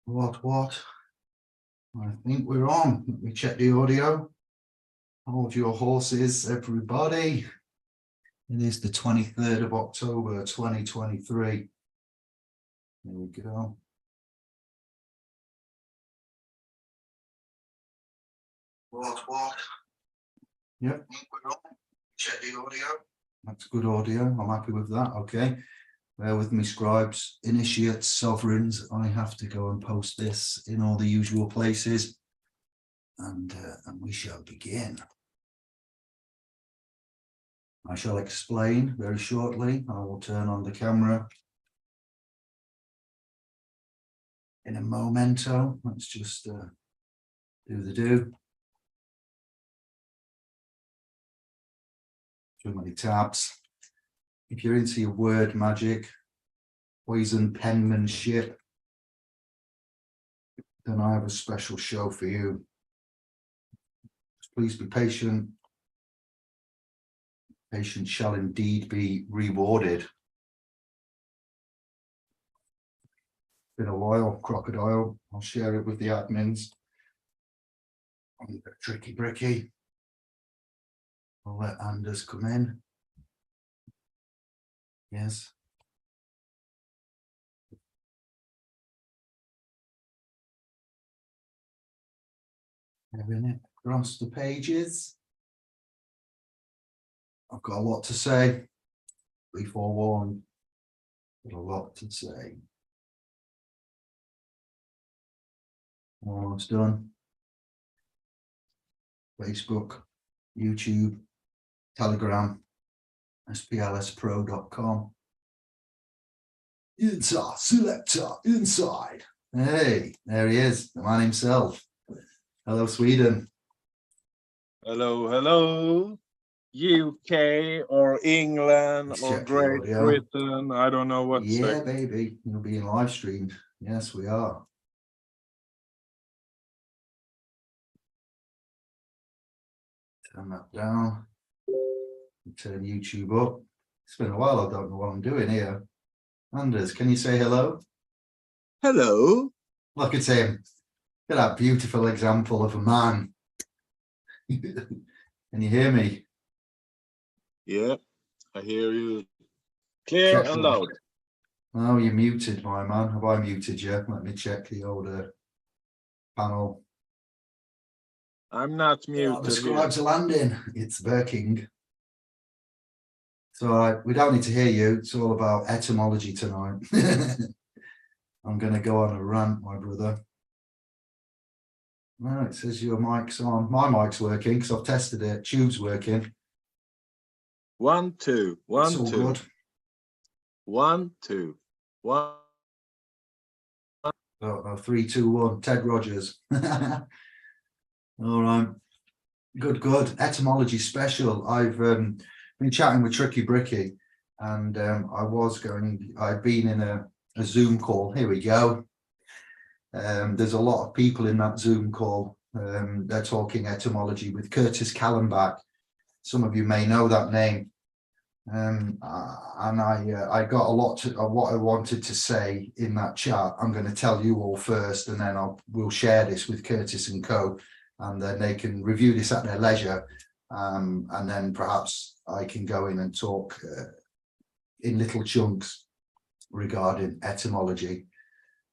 What? I think we're on. Let me check the audio. Hold your horses, everybody. It is the 23rd of October, 2023. There we go. What? Yep. We're on. Check the audio. That's good audio. I'm happy with that. Okay. Bear with me, scribes, initiates, sovereigns. I have to go and post this in all the usual places. And we shall begin. I shall explain very shortly. I will turn on the camera in a momento. Let's just do the do. Too many tabs. If you're into your word magic, poison penmanship, then I have a special show for you. Please be patient. Patience shall indeed be rewarded. Been a while, crocodile. I'll share it with the admins. I'm a tricky bricky. I'll let Anders come in. Yes. Having it across the pages. I've got a lot to say. Be forewarned. Got a lot to say. Almost done. Facebook, YouTube, Telegram, splspro.com. Inside, selector, inside. Hey, there he is, the man himself. Hello, Sweden. Hello. UK or England Let's or check the Great audio. Britain. I don't know what to say. Yeah, baby, you're being live streamed. Yes, we are. Turn that down. Turn YouTube up. It's been a while. I don't know what I'm doing here. Anders, can you say hello? Hello. Look at him. Look at that beautiful example of a man. Can you hear me? Yeah, I hear you clear and loud. Oh, you're muted, my man. Have I muted you? Let me check the older panel. I'm not muted. The scribes are landing. It's working. So we don't need to hear you. It's all about etymology tonight. I'm going to go on a rant, my brother. No, it says your mic's on. My mic's working because I've tested it. Tube's working. 1, 2, 1, it's all 2. Good. 1, 2, 1. Oh, 3, 2, 1. Ted Rogers. All right. Good. Etymology special. I've been chatting with Tricky Bricky, and I've been in a Zoom call. Here we go. There's a lot of people in that Zoom call. They're talking etymology with Curtis Callenbach. Some of you may know that name. And I got a lot of what I wanted to say in that chat. I'm going to tell you all first, and then we'll share this with Curtis and co, and then they can review this at their leisure. And then perhaps I can go in and talk in little chunks regarding etymology.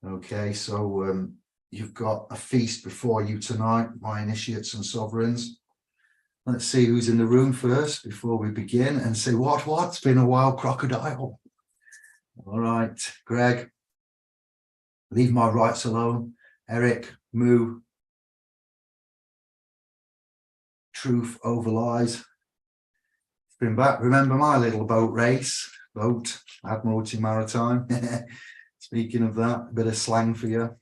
Okay, so you've got a feast before you tonight, my initiates and sovereigns. Let's see who's in the room first before we begin and say, what? It's been a while, crocodile. All right, Greg, leave my rights alone. Eric, Moo, truth over lies. It's been back. Remember my little boat race? Admiralty Maritime. Speaking of that, a bit of slang for you.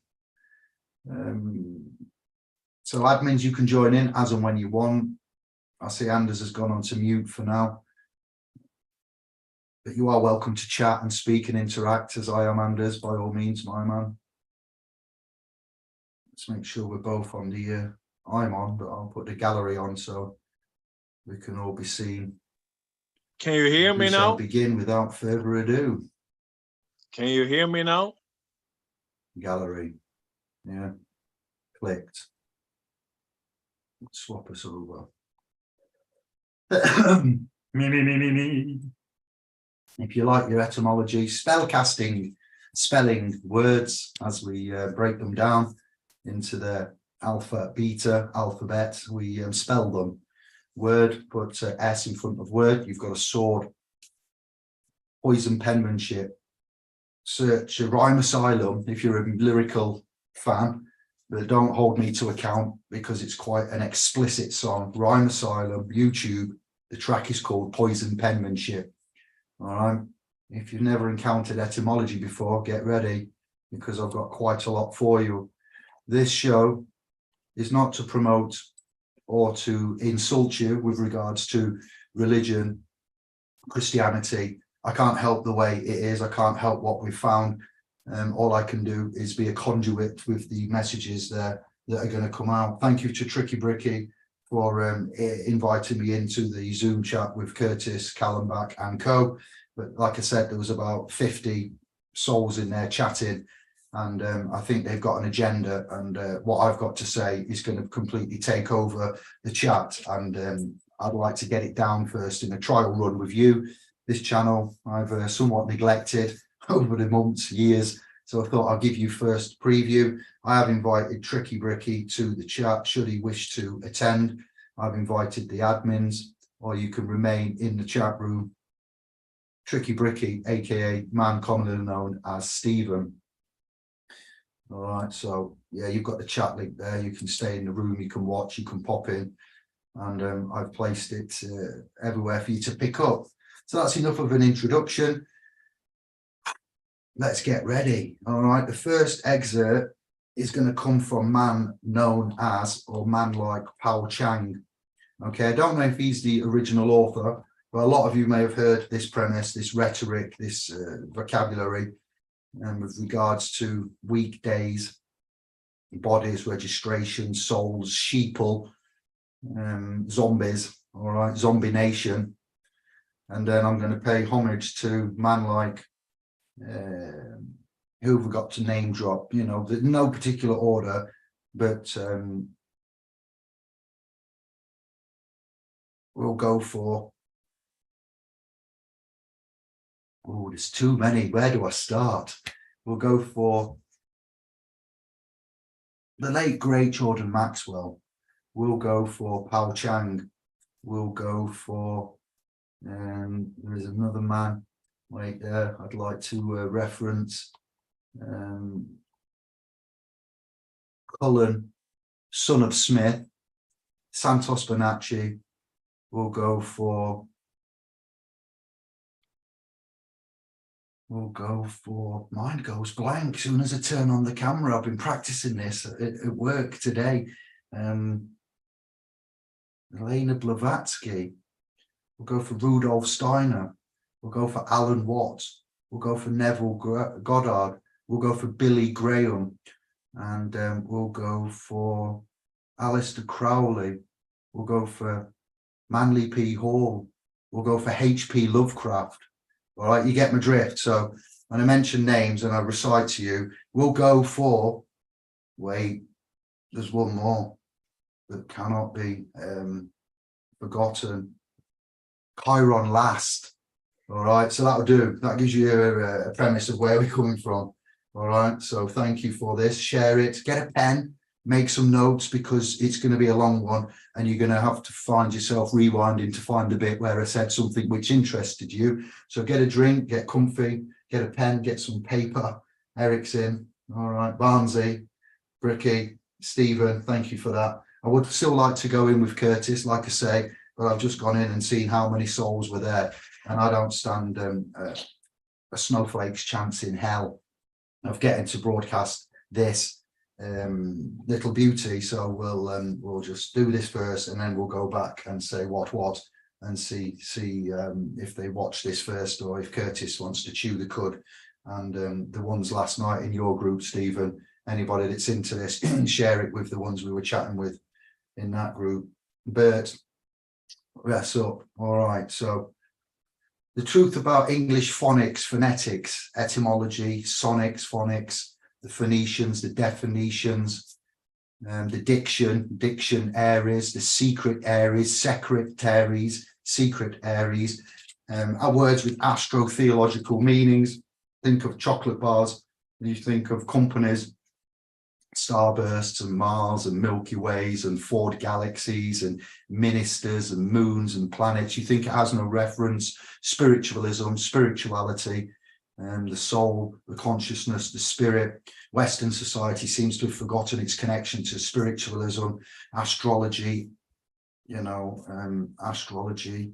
So admins, you can join in as and when you want. I see Anders has gone on to mute for now. But you are welcome to chat and speak and interact as I am, Anders, by all means, my man. Let's make sure we're both on the, I'm on, but I'll put the gallery on so we can all be seen. Can you hear me now? Begin without further ado. Can you hear me now? Gallery. Yeah, clicked. Swap us over. Me. If you like your etymology, spellcasting, spelling words as we break them down into the alpha, beta, alphabet, we spell them. Word, put S in front of word. You've got a sword, poison penmanship. Search Rhyme Asylum if you're a lyrical fan, but don't hold me to account because it's quite an explicit song. Rhyme Asylum, YouTube. The track is called Poison Penmanship. All right. If you've never encountered etymology before, get ready because I've got quite a lot for you. This show is not to promote or to insult you with regards to religion, Christianity. I can't help the way it is. I can't help what we've found. All I can do is be a conduit with the messages there that are going to come out. Thank you to Tricky Bricky for inviting me into the Zoom chat with Curtis, Callenbach and co. But like I said, there was about 50 souls in there chatting. And I think they've got an agenda, and what I've got to say is going to completely take over the chat. And I'd like to get it down first in a trial run with you. This channel I've somewhat neglected over the months, years. So I thought I'll give you first preview. I have invited Tricky Bricky to the chat should he wish to attend. I've invited the admins, or you can remain in the chat room. Tricky Bricky, aka man commonly known as Stephen. All right, so yeah, you've got the chat link there. You can stay in the room, you can watch, you can pop in, and I've placed it everywhere for you to pick up. So that's enough of an introduction. Let's get ready. All right, the first excerpt is going to come from man known as, or man like Pao Chang. Okay, I don't know if he's the original author, but a lot of you may have heard this premise, this rhetoric, this vocabulary. With regards to weekdays, bodies, registration, souls, sheeple, zombies, all right, zombie nation. And then I'm going to pay homage to man like, who have we got to name drop, you know, no particular order, but we'll go for, oh, there's too many. Where do I start? We'll go for the late, great Jordan Maxwell. We'll go for Pao Chang. We'll go for, there is another man right there I'd like to reference. Cullen, son of Smith, Santos Bonacci. We'll go for, mine goes blank as soon as I turn on the camera. I've been practicing this at work today. Elena Blavatsky. We'll go for Rudolf Steiner. We'll go for Alan Watts. We'll go for Neville Goddard. We'll go for Billy Graham. And we'll go for Alistair Crowley. We'll go for Manly P. Hall. We'll go for H.P. Lovecraft. All right, you get my drift. So when I mention names and I recite to you, we'll go for, wait, there's one more that cannot be forgotten. Chiron Last. All right, so that'll do. That gives you a premise of where we're coming from. All right, so thank you for this. Share it, get a pen, make some notes because it's going to be a long one and you're going to have to find yourself rewinding to find the bit where I said something which interested you. So get a drink, get comfy, get a pen, get some paper. Eric's in. All right, Barnsey, Bricky, Stephen, thank you for that. I would still like to go in with Curtis, like I say, but I've just gone in and seen how many souls were there. And I don't stand a snowflake's chance in hell of getting to broadcast this little beauty. So we'll just do this first and then we'll go back and say what and see if they watch this first or if Curtis wants to chew the cud. And the ones last night in your group, Stephen, anybody that's into this, share it with the ones we were chatting with in that group. Bert, rest up. All right, so the truth about English phonics, phonetics, etymology, sonics, phonics, the Phoenicians, the definitions, the diction areas, the secret areas, secretaries, secret areas, are words with astro-theological meanings. Think of chocolate bars, you think of companies, starbursts and Mars and Milky Ways and Ford galaxies and ministers and moons and planets. You think it has no reference. Spiritualism, spirituality, the soul, the consciousness, the spirit. Western society seems to have forgotten its connection to spiritualism, astrology, astrology,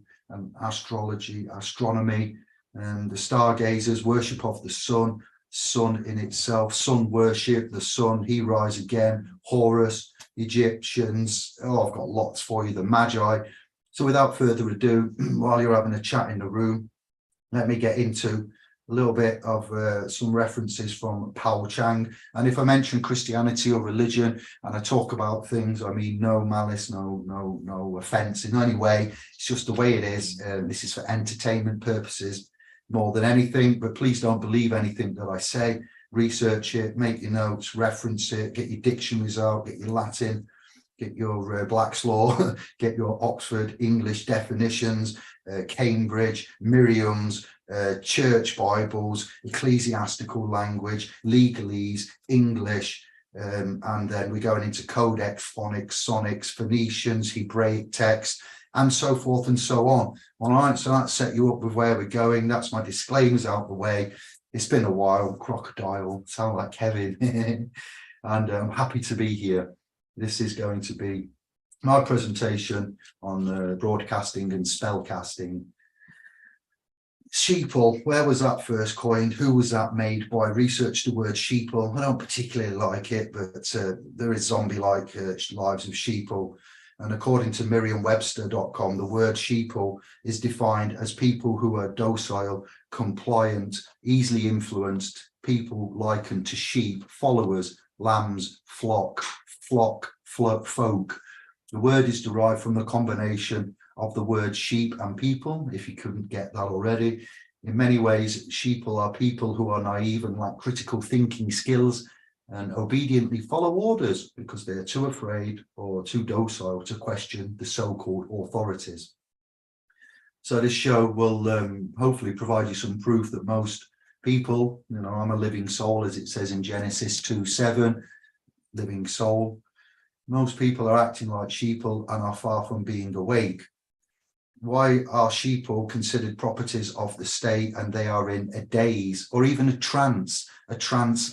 astronomy, and the stargazers, worship of the sun in itself, sun worship, the sun, he rise again, Horus, Egyptians. Oh, I've got lots for you, the Magi. So without further ado, while you're having a chat in the room, let me get into a little bit of some references from Paul Chang. And if I mention Christianity or religion and I talk about things, I mean no malice, no offense in any way. It's just the way it is. This is for entertainment purposes more than anything, but please don't believe anything that I say. Research it, make your notes, reference it, get your dictionaries out, get your Latin, get your Black's Law, get your Oxford English definitions, Cambridge, Merriam's, church Bibles, ecclesiastical language, legalese, English, and then we're going into codex, phonics, sonics, Phoenicians, Hebraic text, and so forth and so on. All right, so that set you up with where we're going. That's my disclaimers out the way. It's been a while, crocodile, sound like Kevin, and I'm happy to be here. This is going to be my presentation on broadcasting and spellcasting. Sheeple, where was that first coined? Who was that made by? Research the word sheeple. I don't particularly like it, but there is zombie-like lives of sheeple. And according to Merriam-Webster.com, the word sheeple is defined as people who are docile, compliant, easily influenced, people likened to sheep, followers, lambs, folk. The word is derived from the combination of the word sheep and people, if you couldn't get that already. In many ways, sheeple are people who are naive and lack critical thinking skills and obediently follow orders because they're too afraid or too docile to question the so-called authorities. So this show will hopefully provide you some proof that most people, I'm a living soul, as it says in Genesis 2:7, living soul. Most people are acting like sheeple and are far from being awake. Why are sheeple considered properties of the state and they are in a daze or even a trance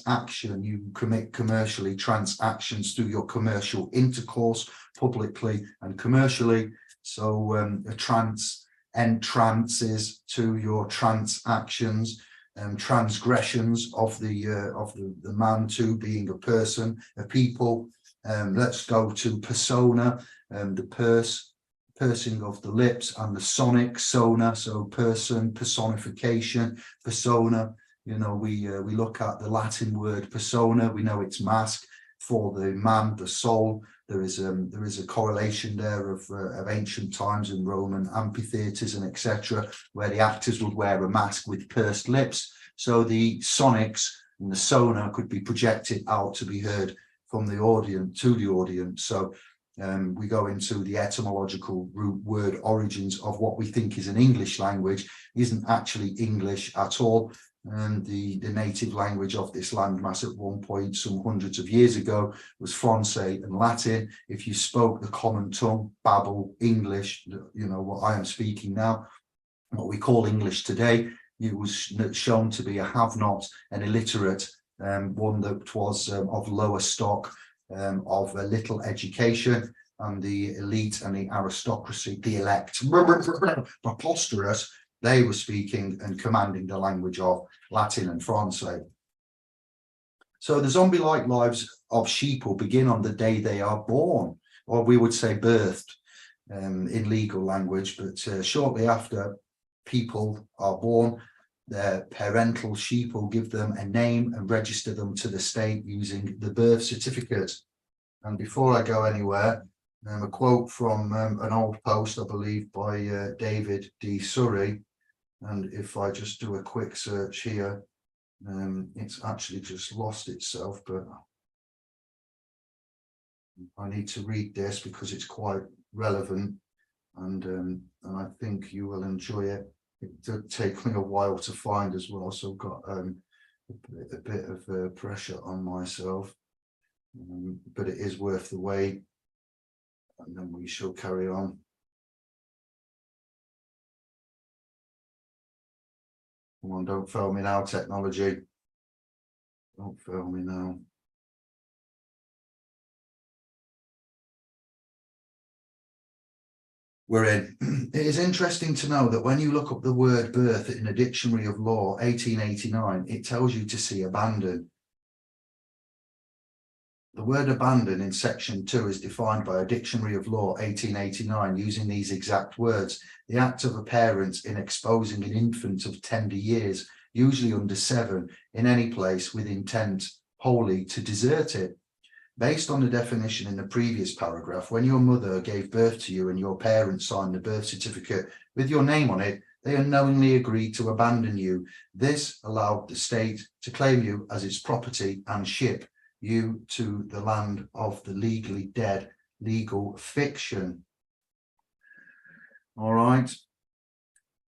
action? You commit commercially transactions through your commercial intercourse, publicly and commercially. So a trance entrances to your transactions, transgressions of the man to being a person, a people. Let's go to persona, the pursing of the lips, and the sonic, sona, so person, personification, persona. We look at the Latin word persona, we know it's mask for the man, the soul. There is a correlation there of ancient times in Roman amphitheaters and etc., where the actors would wear a mask with pursed lips. So the sonics and the sona could be projected out to be heard from the audience to the audience. So we go into the etymological root word origins of what we think is an English language isn't actually English at all. And the native language of this landmass at one point, some hundreds of years ago, was Francais and Latin. If you spoke the common tongue, Babel, English, what I am speaking now, what we call English today, it was shown to be a have-not, an illiterate, one that was of lower stock, of a little education, and the elite and the aristocracy, the elect, preposterous, they were speaking and commanding the language of Latin and Francais. So the zombie-like lives of sheeple begin on the day they are born, or we would say birthed in legal language, but shortly after people are born, their parental sheeple give them a name and register them to the state using the birth certificate. And before I go anywhere, a quote from an old post, I believe, by David D. Surrey. And if I just do a quick search here, It's actually just lost itself, but I need to read this because it's quite relevant, and I think you will enjoy it. It did take me a while to find as well, so I've got a bit of pressure on myself, but it is worth the wait, and then we shall carry on. Come on, don't fail me now, technology. Don't fail me now. We're in. It is interesting to know that when you look up the word birth in a dictionary of law, 1889, it tells you to see abandon. The word abandon in section 2 is defined by a dictionary of law, 1889, using these exact words: the act of a parent in exposing an infant of tender years, usually under 7, in any place with intent wholly to desert it. Based on the definition in the previous paragraph, when your mother gave birth to you and your parents signed the birth certificate with your name on it, they unknowingly agreed to abandon you. This allowed the state to claim you as its property and ship you to the land of the legally dead. Legal fiction. All right.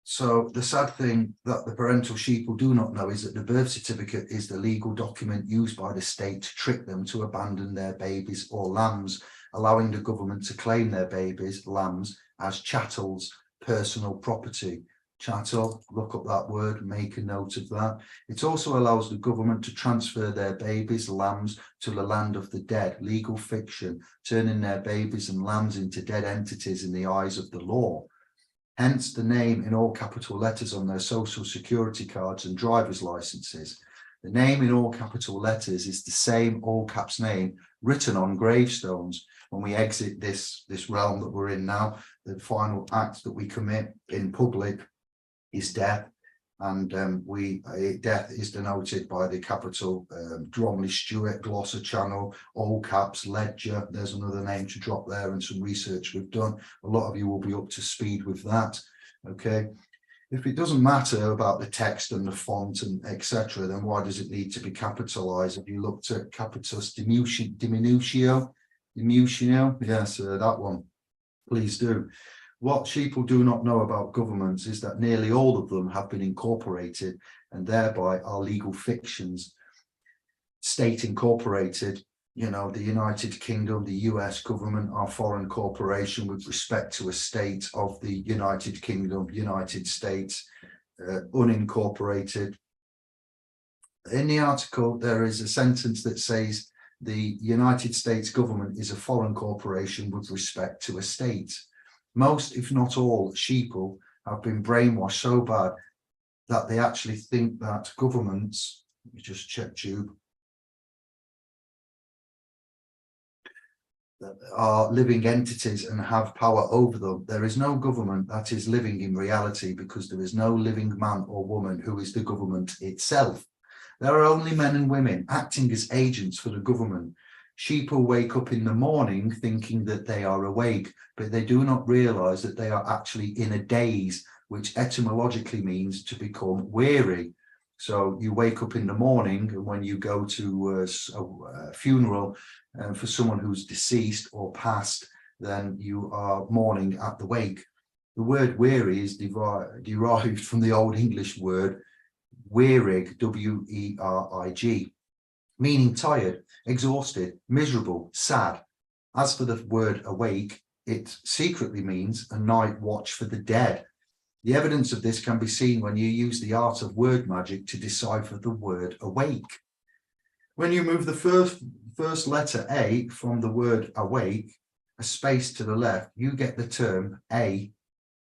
So the sad thing that the parental sheeple do not know is that the birth certificate is the legal document used by the state to trick them to abandon their babies or lambs, allowing the government to claim their babies, lambs, as chattels, personal property. Chattel, look up that word, make a note of that. It also allows the government to transfer their babies, lambs, to the land of the dead, legal fiction, turning their babies and lambs into dead entities in the eyes of the law. Hence the name in all capital letters on their social security cards and driver's licenses. The name in all capital letters is the same all caps name written on gravestones. When we exit this realm that we're in now, the final act that we commit in public is death, and death is denoted by the capital Bromley Stewart, Gloucester Channel, all caps, ledger. There's another name to drop there, and some research we've done. A lot of you will be up to speed with that. Okay, if it doesn't matter about the text and the font and etc., then why does it need to be capitalized? Have you looked at capitis diminutio? Yes, that one. Please do. What sheeple do not know about governments is that nearly all of them have been incorporated and thereby are legal fictions. State incorporated, you know, the United Kingdom, the US government are foreign corporation with respect to a state of the United Kingdom, United States, unincorporated. In the article, there is a sentence that says the United States government is a foreign corporation with respect to a state. Most, if not all, sheeple have been brainwashed so bad that they actually think that governments, let me just check tube, that are living entities and have power over them. There is no government that is living in reality because there is no living man or woman who is the government itself. There are only men and women acting as agents for the government. Sheeple wake up in the morning thinking that they are awake, but they do not realize that they are actually in a daze, which etymologically means to become weary. So you wake up in the morning, and when you go to a funeral for someone who's deceased or passed, then you are mourning at the wake. The word weary is derived from the Old English word wearig, W-E-R-I-G, meaning tired, exhausted, miserable, sad. As for the word awake, it secretly means a night watch for the dead. The evidence of this can be seen when you use the art of word magic to decipher the word awake. When you move the first letter A from the word awake, a space to the left, you get the term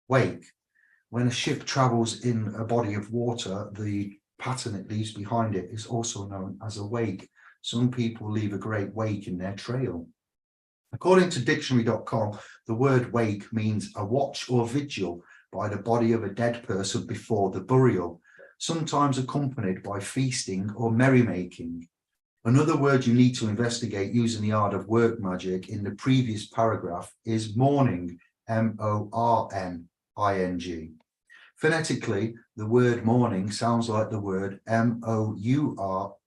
wake. When a ship travels in a body of water, the pattern it leaves behind it is also known as a wake. Some people leave a great wake in their trail. According to dictionary.com, the word wake means a watch or vigil by the body of a dead person before the burial, sometimes accompanied by feasting or merrymaking. Another word you need to investigate using the art of word magic in the previous paragraph is mourning, M-O-R-N-I-N-G. Phonetically, the word morning sounds like the word M-O-U-R-N-I-N-G.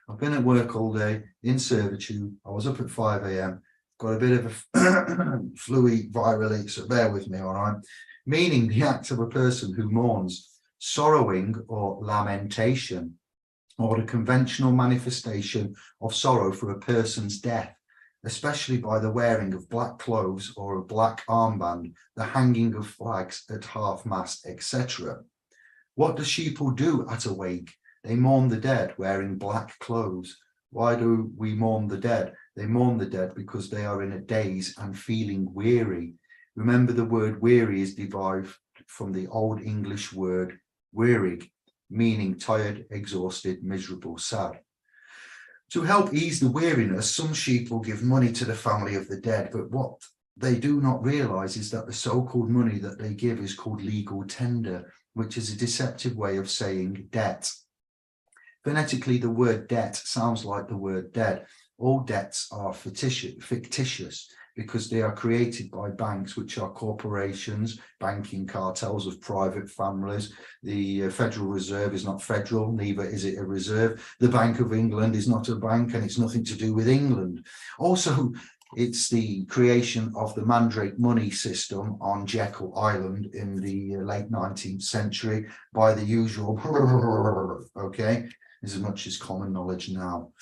I've been at work all day in servitude. I was up at 5 a.m. Got a bit of a fluey virally, so bear with me, all right? Meaning the act of a person who mourns, sorrowing or lamentation, or the conventional manifestation of sorrow for a person's death, especially by the wearing of black clothes or a black armband, the hanging of flags at half-mast, etc. What do sheeple do at a wake? They mourn the dead wearing black clothes. Why do we mourn the dead? They mourn the dead because they are in a daze and feeling weary. Remember, the word weary is derived from the Old English word wearig, meaning tired, exhausted, miserable, sad. To help ease the weariness, some sheep will give money to the family of the dead, but what they do not realize is that the so-called money that they give is called legal tender, which is a deceptive way of saying debt. Phonetically, the word debt sounds like the word dead. All debts are fictitious because they are created by banks, which are corporations, banking cartels of private families. The Federal Reserve is not federal, neither is it a reserve. The Bank of England is not a bank, and it's nothing to do with England. Also, it's the creation of the Mandrake money system on Jekyll Island in the late 19th century by the usual, okay, as much as common knowledge now.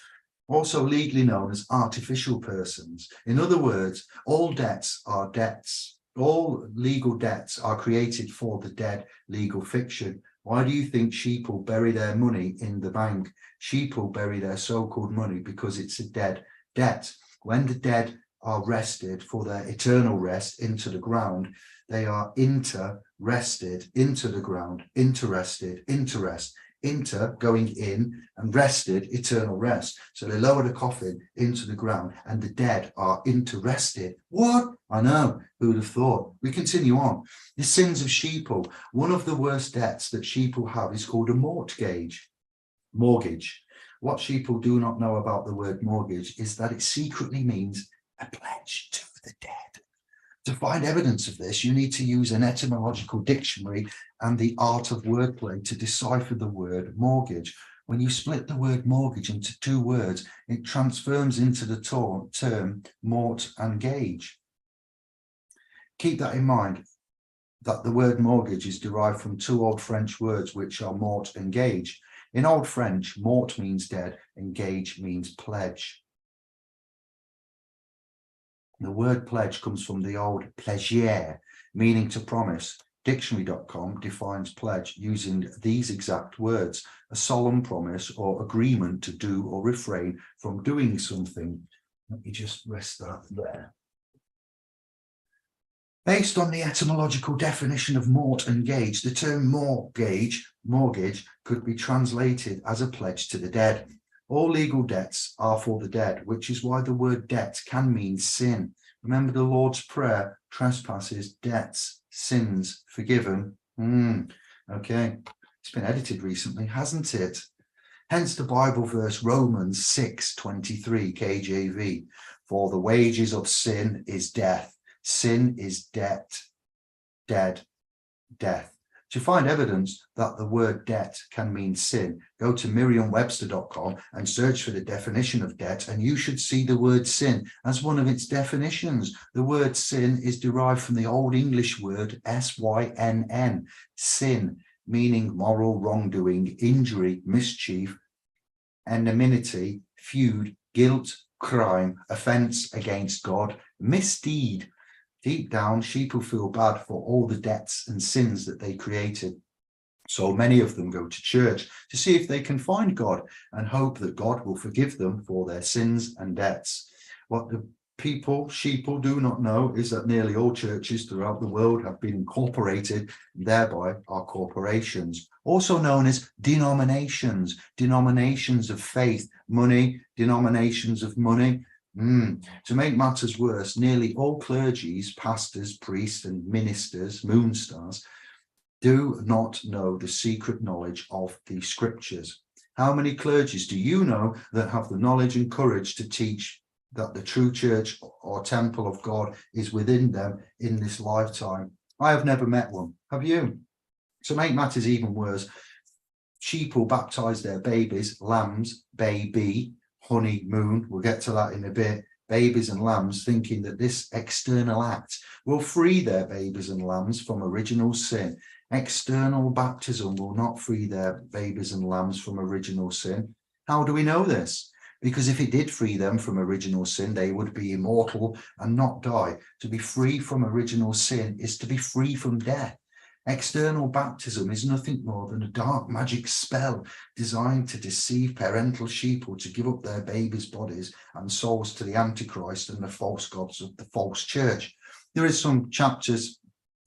Also legally known as artificial persons. In other words, all debts are debts. All legal debts are created for the dead, legal fiction. Why do you think sheeple bury their money in the bank? Sheeple bury their so-called money because it's a dead debt. When the dead are rested for their eternal rest into the ground, they are inter-rested into the ground, interested, interest. Inter, going in, and rested, eternal rest. So they lower the coffin into the ground and the dead are interested. What? I know, who would have thought? We continue on. The sins of sheeple. One of the worst debts that sheeple have is called a mortgage. What sheeple do not know about the word mortgage is that it secretly means a pledge to the dead. To find evidence of this, you need to use an etymological dictionary and the art of wordplay to decipher the word mortgage. When you split the word mortgage into two words, it transforms into the term mort and gage. Keep that in mind, that the word mortgage is derived from two Old French words, which are mort and gage. In Old French, mort means dead and gage means pledge. The word pledge comes from the old plagier, meaning to promise. Dictionary.com defines pledge using these exact words: a solemn promise or agreement to do or refrain from doing something. Let me just rest that there. Based on the etymological definition of mort and gage, the term mortgage could be translated as a pledge to the dead. All legal debts are for the dead, which is why the word debt can mean sin. Remember the Lord's Prayer: trespasses, debts, sins, forgiven. Okay, it's been edited recently, hasn't it? Hence the Bible verse Romans 6:23 KJV. For the wages of sin is death. Sin is debt, dead, death. To find evidence that the word debt can mean sin, go to Merriam-Webster.com and search for the definition of debt, and you should see the word sin as one of its definitions. The word sin is derived from the Old English word S-Y-N-N, sin, meaning moral wrongdoing, injury, mischief, enmity, feud, guilt, crime, offence against God, misdeed. Deep down, sheeple feel bad for all the debts and sins that they created. So many of them go to church to see if they can find God and hope that God will forgive them for their sins and debts. What the sheeple do not know is that nearly all churches throughout the world have been incorporated, thereby are corporations, also known as denominations, denominations of faith, money, denominations of money. To make matters worse, nearly all clergies, pastors, priests, and ministers, moonstars, do not know the secret knowledge of the scriptures. How many clergies do you know that have the knowledge and courage to teach that the true church or temple of God is within them in this lifetime. I have never met one. Have you? To make matters even worse, sheep will baptize their babies, lambs, baby, honeymoon, we'll get to that in a bit, babies and lambs, thinking that this external act will free their babies and lambs from original sin. External baptism will not free their babies and lambs from original sin. How do we know this? Because if it did free them from original sin, they would be immortal and not die. To be free from original sin is to be free from death. External baptism is nothing more than a dark magic spell designed to deceive parental sheep or to give up their babies' bodies and souls to the Antichrist and the false gods of the false church. There is some chapters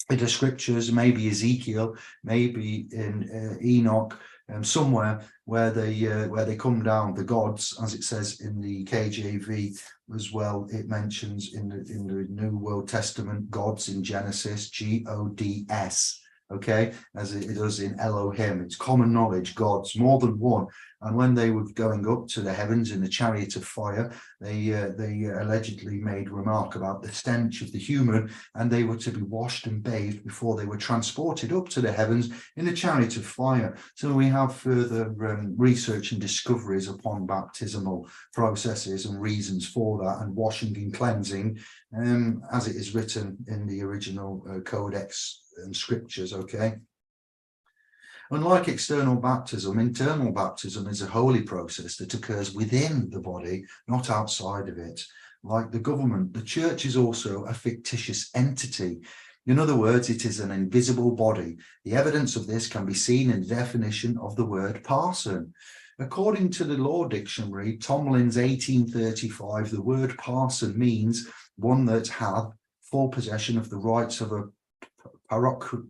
in the scriptures, maybe Ezekiel, maybe in Enoch, somewhere where they come down, the gods, as it says in the KJV as well. It mentions in the New World Testament gods in Genesis, Gods. Okay, as it does in Elohim. It's common knowledge, gods, more than one. And when they were going up to the heavens in the chariot of fire, they allegedly made remark about the stench of the human, and they were to be washed and bathed before they were transported up to the heavens in the chariot of fire. So we have further research and discoveries upon baptismal processes and reasons for that, and washing and cleansing, as it is written in the original codex and scriptures. Okay, unlike external baptism, internal baptism is a holy process that occurs within the body, not outside of it. Like the government, the church is also a fictitious entity. In other words, it is an invisible body. The evidence of this can be seen in the definition of the word parson. According to the Law Dictionary, Tomlin's 1835, the word parson means one that hath full possession of the rights of a parochial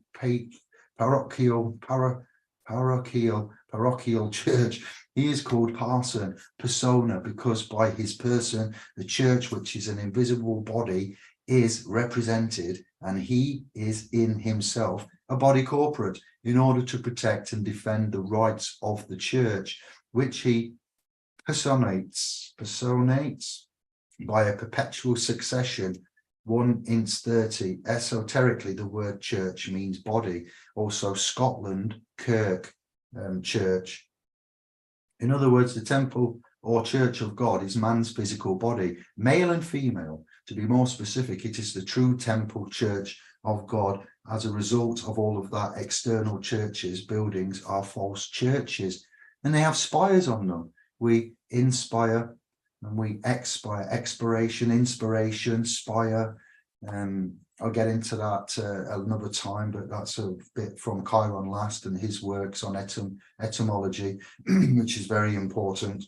church. He is called parson, persona, because by his person, the church, which is an invisible body, is represented, and he is in himself a body corporate in order to protect and defend the rights of the church, which he personates by a perpetual succession. 1 inch 30. Esoterically, the word church means body. Also Scotland, kirk, church. In other words, the temple or church of God is man's physical body, male and female. To be more specific, it is the true temple church of God. As a result of all of that, external churches, buildings are false churches, and they have spires on them. We inspire and we expire, expiration, inspiration, spire. I'll get into that another time, but that's a bit from Chiron Last and his works on etymology, which is very important.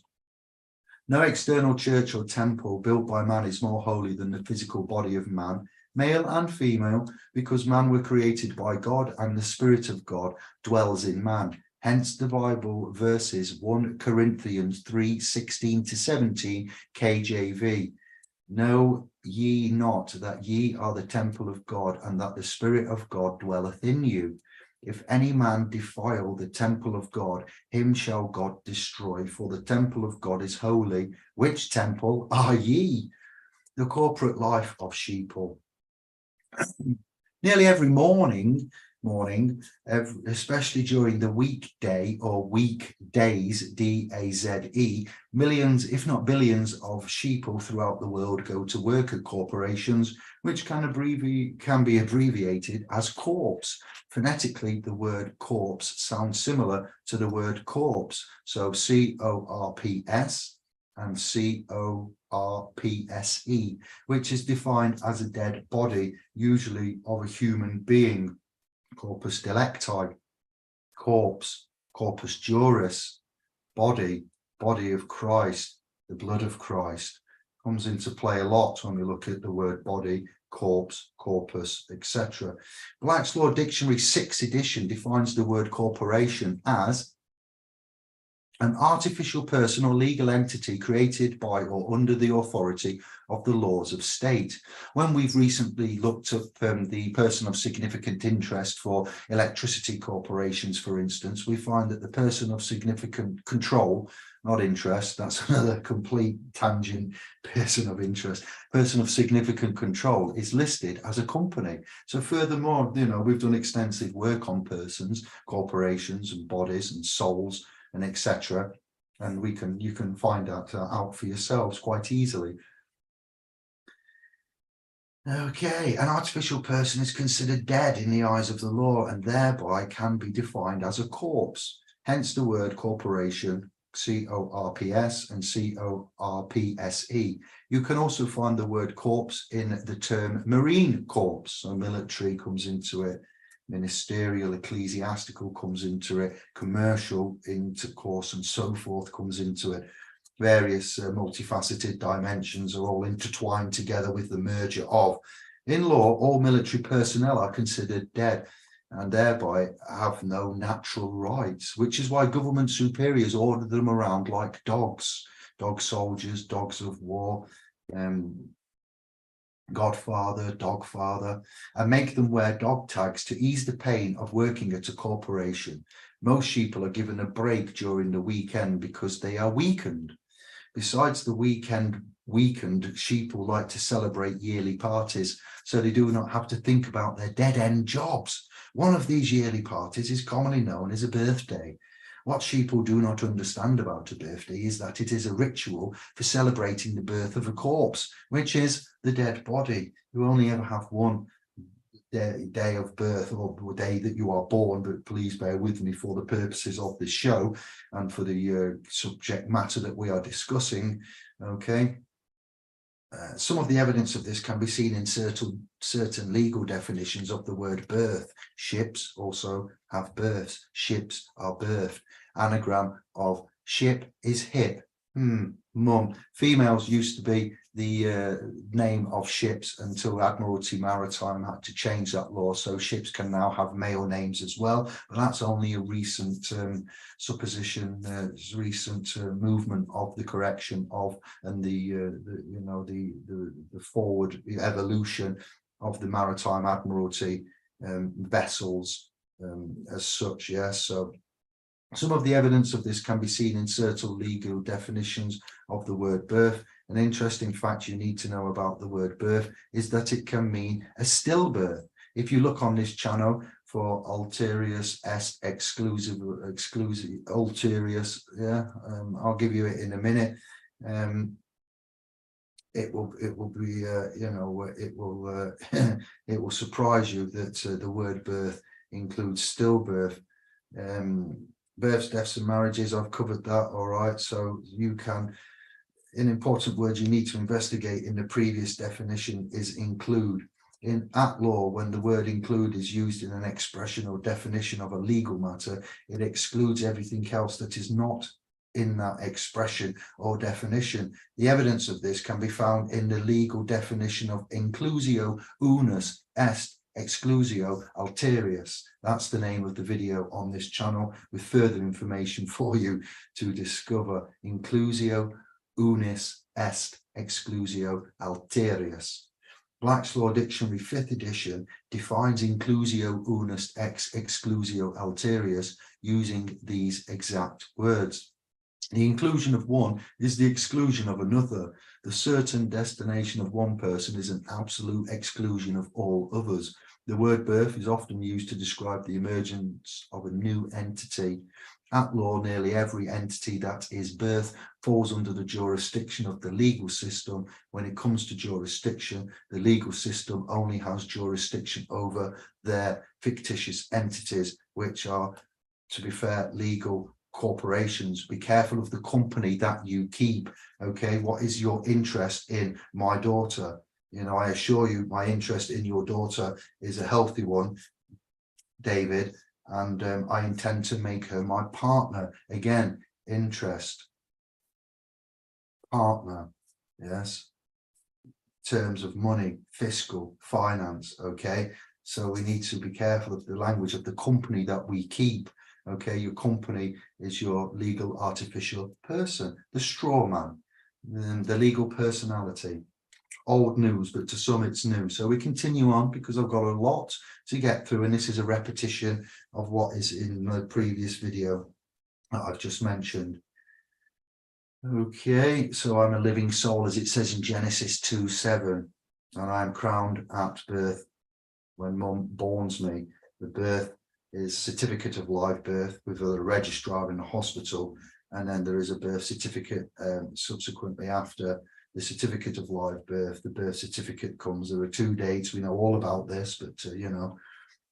No external church or temple built by man is more holy than the physical body of man, male and female, because man were created by God and the Spirit of God dwells in man. Hence the Bible verses 1 Corinthians 3:16-17 KJV. Know ye not that ye are the temple of God, and that the Spirit of God dwelleth in you? If any man defile the temple of God, him shall God destroy, for the temple of God is holy. Which temple are ye? The corporate life of sheeple. Nearly every morning, especially during the weekday or weekdays, D-A-Z-E, millions, if not billions, of sheeple throughout the world go to work at corporations, which can be abbreviated as corpse. Phonetically, the word corpse sounds similar to the word corpse, so C-O-R-P-S and C-O-R-P-S-E, which is defined as a dead body, usually of a human being. Corpus delicti, corpse, corpus juris, body, body of Christ, the blood of Christ. Comes into play a lot when we look at the word body, corpse, corpus, etc. Black's Law Dictionary 6th edition defines the word corporation as an artificial person or legal entity created by or under the authority of the laws of state. When we've recently looked up the person of significant interest for electricity corporations, for instance, we find that the person of significant control not interest. That's another complete tangent. Person of interest, person of significant control is listed as a company. So furthermore, you know, we've done extensive work on persons, corporations and bodies and souls and etc. And you can find that out for yourselves quite easily. Okay, an artificial person is considered dead in the eyes of the law and thereby can be defined as a corpse. Hence the word corporation, C-O-R-P-S and C-O-R-P-S-E. You can also find the word corpse in the term marine corps. So military comes into it, ministerial, ecclesiastical comes into it, commercial intercourse and so forth comes into it. Various multifaceted dimensions are all intertwined together with the merger of. In law, all military personnel are considered dead and thereby have no natural rights, which is why government superiors order them around like dogs, dog soldiers, dogs of war, godfather, dogfather, and make them wear dog tags to ease the pain of working at a corporation. Most people are given a break during the weekend because they are weakened. Besides the weakened, sheep will like to celebrate yearly parties, so they do not have to think about their dead-end jobs. One of these yearly parties is commonly known as a birthday. What sheeple do not understand about a birthday is that it is a ritual for celebrating the birth of a corpse, which is the dead body. You only ever have one day of birth or day that you are born, but please bear with me for the purposes of this show and for the subject matter that we are discussing. Okay, some of the evidence of this can be seen in certain legal definitions of the word birth. Ships also have births. Ships are birthed. Anagram of ship is hip. Mum. Females used to be the name of ships until Admiralty Maritime had to change that law, so ships can now have male names as well, but that's only a recent supposition, recent movement of the correction of and the forward evolution of the Maritime Admiralty vessels as such. Yes, so some of the evidence of this can be seen in certain legal definitions of the word birth. An interesting fact you need to know about the word birth is that it can mean a stillbirth. If you look on this channel for ulterius est exclusive ulterius, I'll give you it in a minute. It will be it will surprise you that the word birth includes stillbirth. Births, deaths and marriages, I've covered that. All right, so you can, an important word you need to investigate in the previous definition is include. In at law, when the word include is used in an expression or definition of a legal matter, it excludes everything else that is not in that expression or definition. The evidence of this can be found in the legal definition of inclusio unus est exclusio alterius. That's the name of the video on this channel with further information for you to discover. Inclusio unus est exclusio alterius. Black's Law Dictionary 5th edition defines inclusio unus ex exclusio alterius using these exact words. The inclusion of one is the exclusion of another. The certain destination of one person is an absolute exclusion of all others. The word birth is often used to describe the emergence of a new entity. At law, nearly every entity that is birth falls under the jurisdiction of the legal system. When it comes to jurisdiction, the legal system only has jurisdiction over their fictitious entities, which are, to be fair, legal corporations. Be careful of the company that you keep. Okay, what is your interest in my daughter? You know, I assure you my interest in your daughter is a healthy one, David, and I intend to make her my partner. Again, interest, partner, yes, terms of money, fiscal, finance. Okay, so we need to be careful of the language of the company that we keep. Okay, your company is your legal artificial person, the straw man, the legal personality. Old news, but to some it's new. So we continue on because I've got a lot to get through, and this is a repetition of what is in the previous video that I've just mentioned. Okay, so I'm a living soul, as it says in Genesis 2:7, and I'm crowned at birth when mum borns me. The birth is certificate of live birth with a registrar in the hospital, and then there is a birth certificate subsequently after the certificate of live birth. The birth certificate comes. There are 2 dates. We know all about this, but you know,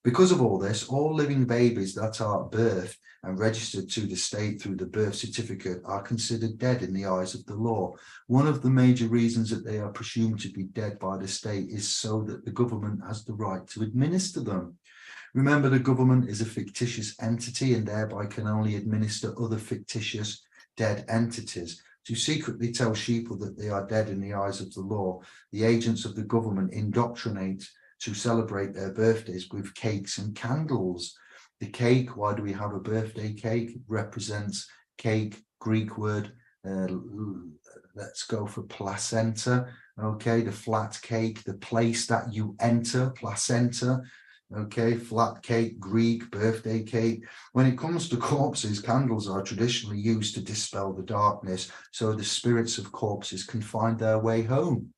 because of all this, all living babies that are birthed and registered to the state through the birth certificate are considered dead in the eyes of the law. One of the major reasons that they are presumed to be dead by the state is so that the government has the right to administer them. Remember, the government is a fictitious entity and thereby can only administer other fictitious dead entities. To secretly tell sheeple that they are dead in the eyes of the law, the agents of the government indoctrinate to celebrate their birthdays with cakes and candles. The cake, why do we have a birthday cake? It represents cake, Greek word, let's go for placenta. Okay, the flat cake, the place that you enter, placenta. Okay, flat cake, Greek, birthday cake. When it comes to corpses, candles are traditionally used to dispel the darkness so the spirits of corpses can find their way home.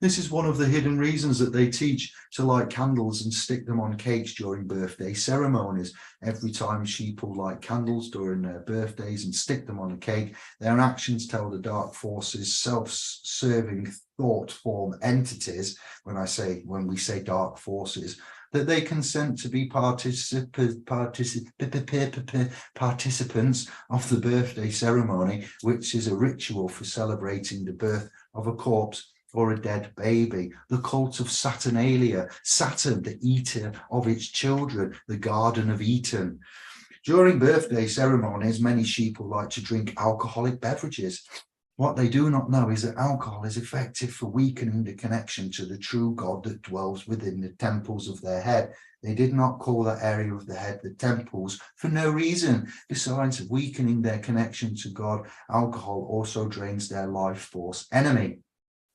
This is one of the hidden reasons that they teach to light candles and stick them on cakes during birthday ceremonies. Every time sheeple light candles during their birthdays and stick them on a cake, their actions tell the dark forces, self-serving thought form entities, when we say dark forces, that they consent to be participants of the birthday ceremony, which is a ritual for celebrating the birth of a corpse or a dead baby. The cult of Saturnalia, Saturn, the eater of its children, the Garden of Eden. During birthday ceremonies, many sheeple like to drink alcoholic beverages. What they do not know is that alcohol is effective for weakening the connection to the true God that dwells within the temples of their head. They did not call that area of the head the temples for no reason. Besides weakening their connection to God, alcohol also drains their life force enemy.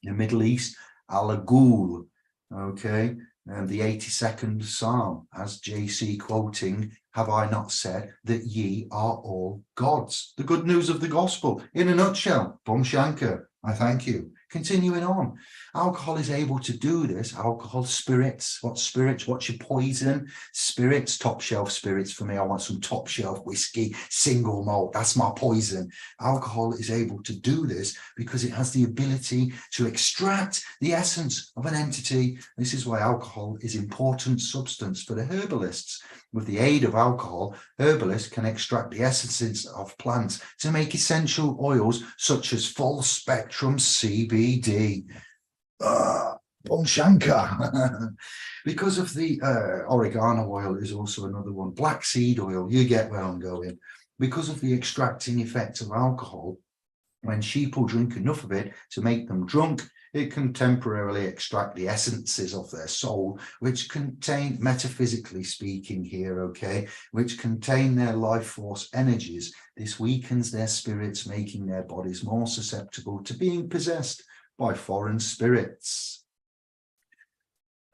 In the Middle East, Al-Ghul, okay, and the 82nd Psalm, as JC quoting, have I not said that ye are all gods? The good news of the gospel. In a nutshell, Bum Shankar, I thank you. Continuing on, alcohol is able to do this. Alcohol, spirits, what's your poison? Spirits, top shelf spirits for me. I want some top shelf whiskey, single malt, that's my poison. Alcohol is able to do this because it has the ability to extract the essence of an entity. This is why alcohol is an important substance for the herbalists. With the aid of alcohol, herbalists can extract the essences of plants to make essential oils such as full spectrum CBD. Om Shankar. Because of the oregano oil is also another one. Black seed oil, you get where I'm going. Because of the extracting effect of alcohol, when sheeple drink enough of it to make them drunk, it can temporarily extract the essences of their soul, which contain, metaphysically speaking here, okay, which contain their life force energies. This weakens their spirits, making their bodies more susceptible to being possessed by foreign spirits.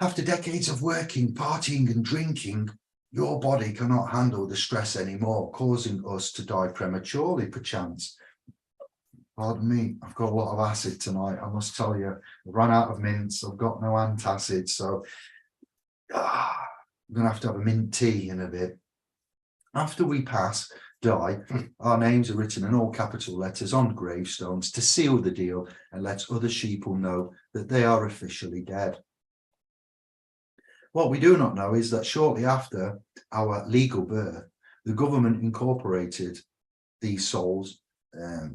After decades of working, partying and drinking, your body cannot handle the stress anymore, causing us to die prematurely, perchance. Pardon me, I've got a lot of acid tonight, I must tell you. I ran out of mints, I've got no antacid, so I'm going to have a mint tea in a bit. After we die, our names are written in all capital letters on gravestones to seal the deal and let other sheeple know that they are officially dead. What we do not know is that shortly after our legal birth, the government incorporated these souls.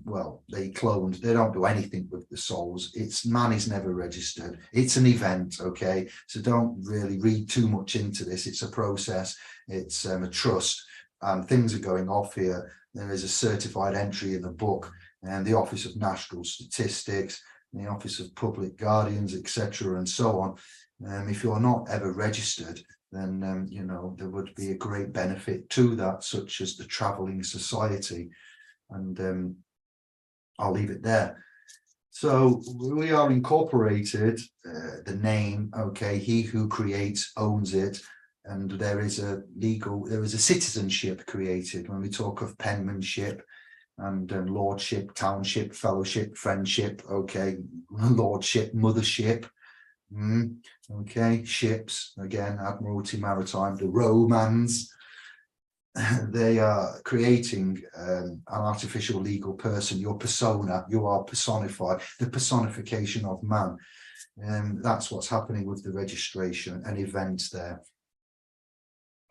Well, they cloned, they don't do anything with the souls. Man is never registered. It's an event, okay? So don't really read too much into this. It's a process. It's a trust, and things are going off here. There is a certified entry in the book, and the Office of National Statistics, the Office of Public Guardians, etc., and so on. If you're not ever registered, then you know, there would be a great benefit to that, such as the traveling society. And I'll leave it there. So we are incorporated, the name, okay, he who creates owns it, and there is a citizenship created when we talk of penmanship, and lordship, township, fellowship, friendship, okay, lordship, mothership, okay, ships, again, Admiralty Maritime, the Romans. They are creating an artificial legal person, your persona, you are personified, the personification of man. That's what's happening with the registration and events there.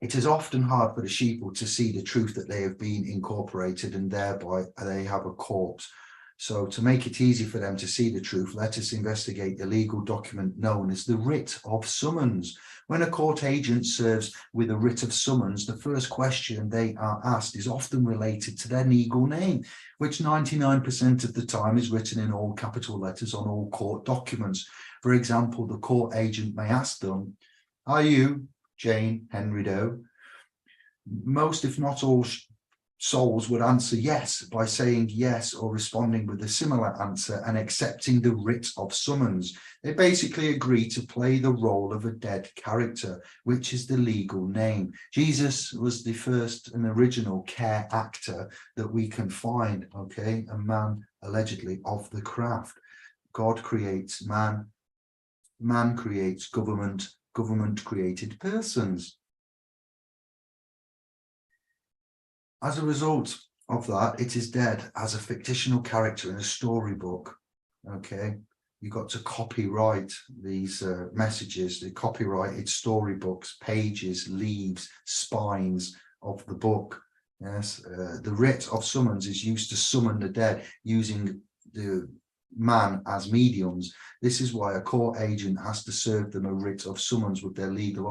It is often hard for the sheeple to see the truth that they have been incorporated, and thereby they have a corpse. So to make it easy for them to see the truth, let us investigate the legal document known as the writ of summons. When a court agent serves with a writ of summons, the first question they are asked is often related to their legal name, which 99% of the time is written in all capital letters on all court documents. For example, the court agent may ask them, "Are you Jane Henry Doe?" Most, if not all, souls would answer yes by saying yes or responding with a similar answer and accepting the writ of summons. They basically agree to play the role of a dead character, which is the legal name. Jesus was the first and original care actor that we can find, okay? A man allegedly of the craft. God creates man, man creates government, government created persons. As a result of that, it is dead as a fictional character in a storybook. Okay, you got to copyright these messages, the copyrighted storybooks, pages, leaves, spines of the book. Yes, the writ of summons is used to summon the dead using the man as mediums. This is why a court agent has to serve them a writ of summons with their legal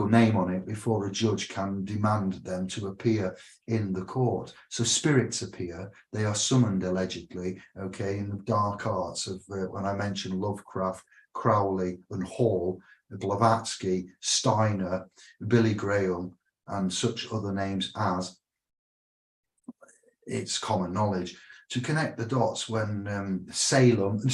name on it before a judge can demand them to appear in the court. So spirits appear, they are summoned allegedly, okay, in the dark arts of when I mentioned Lovecraft, Crowley and Hall, Blavatsky, Steiner, Billy Graham and such other names as, it's common knowledge. To connect the dots when souls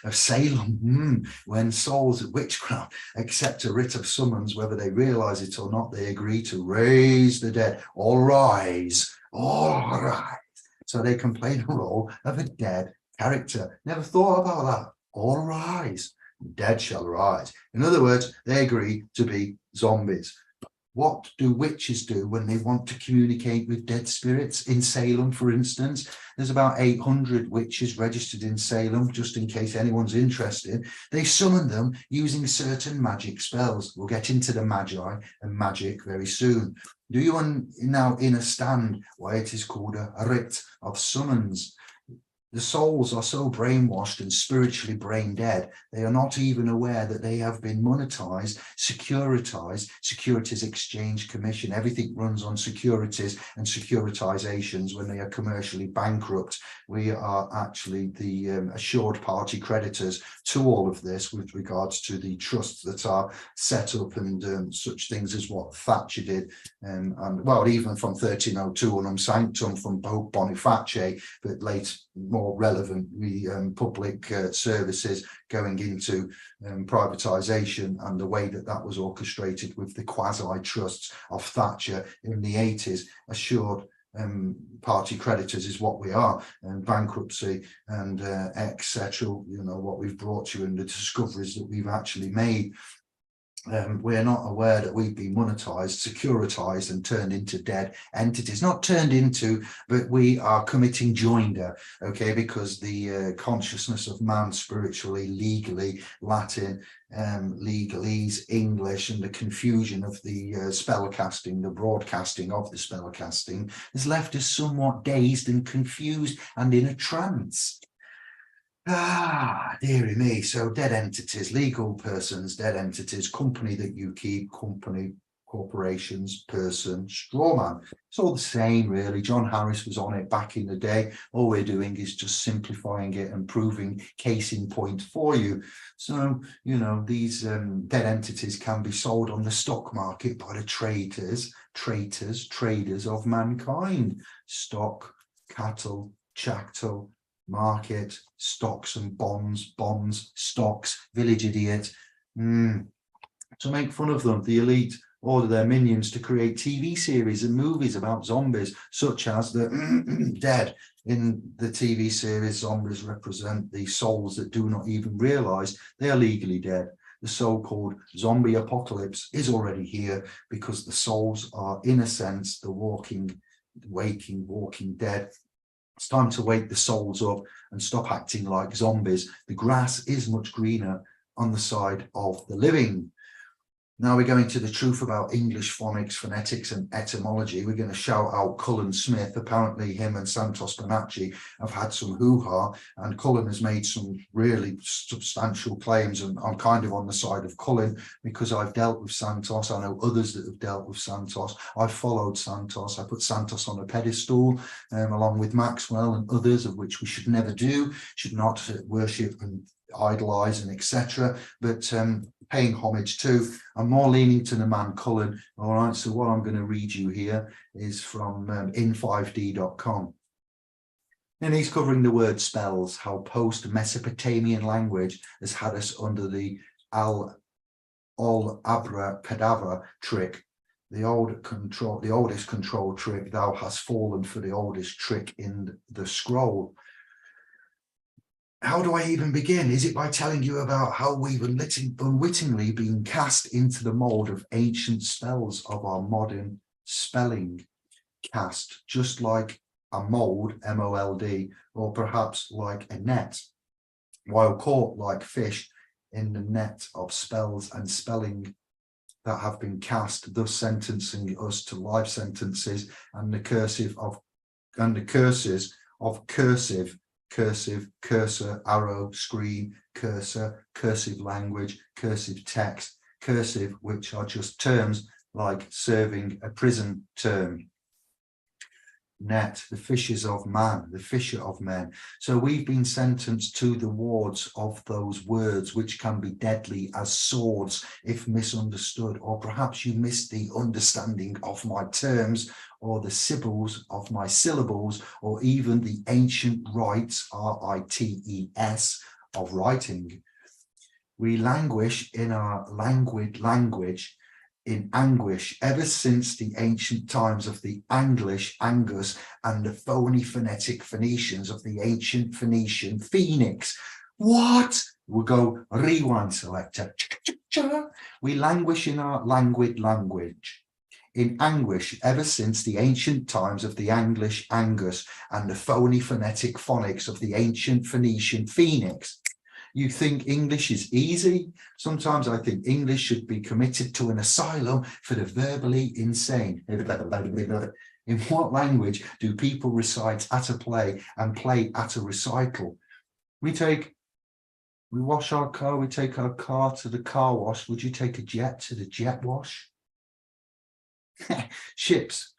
of Salem, when souls of witchcraft accept a writ of summons, whether they realize it or not, they agree to raise the dead. All rise, all rise. So they can play the role of a dead character. Never thought about that. All rise, dead shall rise. In other words, they agree to be zombies. What do witches do when they want to communicate with dead spirits? In Salem, for instance, there's about 800 witches registered in Salem, just in case anyone's interested. They summon them using certain magic spells. We'll get into the magi and magic very soon. Do you now understand why it is called a writ of summons? The souls are so brainwashed and spiritually brain dead, they are not even aware that they have been monetized, securitized, Securities Exchange Commission. Everything runs on securities and securitizations when they are commercially bankrupt. We are actually the assured party creditors to all of this with regards to the trusts that are set up and such things as what Thatcher did. And well, even from 1302 Unum Sanctum from Pope Boniface, but late more relevant public services going into privatization, and the way that that was orchestrated with the quasi trusts of Thatcher in the 80s. Assured party creditors is what we are, and bankruptcy and etc. You know what we've brought to you and the discoveries that we've actually made. We're not aware that we've been monetized, securitized and turned into dead entities. Not turned into, but we are committing joinder, okay, because the consciousness of man spiritually, legally, Latin, legalese, English, and the confusion of the spellcasting, the broadcasting of the spellcasting has left us somewhat dazed and confused and in a trance. Dearie me. So dead entities, legal persons, dead entities, company that you keep, company, corporations, person, straw man. It's all the same, really. John Harris was on it back in the day. All we're doing is just simplifying it and proving case in point for you. So, you know, these dead entities can be sold on the stock market by the traders of mankind. Stock, cattle, chattel, market, stocks and bonds, stocks, village idiot. To make fun of them, the elite order their minions to create TV series and movies about zombies, such as the Dead. In the TV series, zombies represent the souls that do not even realize they are legally dead. The so-called zombie apocalypse is already here because the souls are, in a sense, the walking dead. It's time to wake the souls up and stop acting like zombies. The grass is much greener on the side of the living. Now we're going to the truth about English phonics, phonetics and etymology. We're going to shout out Cullen Smith. Apparently him and Santos Bonacci have had some hoo-ha, and Cullen has made some really substantial claims, and I'm kind of on the side of Cullen because I've dealt with Santos. I know others that have dealt with Santos. I've followed Santos. I put Santos on a pedestal along with Maxwell and others, of which we should never do, should not worship and idolize and etc. But paying homage to. I'm more leaning to the man Cullen. All right, so what I'm going to read you here is from in5d.com. And he's covering the word spells, how post-Mesopotamian language has had us under the abracadabra trick. The oldest control trick, thou hast fallen for the oldest trick in the scroll. How do I even begin? Is it by telling you about how we've unwittingly been cast into the mold of ancient spells of our modern spelling cast, just like a mold, M-O-L-D, or perhaps like a net, while caught like fish in the net of spells and spelling that have been cast, thus sentencing us to life sentences and the curses of cursive, cursor, arrow, screen, cursor, cursive language, cursive text, cursive, which are just terms like serving a prison term. Net, the fishes of man, the fisher of men. So we've been sentenced to the wards of those words, which can be deadly as swords if misunderstood, or perhaps you missed the understanding of my terms, or the sibyls of my syllables, or even the ancient rites, R-I-T-E-S, of writing. We languish in our languid language, in anguish, ever since the ancient times of the Anglish, Angus, and the phony phonetic Phoenicians of the ancient Phoenician Phoenix. What? We'll go rewind selector. We languish in our languid language, in anguish, ever since the ancient times of the Anglish, Angus, and the phony phonetic phonics of the ancient Phoenician Phoenix. You think English is easy? Sometimes I think English should be committed to an asylum for the verbally insane. In what language do people recite at a play and play at a recital? We wash our car, we take our car to the car wash. Would you take a jet to the jet wash? Ships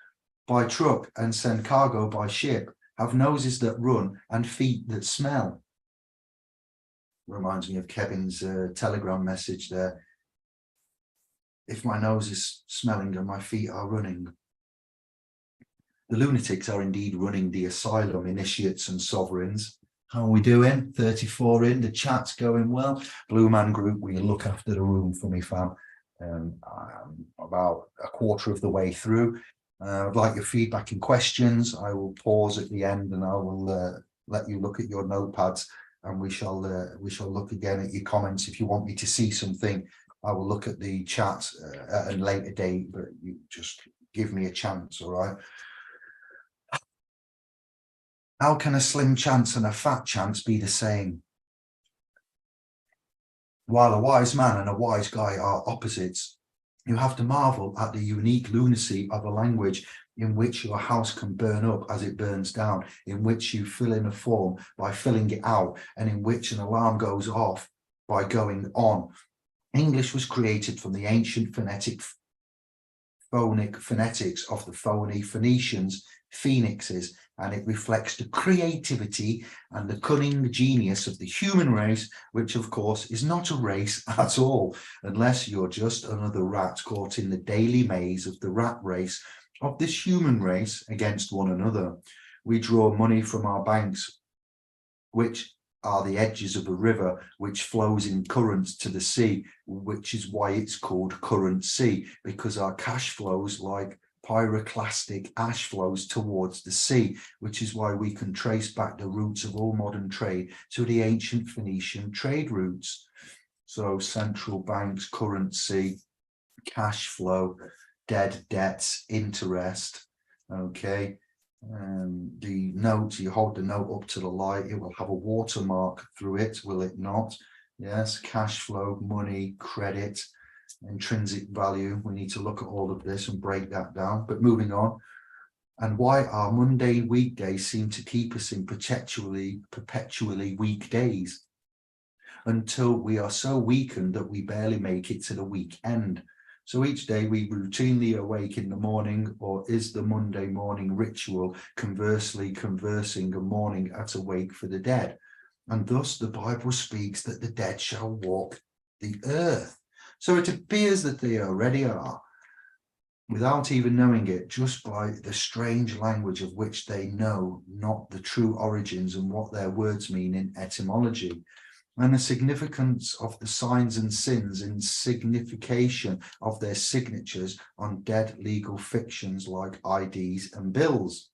by truck and send cargo by ship have noses that run and feet that smell. Reminds me of Kevin's Telegram message there. If my nose is smelling and my feet are running. The lunatics are indeed running the asylum, initiates and sovereigns. How are we doing? 34 in, the chat's going well. Blue Man Group, will you look after the room for me, fam? I'm about a quarter of the way through. I'd like your feedback and questions. I will pause at the end and I will let you look at your notepads. And we shall look again at your comments. If you want me to see something, I will look at the chat at a later date, but you just give me a chance, all right? How can a slim chance and a fat chance be the same? While a wise man and a wise guy are opposites, you have to marvel at the unique lunacy of a language in which your house can burn up as it burns down, in which you fill in a form by filling it out, and in which an alarm goes off by going on. English was created from the ancient phonic phonetics of the phony Phoenicians, Phoenixes, and it reflects the creativity and the cunning genius of the human race, which of course is not a race at all, unless you're just another rat caught in the daily maze of the rat race of this human race against one another. We draw money from our banks, which are the edges of a river which flows in currents to the sea, which is why it's called current sea, because our cash flows like pyroclastic ash flows towards the sea, which is why we can trace back the roots of all modern trade to the ancient Phoenician trade routes. So central banks, currency, cash flow, dead debts, interest. Okay. The note, you hold the note up to the light, it will have a watermark through it, will it not? Yes, cash flow, money, credit, intrinsic value. We need to look at all of this and break that down. But moving on, and why our mundane weekdays seem to keep us in perpetually weak days until we are so weakened that we barely make it to the weekend. So each day we routinely awake in the morning, or is the Monday morning ritual conversely conversing a morning at awake for the dead? And thus the Bible speaks that the dead shall walk the earth. So it appears that they already are, without even knowing it, just by the strange language of which they know not the true origins and what their words mean in etymology. And the significance of the signs and sins in signification of their signatures on dead legal fictions like IDs and bills.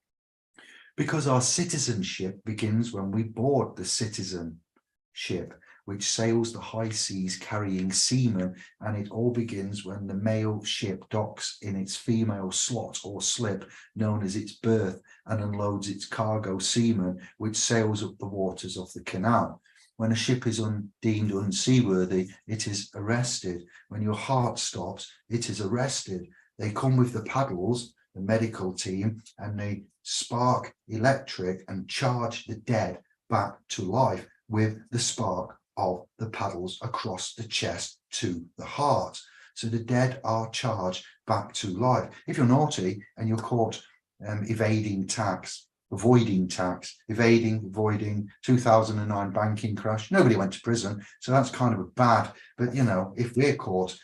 Because our citizenship begins when we board the citizen ship, which sails the high seas carrying seamen, and it all begins when the male ship docks in its female slot or slip, known as its berth, and unloads its cargo seamen, which sails up the waters of the canal. When a ship is deemed unseaworthy, it is arrested. When your heart stops, it is arrested. They come with the paddles, the medical team, and they spark electric and charge the dead back to life with the spark of the paddles across the chest to the heart. So the dead are charged back to life. If you're naughty and you're caught avoiding tax, avoiding 2009 banking crash, nobody went to prison, so that's kind of a bad. But you know, if we're caught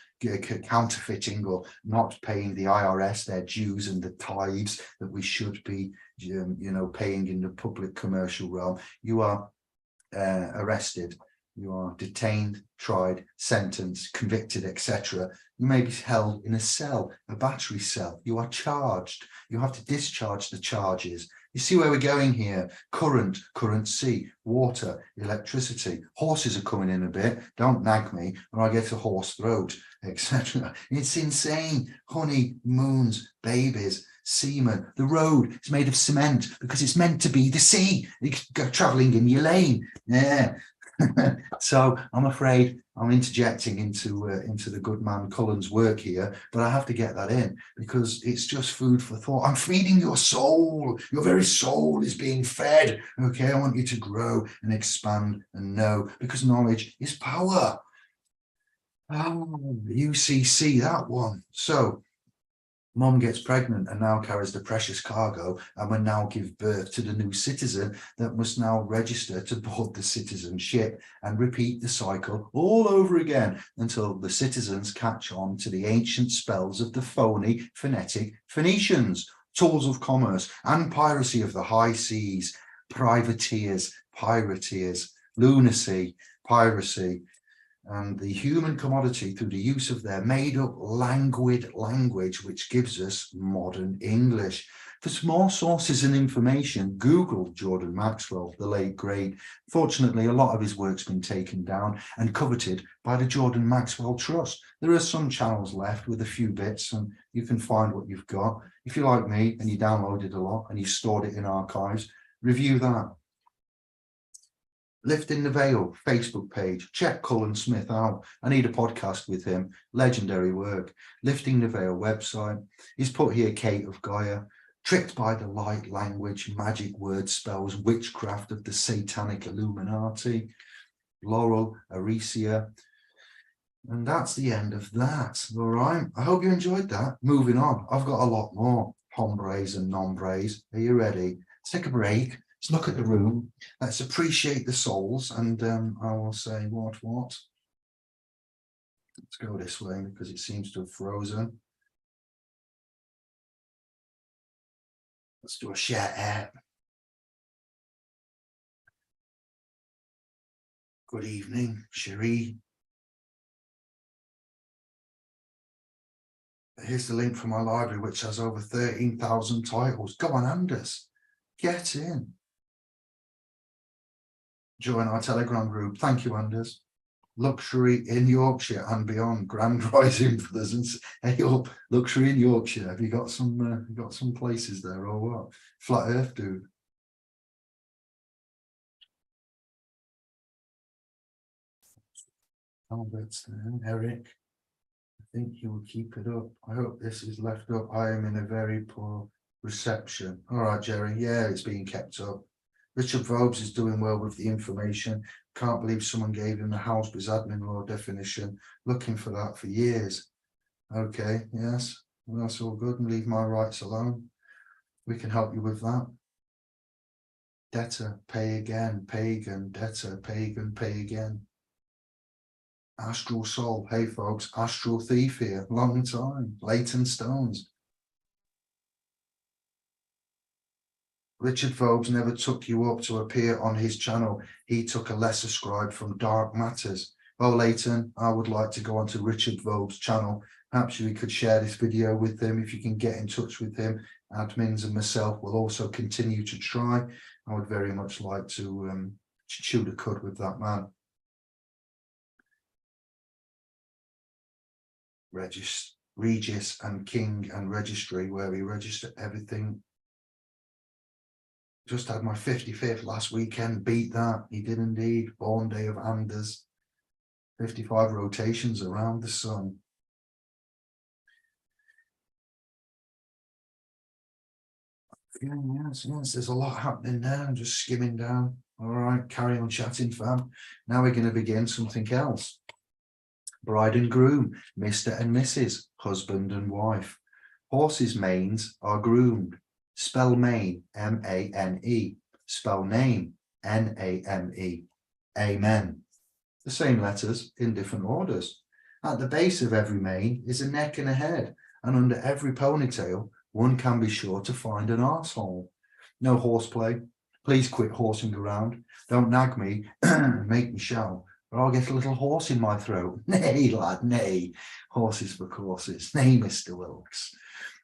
counterfeiting or not paying the IRS their dues and the tithes that we should be paying in the public commercial realm, you are arrested, you are detained, tried, sentenced, convicted, etc. You may be held in a cell, a battery cell. You are charged. You have to discharge the charges. You see where we're going here? Current, currency, water, electricity. Horses are coming in a bit. Don't nag me or I get a hoarse throat, etc. It's insane. Honey, moons, babies, seamen. The road is made of cement because it's meant to be the sea. You go traveling in your lane. Yeah. So I'm afraid I'm interjecting into the good man Cullen's work here, but I have to get that in because it's just food for thought. I'm feeding your soul. Your very soul is being fed. Okay, I want you to grow and expand and know, because knowledge is power. Oh, UCC, that one. So Mom gets pregnant and now carries the precious cargo and will now give birth to the new citizen that must now register to board the citizen ship and repeat the cycle all over again until the citizens catch on to the ancient spells of the phony phonetic Phoenicians, tools of commerce and piracy of the high seas, privateers, pirateers, lunacy, piracy, and the human commodity through the use of their made-up languid language, which gives us modern English. For more sources and information, Google Jordan Maxwell, the late great. Fortunately, a lot of his work's been taken down and coveted by the Jordan Maxwell Trust. There are some channels left with a few bits, and you can find what you've got. If you're like me and you downloaded a lot and you stored it in archives, review that. Lifting the Veil Facebook page. Check Cullen Smith out. I need a podcast with him. Legendary work. Lifting the Veil website. He's put here Kate of Gaia. Tricked by the light language, magic word spells, witchcraft of the satanic Illuminati. Laurel, Aricia. And that's the end of that. All right. I hope you enjoyed that. Moving on. I've got a lot more hombres and nombres. Are you ready? Let's take a break. Let's look at the room. Let's appreciate the souls. And I will say, what? Let's go this way because it seems to have frozen. Let's do a share air. Good evening, Cherie. Here's the link for my library, which has over 13,000 titles. Go on, Anders. Get in. Join our Telegram group. Thank you, Anders. Luxury in Yorkshire and beyond. Grand rising for us. Hey up, luxury in Yorkshire. Have you got some places there or what? Flat Earth, dude. Albert's there. Eric. I think he will keep it up. I hope this is left up. I am in a very poor reception. All right, Jerry. Yeah, it's being kept up. Richard Vobes is doing well with the information. Can't believe someone gave him the house biz admin law definition. Looking for that for years. Okay, yes, well, that's all good. And leave my rights alone. We can help you with that. Debtor, pay again. Pagan, debtor, pagan, pay again. Astral soul. Hey, folks, astral thief here. Long time. Leighton Stones. Richard Vobes never took you up to appear on his channel. He took a lesser scribe from Dark Matters. Oh, Leighton, I would like to go onto Richard Vobes' channel. Perhaps you could share this video with him. If you can get in touch with him, admins and myself will also continue to try. I would very much like to chew the cud with that man. Regis and King and Registry, where we register everything. Just had my 55th last weekend, beat that. He did indeed. Born day of Anders. 55 rotations around the sun. Yeah, yes, there's a lot happening there. I'm just skimming down. All right, carry on chatting, fam. Now we're going to begin something else. Bride and groom, Mr. and Mrs., husband and wife. Horses' manes are groomed. Spell mane, M-A-N-E. Spell name, N-A-M-E. Amen. The same letters in different orders. At the base of every mane is a neck and a head, and under every ponytail, one can be sure to find an arsehole. No horseplay. Please quit horsing around. Don't nag me, make me shout, or I'll get a little horse in my throat. Nay, lad, nay. Horses for courses. Nay, Mr. Wilkes.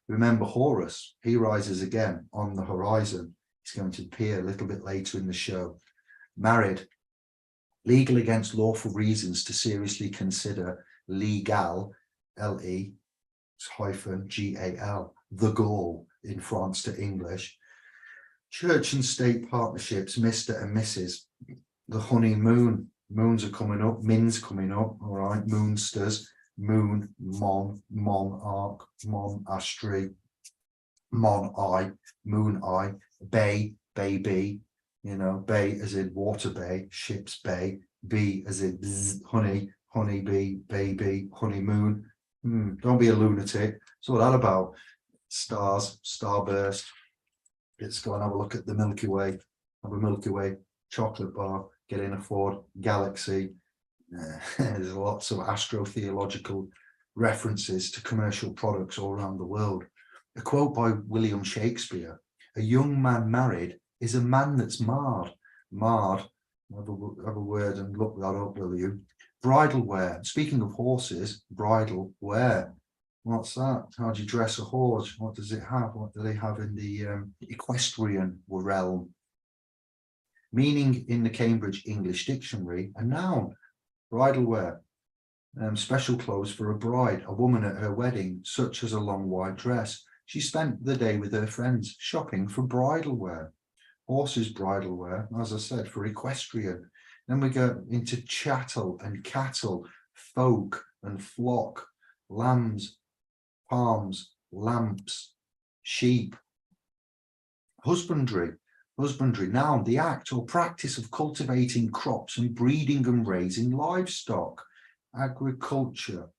Remember Horus, he rises again on the horizon. He's going to appear a little bit later in the show. Married, legal against lawful reasons to seriously consider legal, L-E, hyphen G-A-L, the Gaul in France to English. Church and state partnerships, Mr. and Mrs. The honeymoon, moons are coming up, min's coming up, all right, moonsters. Moon, Mon, Monarch, Mon Astri, Mon Eye, Moon Eye, Bay, Baby, you know, Bay as in water bay, ship's bay, bee as in bzz, honey, honey bee, baby, honeymoon. Don't be a lunatic. What's all that about? Stars, starburst. Let's go and have a look at the Milky Way. Have a Milky Way chocolate bar, get in a Ford Galaxy. There's lots of astrotheological references to commercial products all around the world. A quote by William Shakespeare: a young man married is a man that's marred. Marred, have a word and look that up, will you? Bridal wear. Speaking of horses, bridal wear. What's that? How do you dress a horse? What does it have? What do they have in the equestrian realm? Meaning in the Cambridge English Dictionary, a noun. Bridal wear, special clothes for a bride, a woman at her wedding, such as a long white dress. She spent the day with her friends shopping for bridal wear. Horses' bridal wear, as I said, for equestrian. Then we go into chattel and cattle, folk and flock, lambs, palms, lamps, sheep. Husbandry. Husbandry, noun, the act or practice of cultivating crops and breeding and raising livestock. Agriculture,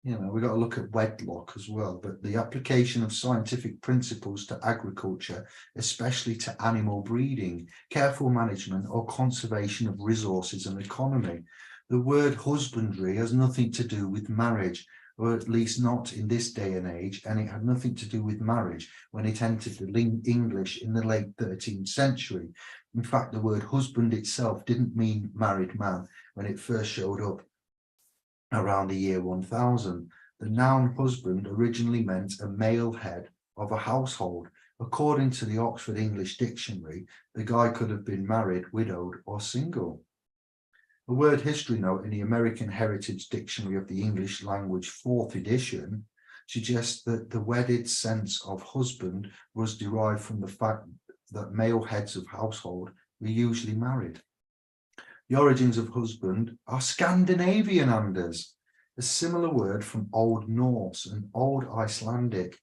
you know, we've got to look at wedlock as well, but the application of scientific principles to agriculture, especially to animal breeding, careful management or conservation of resources and economy. The word husbandry has nothing to do with marriage, or at least not in this day and age, and it had nothing to do with marriage when it entered the English in the late 13th century. In fact, the word husband itself didn't mean married man when it first showed up around the year 1000. The noun husband originally meant a male head of a household. According to the Oxford English Dictionary, the guy could have been married, widowed, or single. A word history note in the American Heritage Dictionary of the English Language 4th edition suggests that the wedded sense of husband was derived from the fact that male heads of household were usually married. The origins of husband are Scandinavian, Anders, a similar word from Old Norse and Old Icelandic.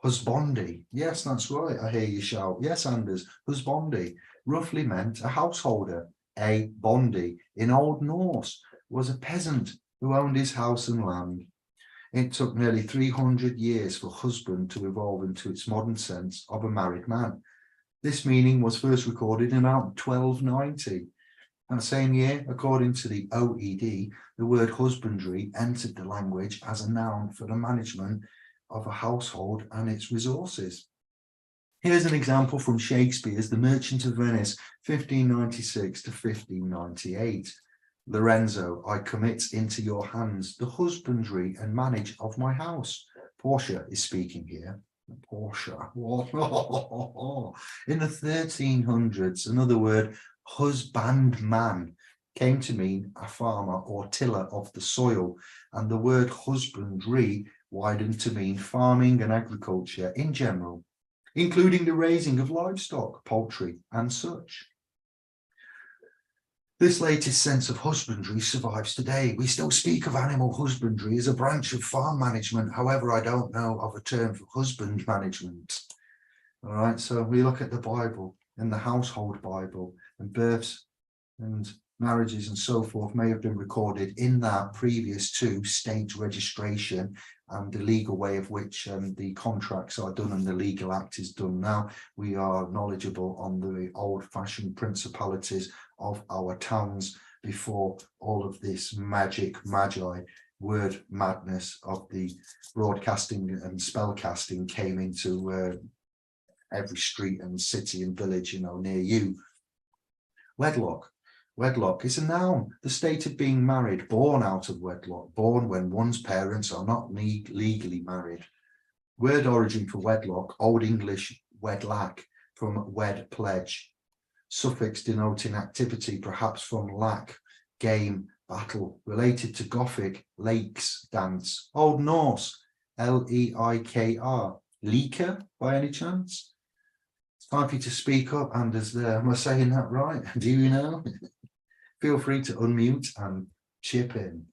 Husbondi, yes, that's right, I hear you shout. Yes, Anders, husbondi roughly meant a householder. A bondi in Old Norse was a peasant who owned his house and land. It took nearly 300 years for husband to evolve into its modern sense of a married man. This meaning was first recorded in about 1290. That same year, according to the OED, the word husbandry entered the language as a noun for the management of a household and its resources. Here's an example from Shakespeare's The Merchant of Venice, 1596 to 1598. Lorenzo, I commit into your hands the husbandry and manage of my house. Portia is speaking here. Portia. In the 1300s, another word, husbandman, came to mean a farmer or tiller of the soil, and the word husbandry widened to mean farming and agriculture in general, including the raising of livestock, poultry, and such. This latest sense of husbandry survives today. We still speak of animal husbandry as a branch of farm management. However, I don't know of a term for husband management. All right, so we look at the Bible and the household Bible, and births and marriages and so forth may have been recorded in that previous to state registration and the legal way of which the contracts are done and the legal act is done now. We are knowledgeable on the old-fashioned principalities of our towns before all of this magi word madness of the broadcasting and spellcasting came into every street and city and village, near you. Wedlock. Wedlock is a noun, the state of being married, born out of wedlock, born when one's parents are not legally married. Word origin for wedlock, Old English wedlack, from wed pledge. Suffix denoting activity, perhaps from lack, game, battle, related to Gothic, lakes, dance. Old Norse, L-E-I-K-R, leaker by any chance? It's time for you to speak up, Anders, there. Am I saying that right? Do you know? Feel free to unmute and chip in.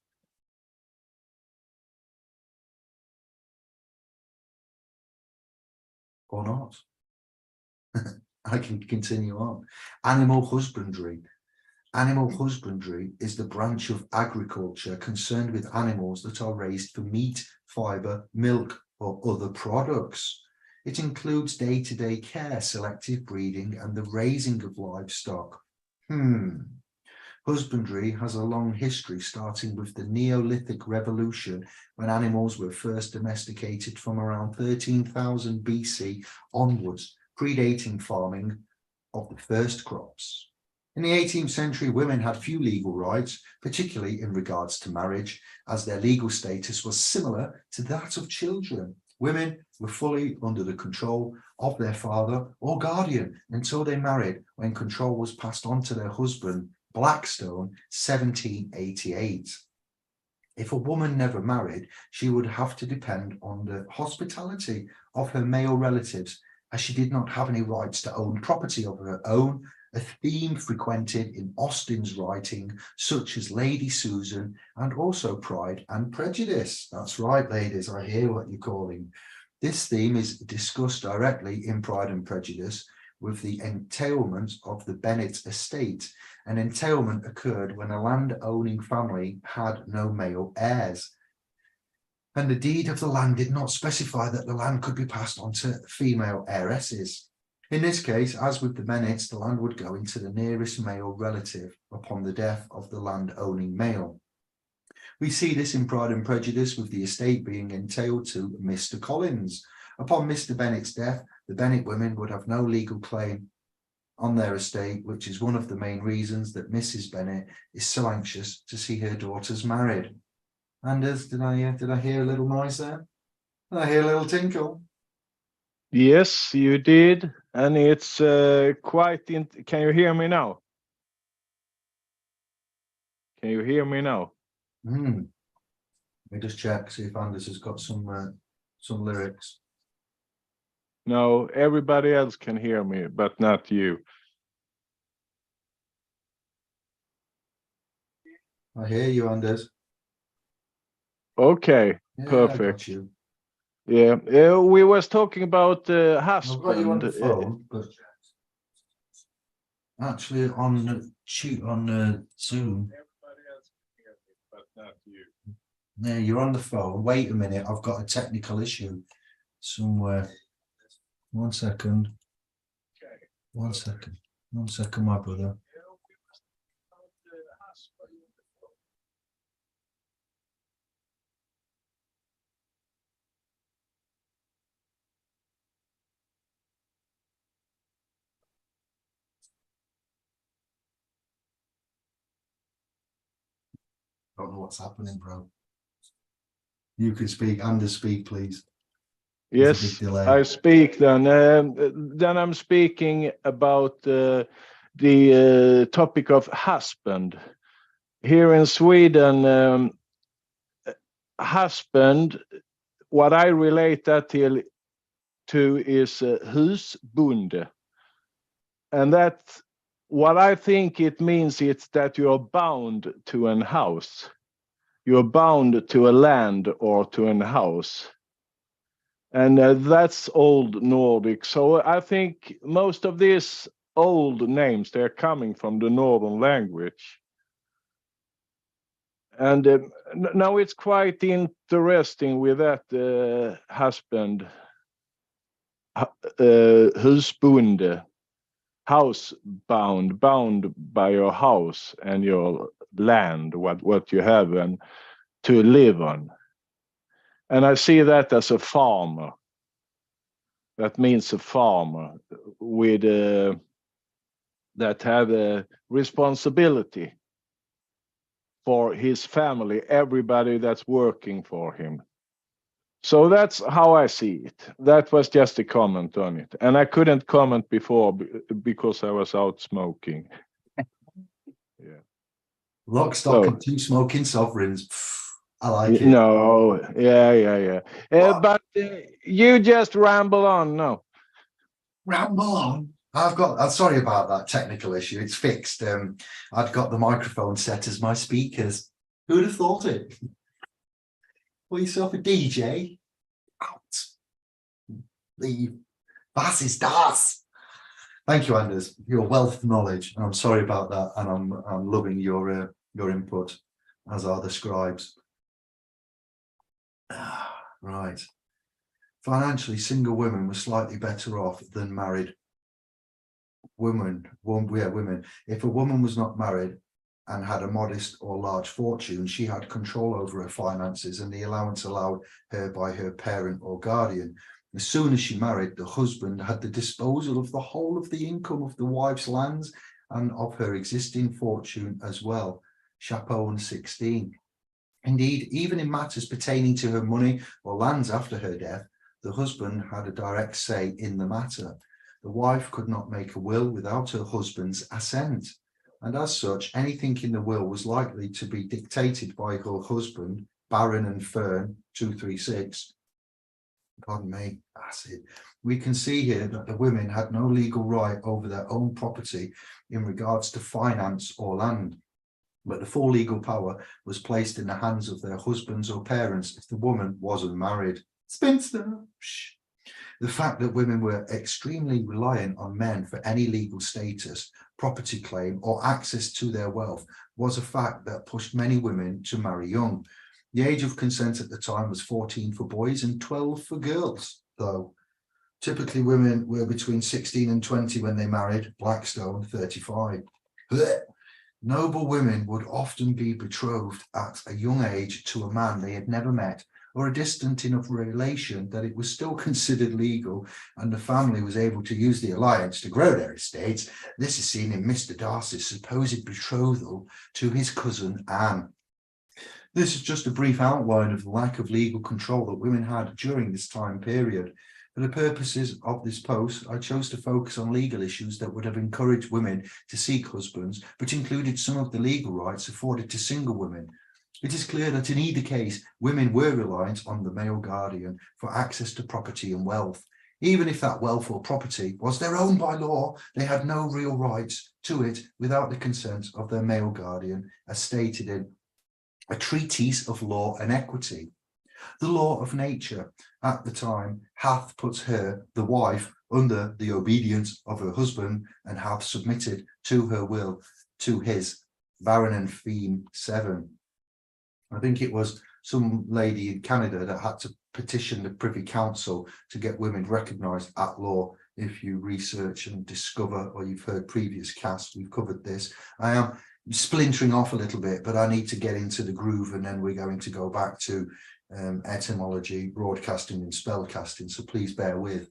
Or not. I can continue on. Animal husbandry. Animal husbandry is the branch of agriculture concerned with animals that are raised for meat, fibre, milk, or other products. It includes day-to-day care, selective breeding, and the raising of livestock. Husbandry has a long history, starting with the Neolithic Revolution, when animals were first domesticated from around 13,000 BC onwards, predating farming of the first crops. In the 18th century, women had few legal rights, particularly in regards to marriage, as their legal status was similar to that of children. Women were fully under the control of their father or guardian until they married, when control was passed on to their husband. Blackstone, 1788. If a woman never married, she would have to depend on the hospitality of her male relatives, as she did not have any rights to own property of her own, a theme frequented in Austen's writing, such as Lady Susan, and also Pride and Prejudice. That's right, ladies, I hear what you're calling. This theme is discussed directly in Pride and Prejudice with the entailment of the Bennet estate. An entailment occurred when a land-owning family had no male heirs, and the deed of the land did not specify that the land could be passed on to female heiresses. In this case, as with the Bennets, the land would go into the nearest male relative upon the death of the land-owning male. We see this in Pride and Prejudice, with the estate being entailed to Mr. Collins. Upon Mr. Bennet's death, the Bennet women would have no legal claim on their estate, which is one of the main reasons that Mrs. Bennet is so anxious to see her daughters married. Anders, did I hear a little noise there? Did I hear a little tinkle? Yes, you did, and it's quite. Can you hear me now? Can you hear me now? Let me just check, see if Anders has got some lyrics. No, everybody else can hear me, but not you. I hear you, Anders. Okay, Yeah, I perfect. got you. Yeah, we was talking about I've got you on husband. the phone, but actually on Zoom. Everybody else can hear me, but not you. Yeah, you're on the phone. Wait a minute, I've got a technical issue somewhere. 1 second. Okay. 1 second. 1 second, my brother. Don't know what's happening, bro. You can speak. Anders, speak, please. There's a big Yes, delay. I speak then. Then I'm speaking about the topic of husband. Here in Sweden, husband, what I relate that to is husbonde. And that, what I think it means, it's that you're bound to an house. You're bound to a land or to an house. And that's old Nordic. So I think most of these old names, they're coming from the Northern language. And now it's quite interesting with that husband, husbonde, housebound, bound by your house and your land, what you have and to live on. And I see that as a farmer. That means a farmer with that have a responsibility for his family, everybody that's working for him. So that's how I see it. That was just a comment on it. And I couldn't comment before because I was out smoking. Yeah. Lock, stock, and two smoking sovereigns. I like it. No, yeah. But you just ramble on, no. Ramble on. I'm sorry about that technical issue. It's fixed. I'd got the microphone set as my speakers. Who'd have thought it? Well, yourself a DJ? Out. Leave. Was ist das? Thank you, Anders. Your wealth of knowledge. And I'm sorry about that. And I'm loving your input, as are the scribes. Right. Financially, single women were slightly better off than married women. Women. If a woman was not married and had a modest or large fortune, she had control over her finances and the allowance allowed her by her parent or guardian. As soon as she married, the husband had the disposal of the whole of the income of the wife's lands and of her existing fortune as well. Chapeau 16. Indeed, even in matters pertaining to her money or lands after her death, the husband had a direct say in the matter. The wife could not make a will without her husband's assent, and as such, anything in the will was likely to be dictated by her husband, Baron and Fern, 236. Pardon me, acid. We can see here that the women had no legal right over their own property in regards to finance or land, but the full legal power was placed in the hands of their husbands or parents if the woman wasn't married. Spinster. Shh. The fact that women were extremely reliant on men for any legal status, property claim, or access to their wealth was a fact that pushed many women to marry young. The age of consent at the time was 14 for boys and 12 for girls, though. Typically, women were between 16 and 20 when they married. Blackstone, 35. Blech. Noble women would often be betrothed at a young age to a man they had never met or a distant enough relation that it was still considered legal and the family was able to use the alliance to grow their estates. This is seen in Mr. Darcy's supposed betrothal to his cousin Anne. This is just a brief outline of the lack of legal control that women had during this time period. For the purposes of this post, I chose to focus on legal issues that would have encouraged women to seek husbands, but included some of the legal rights afforded to single women. It is clear that in either case, women were reliant on the male guardian for access to property and wealth. Even if that wealth or property was their own by law, they had no real rights to it without the consent of their male guardian, as stated in a treatise of law and equity. The law of nature at the time hath put her, the wife, under the obedience of her husband, and hath submitted to her will to his. Baron and Feme 7. I think it was some lady in Canada that had to petition the Privy Council to get women recognised at law. If you research and discover, or you've heard previous casts, we've covered this. I am splintering off a little bit, but I need to get into the groove, and then we're going to go back to etymology, broadcasting and spellcasting, so please bear with.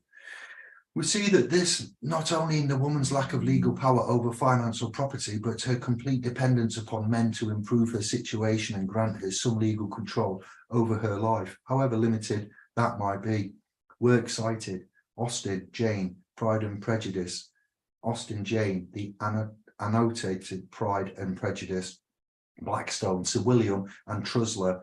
We see that this, not only in the woman's lack of legal power over finance or property, but her complete dependence upon men to improve her situation and grant her some legal control over her life, however limited that might be. Work cited: Austen, Jane, Pride and Prejudice. Austen, Jane, the annotated Pride and Prejudice. Blackstone, Sir William and Trusler.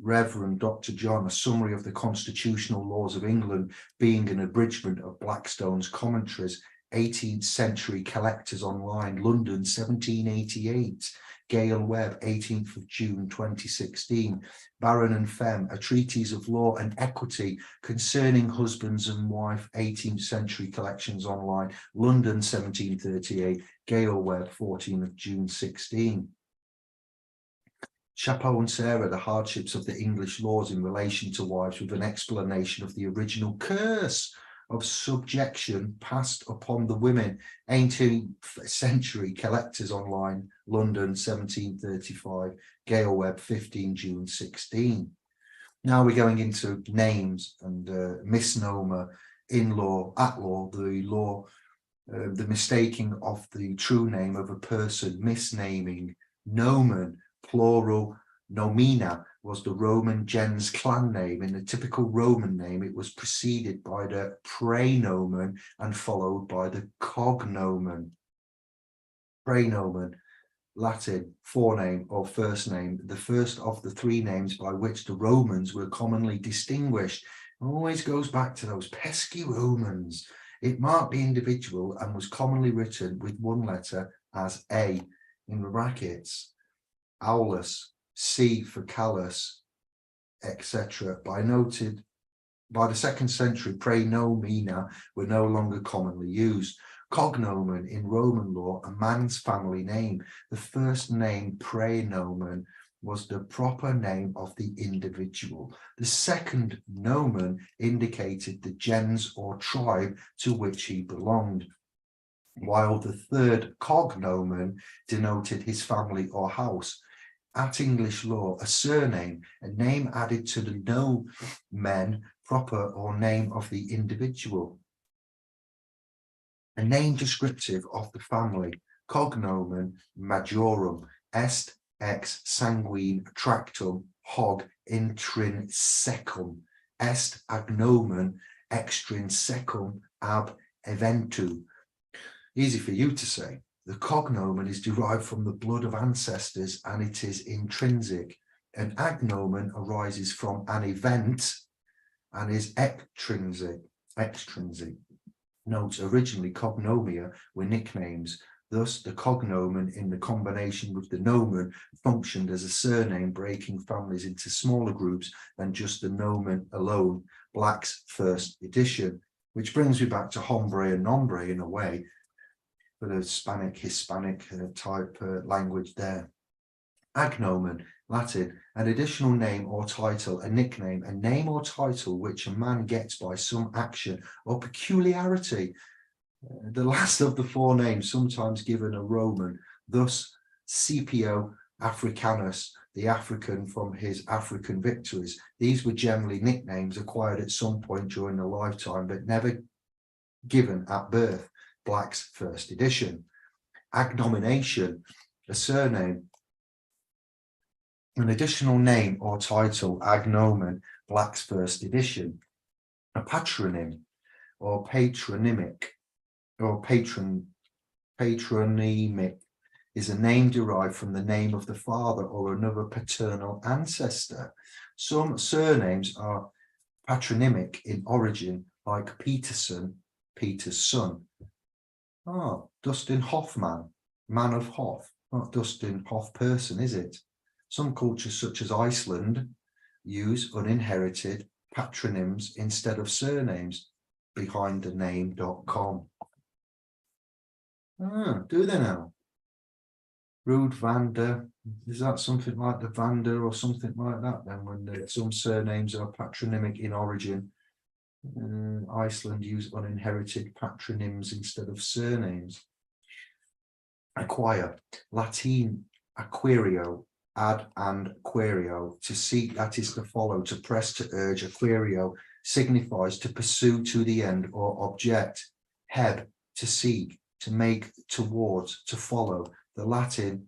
Reverend Dr. John, a summary of the constitutional laws of England, being an abridgment of Blackstone's commentaries. 18th Century Collectors Online, London, 1788. Gale Webb, 18th of June 2016. Baron and Femme, a treatise of law and equity concerning husbands and wife, 18th Century Collections Online, London, 1738. Gale Webb, 14th of June 16. Chapeau and Sarah, the hardships of the English laws in relation to wives, with an explanation of the original curse of subjection passed upon the women. 18th Century Collectors Online, London, 1735. Gale Webb, 15 June 16. Now we're going into names and misnomer, in law, at law, the mistaking of the true name of a person, misnaming. Nomen, plural, nomina, was the Roman gens clan name. In the typical Roman name, it was preceded by the praenomen and followed by the cognomen. Praenomen, Latin, forename or first name, the first of the three names by which the Romans were commonly distinguished. Always goes back to those pesky Romans. It marked the individual and was commonly written with one letter as A in brackets. Aulus, C for callus, etc. By the 2nd century, praenomina were no longer commonly used. Cognomen in Roman law, a man's family name. The first name, praenomen, was the proper name of the individual. The second nomen indicated the gens or tribe to which he belonged, while the third cognomen denoted his family or house. At English law, a surname, a name added to the nomen proper or name of the individual. A name descriptive of the family. Cognomen majorum est ex sanguine tractum hog intrinsecum est agnomen extrinsecum ab eventu. Easy for you to say. The cognomen is derived from the blood of ancestors and it is intrinsic. An agnomen arises from an event and is extrinsic. Note, originally cognomia were nicknames. Thus, the cognomen in the combination with the nomen functioned as a surname, breaking families into smaller groups than just the nomen alone. Black's first edition, which brings me back to hombre and nombre in a way, for the Hispanic type language there. Agnomen, Latin, an additional name or title, a nickname, a name or title which a man gets by some action or peculiarity. The last of the four names sometimes given a Roman, thus Scipio Africanus, the African from his African victories. These were generally nicknames acquired at some point during the lifetime, but never given at birth. Black's first edition. Agnomination, a surname, an additional name or title, agnomen, Black's first edition. A patronym or patronymic or patronymic is a name derived from the name of the father or another paternal ancestor. Some surnames are patronymic in origin, like Peterson, Peter's son. Oh, Dustin Hoffman, man of Hoff, not Dustin Hoff person, is it? Some cultures such as Iceland use uninherited patronyms instead of surnames. Behindthename.com. Do they now? Rude Vander, is that something like the Vander or something like that then, when some surnames are patronymic in origin? Iceland use uninherited patronyms instead of surnames. Acquire, Latin acquirio, ad and querio, to seek, that is to follow, to press, to urge. Acquirio signifies to pursue to the end or object. Heb, to seek, to make, towards, to follow. The Latin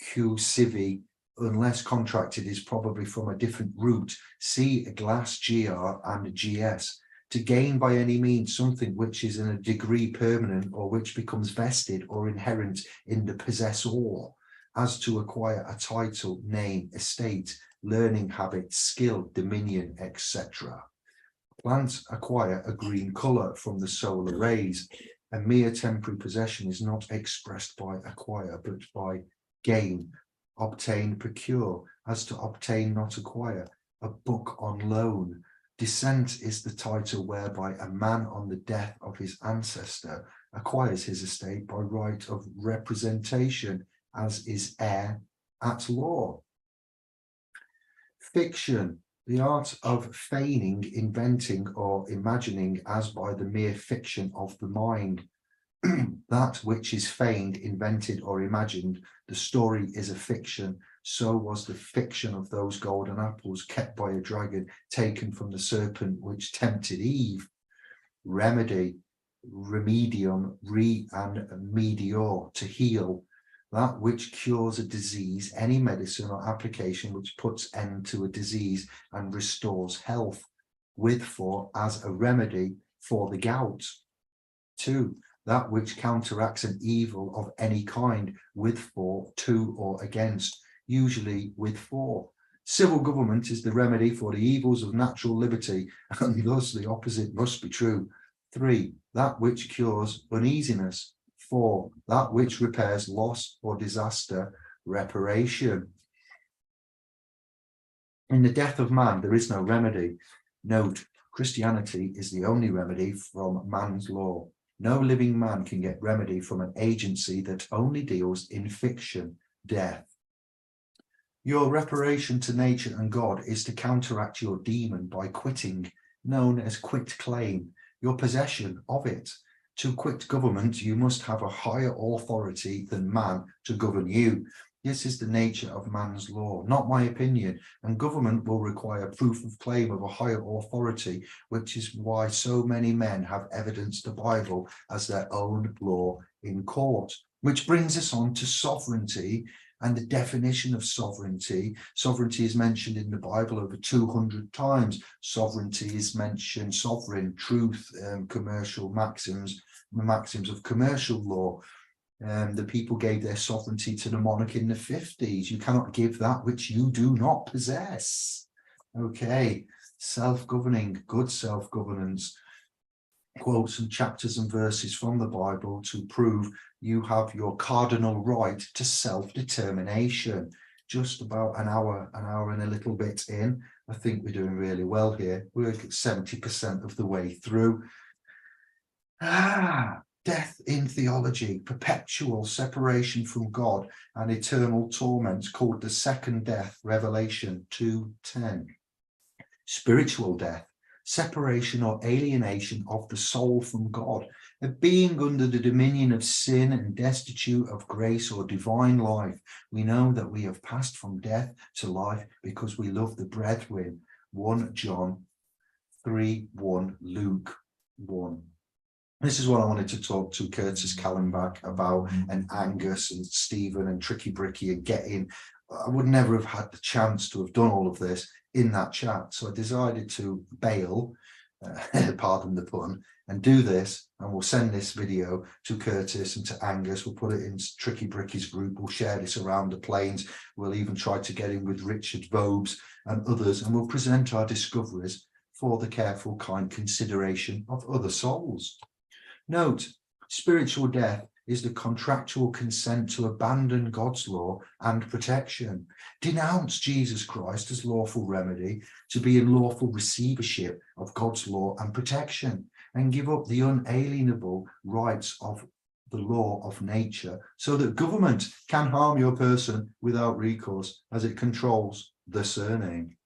cusivi, unless contracted, is probably from a different root. See glass, gr and gs. To gain by any means something which is in a degree permanent or which becomes vested or inherent in the possessor, as to acquire a title, name, estate, learning habit, skill, dominion, etc. Plants acquire a green colour from the solar rays. A mere temporary possession is not expressed by acquire, but by gain, obtain, procure, as to obtain, not acquire. A book on loan. Descent is the title whereby a man on the death of his ancestor acquires his estate by right of representation, as is heir at law. Fiction, the art of feigning, inventing, or imagining as by the mere fiction of the mind. That which is feigned, invented, or imagined, the story is a fiction. So was the fiction of those golden apples kept by a dragon, taken from the serpent which tempted Eve. Remedy, remedium, re and medior, to heal. That which cures a disease, any medicine or application which puts end to a disease and restores health. With, for, as a remedy for the gout. 2. That which counteracts an evil of any kind, with, for, to, or against, usually with, for. Civil government is the remedy for the evils of natural liberty, and thus the opposite must be true. 3. That which cures uneasiness. 4. That which repairs loss or disaster, reparation. In the death of man, there is no remedy. Note, Christianity is the only remedy from man's law. No living man can get remedy from an agency that only deals in fiction, death. Your reparation to nature and God is to counteract your demon by quitting, known as quit claim, your possession of it. To quit government, you must have a higher authority than man to govern you. This is the nature of man's law, not my opinion, and government will require proof of claim of a higher authority, which is why so many men have evidenced the Bible as their own law in court. Which brings us on to sovereignty and the definition of sovereignty. Sovereignty is mentioned in the Bible over 200 times. Sovereignty is mentioned, sovereign, truth, commercial maxims, the maxims of commercial law. The people gave their sovereignty to the monarch in the 50s. You cannot give that which you do not possess. Okay, self-governing, good self-governance. Quote some chapters and verses from the Bible to prove you have your cardinal right to self-determination. Just about an hour and a little bit in. I think we're doing really well here. We're 70% of the way through. Death in theology, perpetual separation from God and eternal torment, called the second death, Revelation 2:10. Spiritual death, separation or alienation of the soul from God, a being under the dominion of sin and destitute of grace or divine life. We know that we have passed from death to life because we love the brethren. 1 John 3:1, Luke 1. This is what I wanted to talk to Curtis Callenbach about, and Angus and Stephen and Tricky Bricky, and getting. I would never have had the chance to have done all of this in that chat. So I decided to bail, pardon the pun, and do this. And we'll send this video to Curtis and to Angus. We'll put it in Tricky Bricky's group. We'll share this around the plains. We'll even try to get in with Richard Vobes and others, and we'll present our discoveries for the careful, kind consideration of other souls. Note, spiritual death is the contractual consent to abandon God's law and protection, denounce Jesus Christ as lawful remedy, to be in lawful receivership of God's law and protection, and give up the unalienable rights of the law of nature, so that government can harm your person without recourse, as it controls the surname.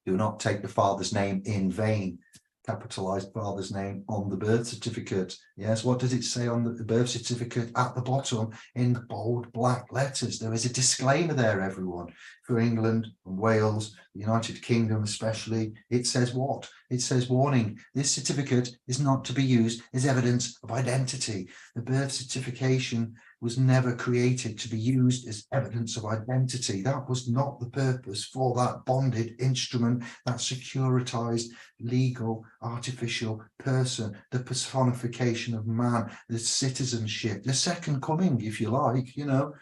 Do not take the father's name in vain. Capitalized father's name on the birth certificate. Yes, what does it say on the birth certificate at the bottom in bold black letters? There is a disclaimer there, everyone. For England and Wales, the United Kingdom especially, it says what? It says, warning, this certificate is not to be used as evidence of identity. The birth certification was never created to be used as evidence of identity. That was not the purpose for that bonded instrument, that securitized, legal, artificial person, the personification of man, the citizenship, the second coming, if you like, you know,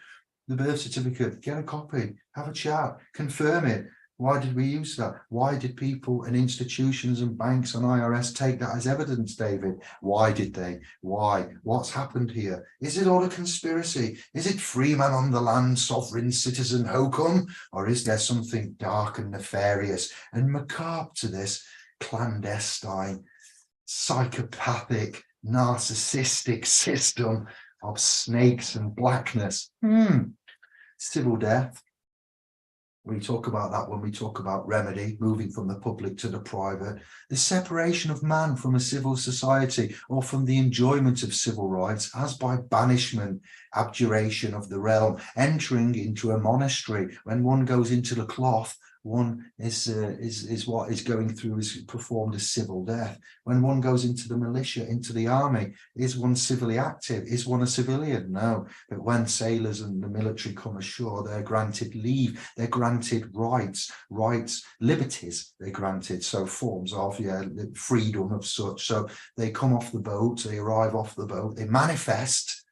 the birth certificate. Get a copy, have a chat, confirm it. Why did we use that? Why did people and institutions and banks and IRS take that as evidence, David? Why did they? Why? What's happened here? Is it all a conspiracy? Is it free man on the land, sovereign citizen hokum? Or is there something dark and nefarious and macabre to this clandestine, psychopathic, narcissistic system of snakes and blackness? Civil death. We talk about that when we talk about remedy, moving from the public to the private, the separation of man from a civil society or from the enjoyment of civil rights, as by banishment, abjuration of the realm, entering into a monastery. When one goes into the cloth, one is what is going through is performed as civil death. When one goes into the militia, into the army, is one civilly active? Is one a civilian? No. But when sailors and the military come ashore, they're granted leave, they're granted rights, liberties, they're granted. So forms of freedom of such. So they come off the boat, they arrive off the boat, they manifest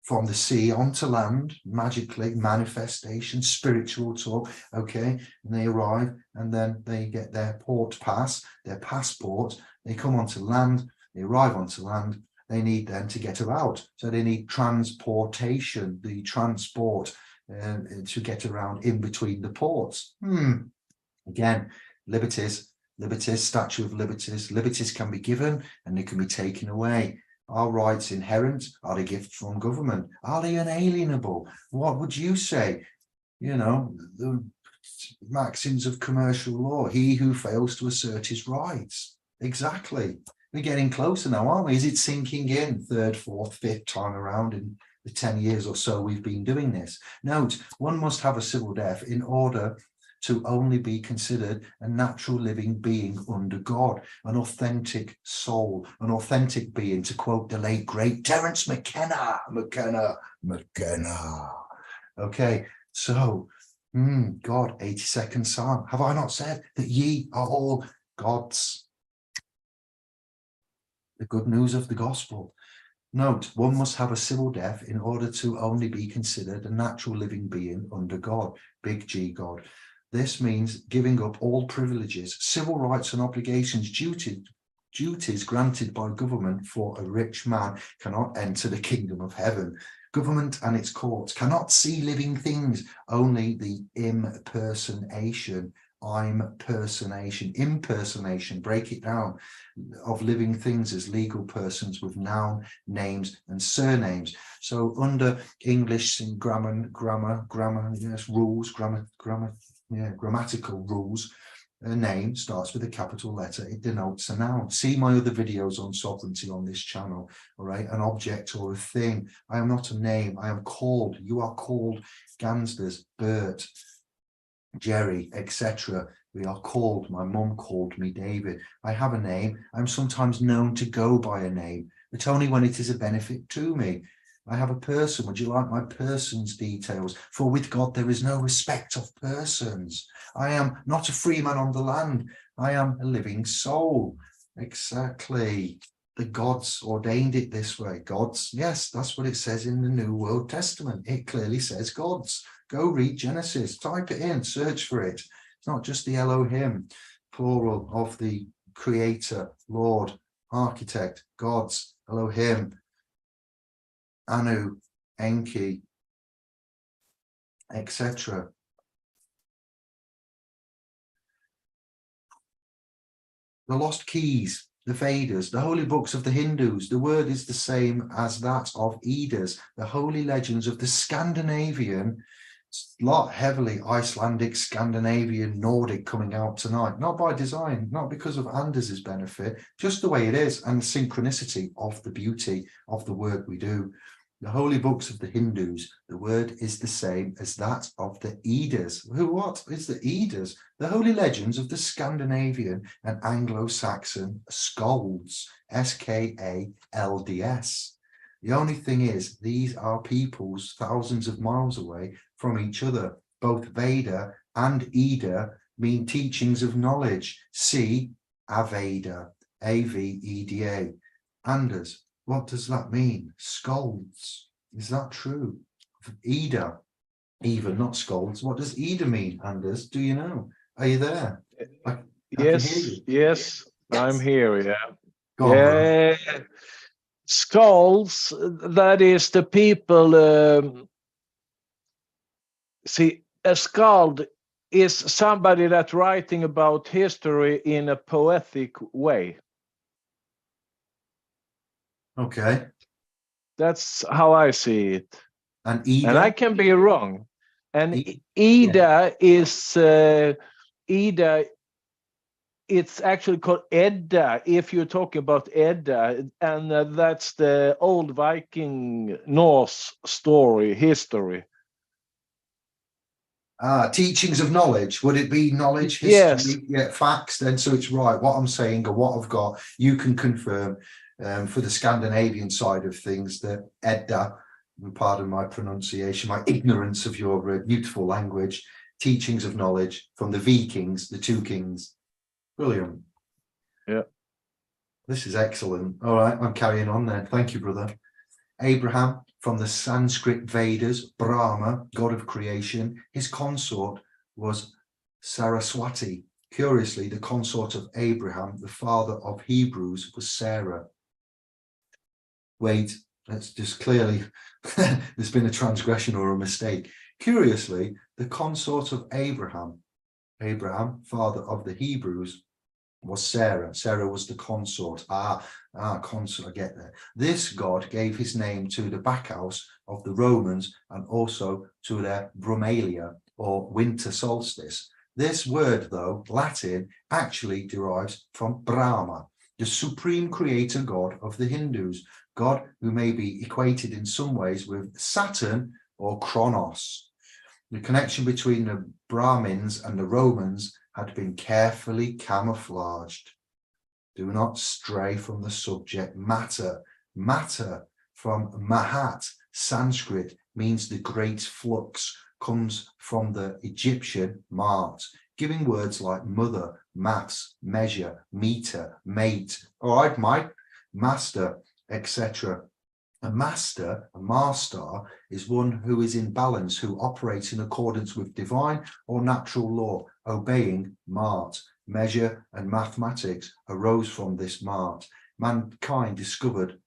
from the sea onto land, magically, manifestation, spiritual talk, okay, and they arrive, and then they get their port pass, their passport, they come onto land, they arrive onto land, they need then to get about, so they need transportation, the transport to get around in between the ports. Again, liberties, Statue of Liberties, liberties can be given and they can be taken away. Are rights inherent? Are they gifts from government? Are they unalienable? What would you say? You know, the maxims of commercial law, he who fails to assert his rights. Exactly. We're getting closer now, aren't we? Is it sinking in third, fourth, fifth time around in the 10 years or so we've been doing this? Note, one must have a civil death in order to only be considered a natural living being under God, an authentic soul, an authentic being, to quote the late great Terence McKenna. Okay, so God, 82nd Psalm. Have I not said that ye are all gods? The good news of the gospel. Note, one must have a civil death in order to only be considered a natural living being under God, big G God. This means giving up all privileges, civil rights and obligations, duties granted by government. For a rich man cannot enter the kingdom of heaven. Government and its courts cannot see living things, only the impersonation, break it down, of living things as legal persons with noun, names and surnames. So under English grammar, yes, rules, grammatical rules, a name starts with a capital letter, it denotes a noun. See my other videos on sovereignty on this channel, all right? An object or a thing. I am not a name, I am called. You are called Gansders, Bert, Jerry, etc. We are called. My mum called me David. I have a name. I'm sometimes known to go by a name, but only when it is a benefit to me. I have a person. Would you like my person's details? For with God there is no respect of persons. I am not a free man on the land. I am a living soul. Exactly. The gods ordained it this way. Gods, yes, that's what it says in the New World Testament. It clearly says gods. Go read Genesis, type it in, search for it. It's not just the Elohim, plural of the creator, Lord, architect, gods, Elohim, Anu, Enki, etc. The lost keys, the Vedas, the holy books of the Hindus, the word is the same as that of Eddas, the holy legends of the Scandinavian, lot heavily Icelandic, Scandinavian, Nordic coming out tonight, not by design, not because of Anders's benefit, just the way it is, and the synchronicity of the beauty of the work we do. The holy books of the Hindus, the word is the same as that of the Eddas. What is the Eddas? The holy legends of the Scandinavian and Anglo-Saxon skalds, S-K-A-L-D-S. The only thing is, these are peoples thousands of miles away from each other. Both Veda and Eda mean teachings of knowledge. See Aveda, A-V-E-D-A. Anders, what does that mean? Skalds. Is that true? Eda, even, not skalds. What does Eda mean, Anders? Do you know? Are you there? I can hear you. Yes, I'm here, yeah. Go on, brother. Skulls, that is the people, see, a skald is somebody that's writing about history in a poetic way. Okay. That's how I see it. And Eda? And I can be wrong. And Eda is, Eda, it's actually called Edda, if you're talking about Edda, and that's the old Viking Norse story, history. Teachings of knowledge. Would it be knowledge, history? Yes. Yeah, facts then. So it's right. What I'm saying or what I've got, you can confirm for the Scandinavian side of things that Edda, pardon my pronunciation, my ignorance of your beautiful language, teachings of knowledge from the Vikings, the two kings. Brilliant. Yeah. This is excellent. All right, I'm carrying on then. Thank you, brother. Abraham, from the Sanskrit Vedas, Brahma, god of creation. His consort was Saraswati. Curiously, the consort of Abraham, the father of Hebrews, was Sarah. Wait, that's just clearly, there's been a transgression or a mistake. Curiously, the consort of Abraham, father of the Hebrews, was Sarah. Sarah was the consort. Consort, I get there. This god gave his name to the Bacchus of the Romans and also to their Brumalia, or winter solstice. This word, though, Latin, actually derives from Brahma, the supreme creator god of the Hindus, god who may be equated in some ways with Saturn or Kronos. The connection between the Brahmins and the Romans had been carefully camouflaged. Do not stray from the subject matter. Matter from Mahat, Sanskrit, means the great flux, comes from the Egyptian Mart, giving words like mother, mass, measure, meter, mate, all right, Mike, master, etc. A master is one who is in balance, who operates in accordance with divine or natural law, obeying Mart. Measure and mathematics arose from this Mart. Mankind discovered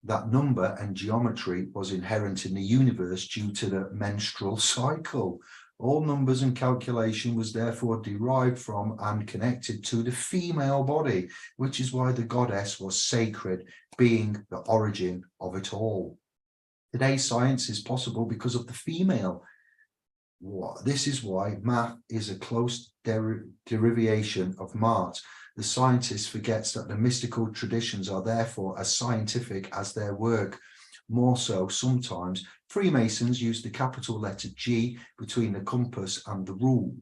that number and geometry was inherent in the universe due to the menstrual cycle. All numbers and calculation was therefore derived from and connected to the female body, which is why the goddess was sacred, being the origin of it all. Today's science is possible because of the female. This is why math is a close derivation of Mart. The scientist forgets that the mystical traditions are therefore as scientific as their work. More so, sometimes Freemasons use the capital letter G between the compass and the rule.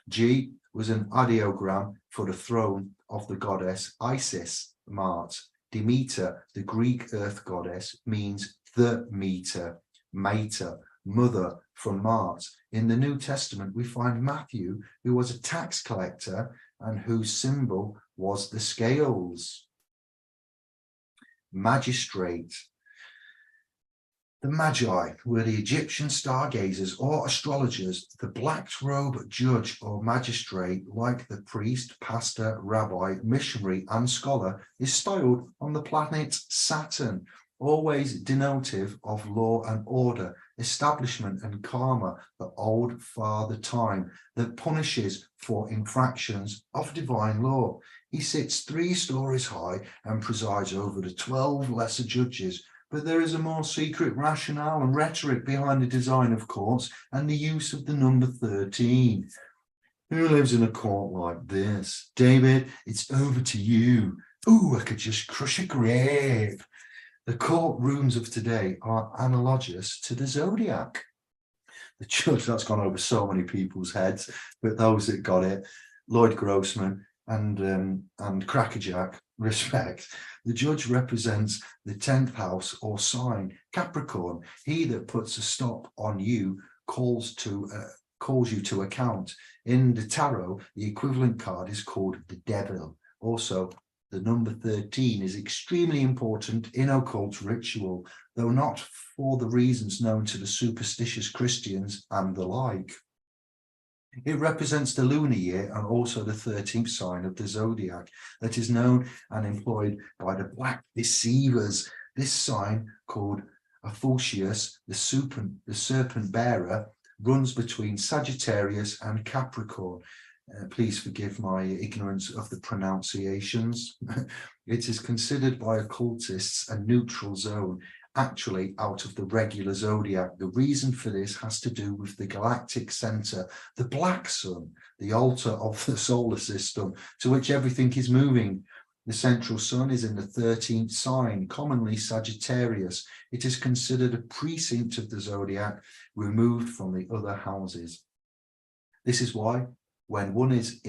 G was an ideogram for the throne of the goddess Isis, Mart. Demeter, the Greek earth goddess, means the meter, mater, mother from Mart. In the New Testament, we find Matthew, who was a tax collector and whose symbol was the scales. Magistrate. The Magi were the Egyptian stargazers or astrologers. The black-robed judge or magistrate, like the priest, pastor, rabbi, missionary, and scholar, is styled on the planet Saturn, always denotive of law and order, establishment and karma, the old father time that punishes for infractions of divine law. He sits 3 stories high and presides over the 12 lesser judges. But there is a more secret rationale and rhetoric behind the design of courts and the use of the number 13. Who lives in a court like this? David, it's over to you. Ooh, I could just crush a grape. The courtrooms of today are analogous to the zodiac. The judge, that's gone over so many people's heads, but those that got it, Lloyd Grossman and Crackerjack, respect. The judge represents the 10th house or sign, Capricorn. He that puts a stop on you calls you to account. In the tarot, the equivalent card is called the Devil. Also, the number 13 is extremely important in occult ritual, though not for the reasons known to the superstitious Christians and the like. It represents the lunar year and also the 13th sign of the zodiac that is known and employed by the black deceivers. This sign, called Ophiuchus, the serpent bearer, runs between Sagittarius and Capricorn. Please forgive my ignorance of the pronunciations. It is considered by occultists a neutral zone, actually out of the regular zodiac. The reason for this has to do with the galactic center, the black sun, the altar of the solar system to which everything is moving. The central sun is in the 13th sign, commonly Sagittarius. It is considered a precinct of the zodiac, removed from the other houses. This is why when one is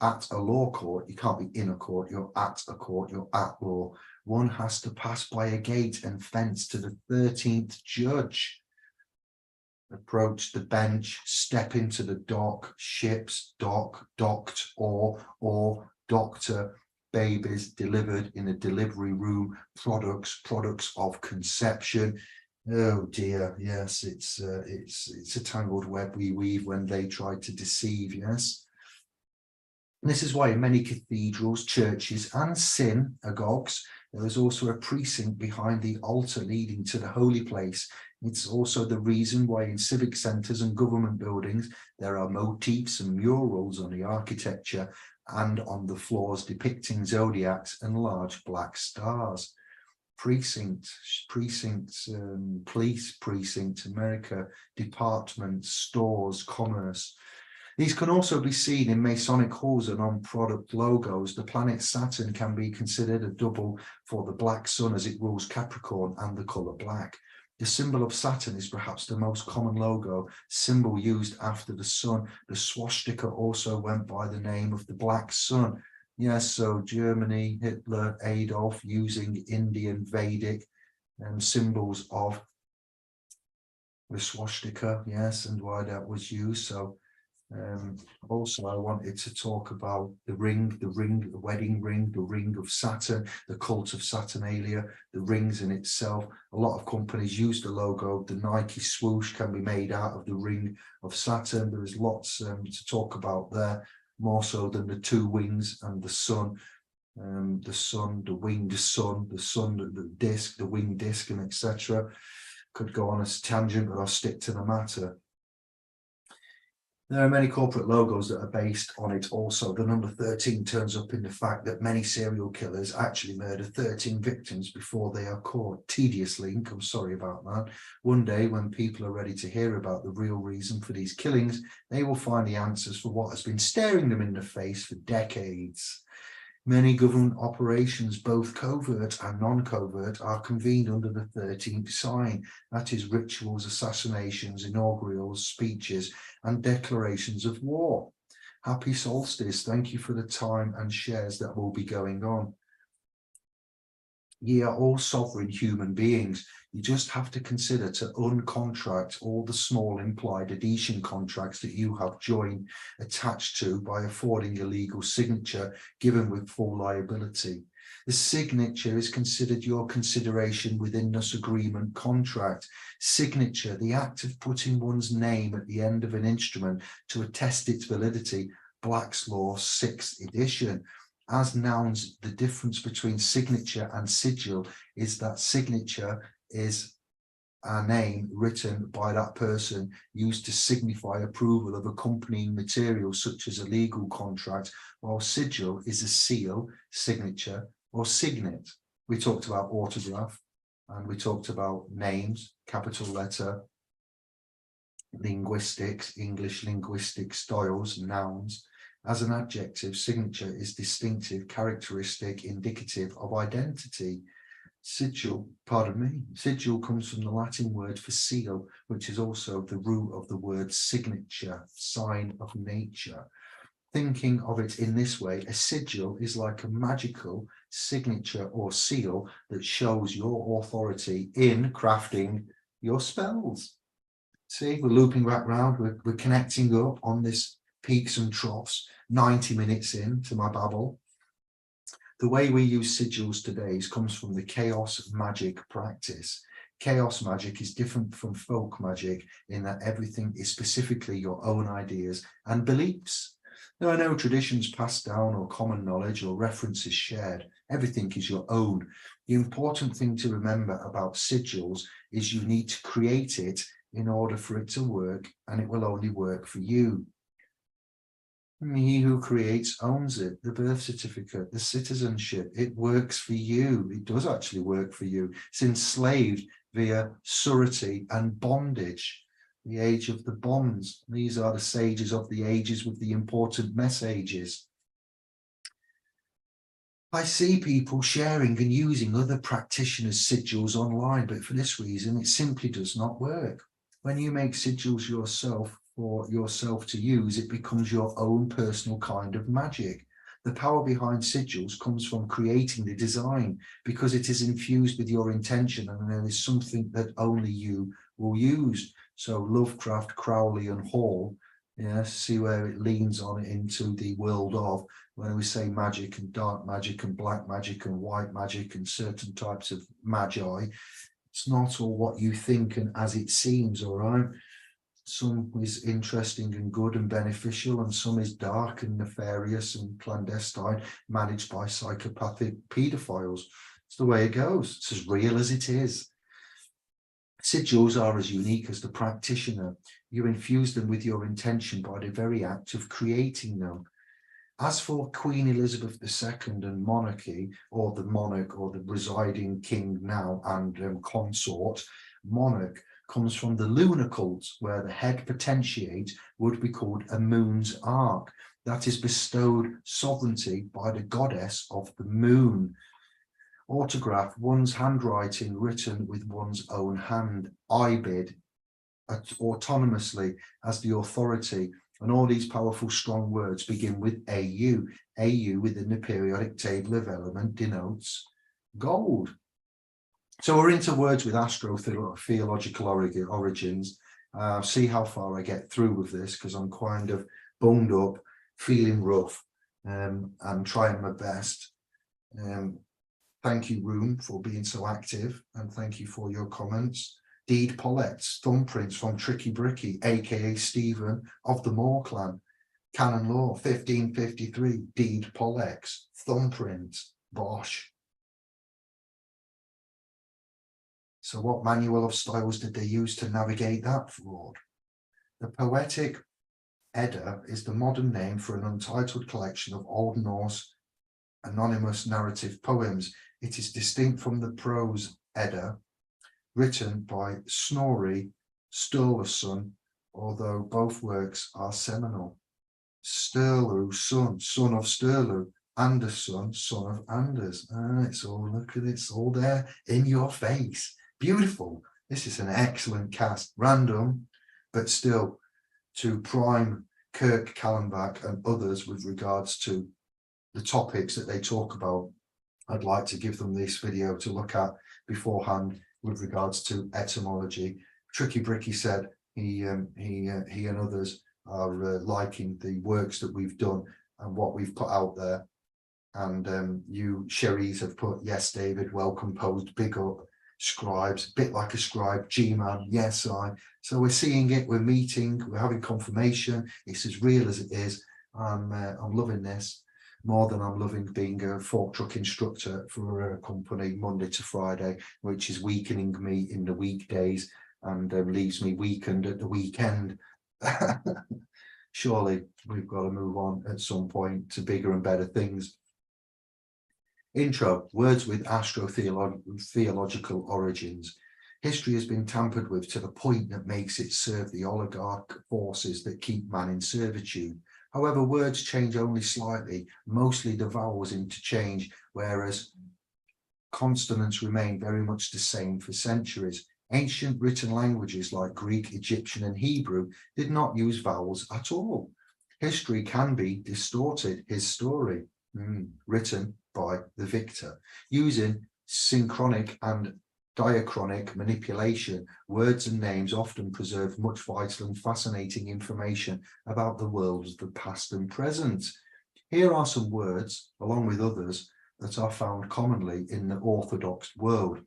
at a law court, you can't be in a court, you're at a court, you're at law. One has to pass by a gate and fence to the 13th judge. Approach the bench, step into the dock, ships, dock, docked, or doctor, babies delivered in a delivery room, products of conception. Oh dear, yes, it's a tangled web we weave when they try to deceive, yes. And this is why in many cathedrals, churches, and synagogues, there is also a precinct behind the altar leading to the holy place. It's also the reason why in civic centres and government buildings, there are motifs and murals on the architecture and on the floors depicting zodiacs and large black stars. Precincts, police precinct, America, departments, stores, commerce. These can also be seen in Masonic halls and on product logos. The planet Saturn can be considered a double for the black sun as it rules Capricorn and the colour black. The symbol of Saturn is perhaps the most common logo symbol used after the sun. The swastika also went by the name of the black sun. Yes, so Germany, Hitler, Adolf using Indian Vedic symbols of the swastika, yes, and why that was used. So also I wanted to talk about the wedding ring, the ring of Saturn, the cult of Saturnalia, the rings in itself. A lot of companies use the logo. The Nike swoosh can be made out of the ring of Saturn. There is lots to talk about there, more so than the 2 wings and the sun. The winged sun, the disc, the winged disc, and etc. Could go on a tangent, but I'll stick to the matter. There are many corporate logos that are based on it also. The number 13 turns up in the fact that many serial killers actually murder 13 victims before they are caught. Tedious link, I'm sorry about that. One day when people are ready to hear about the real reason for these killings, they will find the answers for what has been staring them in the face for decades. Many government operations, both covert and non-covert, are convened under the 13th sign. That is rituals, assassinations, inaugurals, speeches, and declarations of war. Happy solstice. Thank you for the time and shares that will be going on. Ye are all sovereign human beings. You just have to consider to uncontract all the small implied adhesion contracts that you have joined attached to by affording a legal signature given with full liability. The signature is considered your consideration within this agreement contract. Signature, the act of putting one's name at the end of an instrument to attest its validity. Black's Law 6th edition. As nouns, the difference between signature and sigil is that signature is a name written by that person used to signify approval of accompanying material such as a legal contract, while sigil is a seal, signature, or signet. We talked about autograph and we talked about names, capital letter, linguistics, English linguistic styles, nouns. As an adjective, signature is distinctive, characteristic, indicative of identity. Sigil, pardon me, sigil comes from the Latin word for seal, which is also the root of the word signature, sign of nature. Thinking of it in this way, a sigil is like a magical signature or seal that shows your authority in crafting your spells. See, we're looping back round, we're connecting up on this peaks and troughs, 90 minutes into my babble. The way we use sigils today comes from the chaos magic practice. Chaos magic is different from folk magic in that everything is specifically your own ideas and beliefs. There are no traditions passed down or common knowledge or references shared. Everything is your own. The important thing to remember about sigils is you need to create it in order for it to work, and it will only work for you. He who creates owns it, the birth certificate, the citizenship. It works for you. It does actually work for you. It's enslaved via surety and bondage, the age of the bonds. These are the sages of the ages with the important messages. I see people sharing and using other practitioners' sigils online, but for this reason, it simply does not work. When you make sigils yourself, for yourself to use, it becomes your own personal kind of magic. The power behind sigils comes from creating the design because it is infused with your intention and there is something that only you will use. So Lovecraft, Crowley and Hall, yes, see where it leans on into the world of when we say magic and dark magic and black magic and white magic and certain types of magi. It's not all what you think and as it seems, all right? Some is interesting and good and beneficial, and some is dark and nefarious and clandestine, managed by psychopathic paedophiles. It's the way it goes. It's as real as it is. Sigils are as unique as the practitioner. You infuse them with your intention by the very act of creating them. As for Queen Elizabeth II and monarchy, or the monarch or the residing king now and consort, monarch comes from the lunar cult, where the head potentiate would be called a moon's ark. That is bestowed sovereignty by the goddess of the moon. Autograph, one's handwriting written with one's own hand. I bid autonomously as the authority. And all these powerful, strong words begin with AU. AU within the periodic table of element denotes gold. So we're into words with astro-theological origins. See how far I get through with this, because I'm kind of bunged up, feeling rough, and trying my best. Thank you, Room, for being so active, and thank you for your comments. Deed Pollett's thumbprints from Tricky Bricky, aka Stephen of the Moor clan. Canon Law 1553, Deed Pollett's thumbprints. Bosh. So what manual of styles did they use to navigate that fraud? The poetic Edda is the modern name for an untitled collection of Old Norse anonymous narrative poems. It is distinct from the prose Edda, written by Snorri Sturluson, although both works are seminal. Sturlu, son of Sturlu, Andersson, son of Anders. It's all, look at it, it's all there in your face. Beautiful. This is an excellent cast. Random, but still to prime Kirk Kallenbach and others with regards to the topics that they talk about. I'd like to give them this video to look at beforehand with regards to etymology. Tricky Bricky said he and others are liking the works that we've done and what we've put out there. And you Sherry's have put, yes, David, well composed, big up. Scribes, bit like a scribe, G-man, yes, so we're seeing it, we're meeting, we're having confirmation. It's as real as it is. I'm loving this more than I'm loving being a fork truck instructor for a company Monday to Friday, which is weakening me in the weekdays and leaves me weakened at the weekend. Surely we've got to move on at some point to bigger and better things. Intro, words with astro-theological origins. History has been tampered with to the point that makes it serve the oligarch forces that keep man in servitude. However, words change only slightly, mostly the vowels interchange, whereas consonants remain very much the same for centuries. Ancient written languages like Greek, Egyptian, and Hebrew did not use vowels at all. History can be distorted, his story, written by the victor. Using synchronic and diachronic manipulation, words and names often preserve much vital and fascinating information about the world of the past and present. Here are some words, along with others, that are found commonly in the Orthodox world,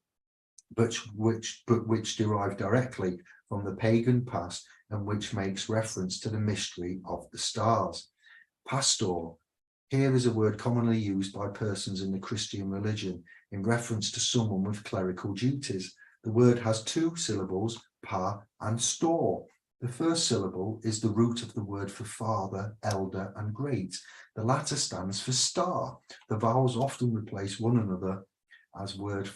but which derive directly from the pagan past and which makes reference to the mystery of the stars. Pastor. Here is a word commonly used by persons in the Christian religion in reference to someone with clerical duties. The word has two syllables, pa and stor. The first syllable is the root of the word for father, elder, and great. The latter stands for star. The vowels often replace one another as word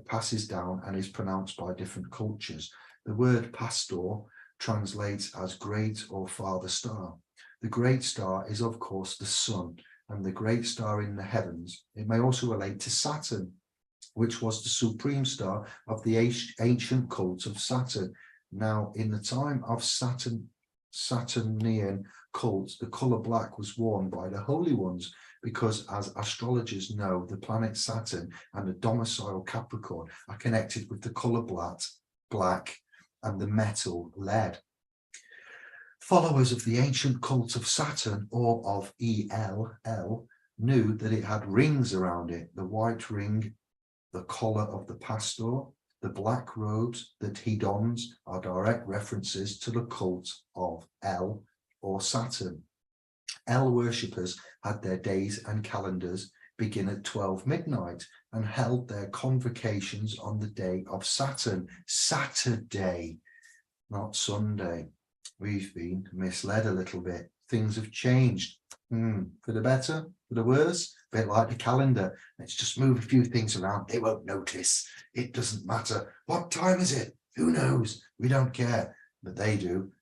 passes down and is pronounced by different cultures. The word pastor translates as great or father star. The great star is, of course, the sun and the great star in the heavens. It may also relate to Saturn, which was the supreme star of the ancient cult of Saturn. Now, in the time of Saturnian cults, the color black was worn by the holy ones because, as astrologers know, the planet Saturn and the domicile Capricorn are connected with the color black and the metal lead. Followers of the ancient cult of Saturn, or of ELL, knew that it had rings around it. The white ring, the collar of the pastor, the black robes that he dons are direct references to the cult of El or Saturn. El worshippers had their days and calendars begin at 12 midnight and held their convocations on the day of Saturn, Saturday, not Sunday. We've been misled a little bit. Things have changed for the better, for the worse, a bit like the calendar. Let's just move a few things around. They won't notice. It doesn't matter. What time is it? Who knows? We don't care, but they do.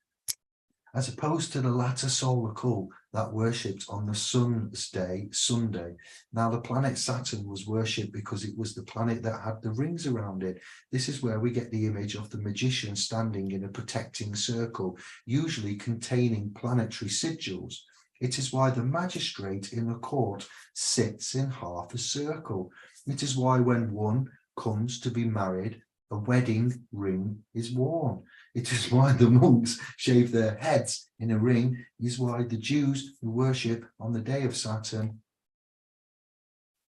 As opposed to the latter solar cult that worshipped on the sun's day, Sunday. Now the planet Saturn was worshipped because it was the planet that had the rings around it. This is where we get the image of the magician standing in a protecting circle, usually containing planetary sigils. It is why the magistrate in the court sits in half a circle. It is why when one comes to be married, a wedding ring is worn. It is why the monks shave their heads in a ring. It is why the Jews who worship on the day of Saturn,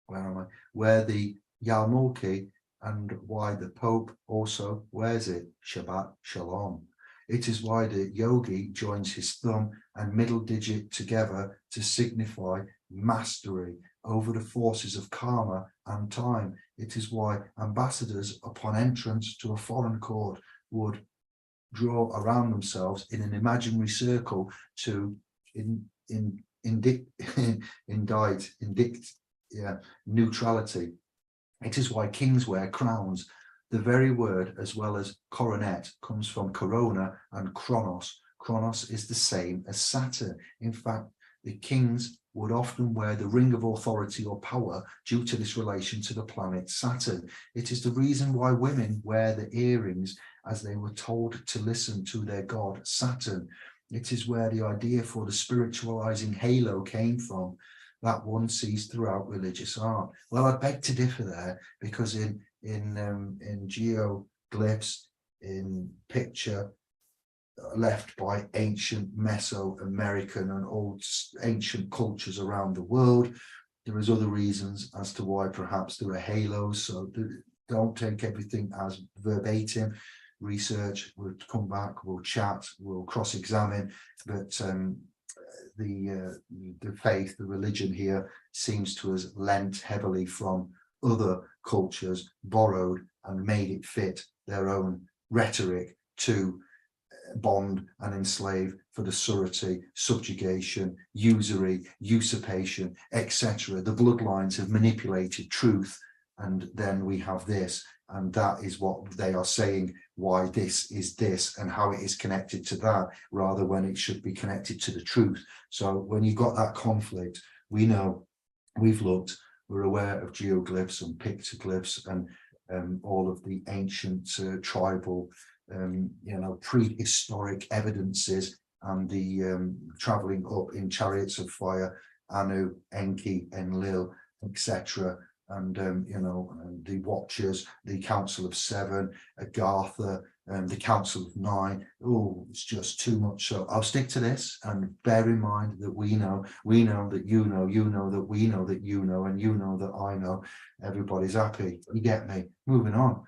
wear the yarmulke, and why the Pope also wears it, Shabbat Shalom. It is why the yogi joins his thumb and middle digit together to signify mastery over the forces of karma and time. It is why ambassadors upon entrance to a foreign court would draw around themselves in an imaginary circle to indict neutrality. It is why kings wear crowns. The very word, as well as coronet, comes from corona and chronos. Chronos is the same as Saturn. In fact, the kings would often wear the ring of authority or power due to this relation to the planet Saturn. It is the reason why women wear the earrings, as they were told to listen to their god Saturn. It is where the idea for the spiritualizing halo came from, that one sees throughout religious art. Well, I beg to differ there, because in geoglyphs, in picture left by ancient Mesoamerican and old ancient cultures around the world, there is other reasons as to why perhaps there are halos. So don't take everything as verbatim. Research, we'll come back, we'll chat, we'll cross-examine, but the faith, the religion here seems to have lent heavily from other cultures, borrowed and made it fit their own rhetoric to bond and enslave for the surety, subjugation, usury, usurpation, etc. The bloodlines have manipulated truth, and then we have this, and that is what they are saying, why this is this and how it is connected to that, rather when it should be connected to the truth. So when you've got that conflict, we know, we've looked, we're aware of geoglyphs and pictoglyphs and all of the ancient tribal prehistoric evidences, and the traveling up in chariots of fire, Anu, Enki, Enlil, etc. And the Watchers, the Council of Seven, Agartha, the Council of Nine. Oh, it's just too much. So I'll stick to this, and bear in mind that we know that you know that we know that you know, and you know that I know. Everybody's happy. You get me? Moving on.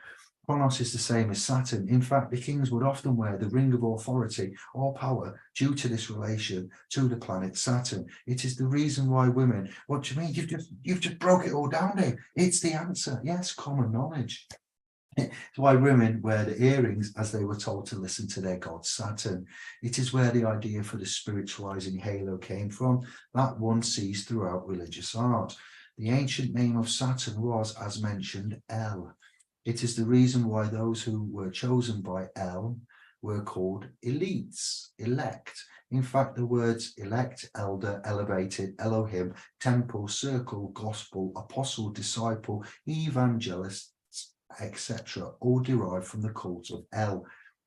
Chronos is the same as Saturn. In fact, the kings would often wear the ring of authority or power due to this relation to the planet Saturn. It is the reason why women, what do you mean? You've just broke it all down, Dave. It's the answer. Yes, common knowledge. It's why women wear the earrings, as they were told to listen to their god Saturn. It is where the idea for the spiritualizing halo came from, that one sees throughout religious art. The ancient name of Saturn was, as mentioned, El. It is the reason why those who were chosen by El were called elites, elect. In fact, the words elect, elder, elevated, Elohim, temple, circle, gospel, apostle, disciple, evangelist, etc., all derived from the cult of El.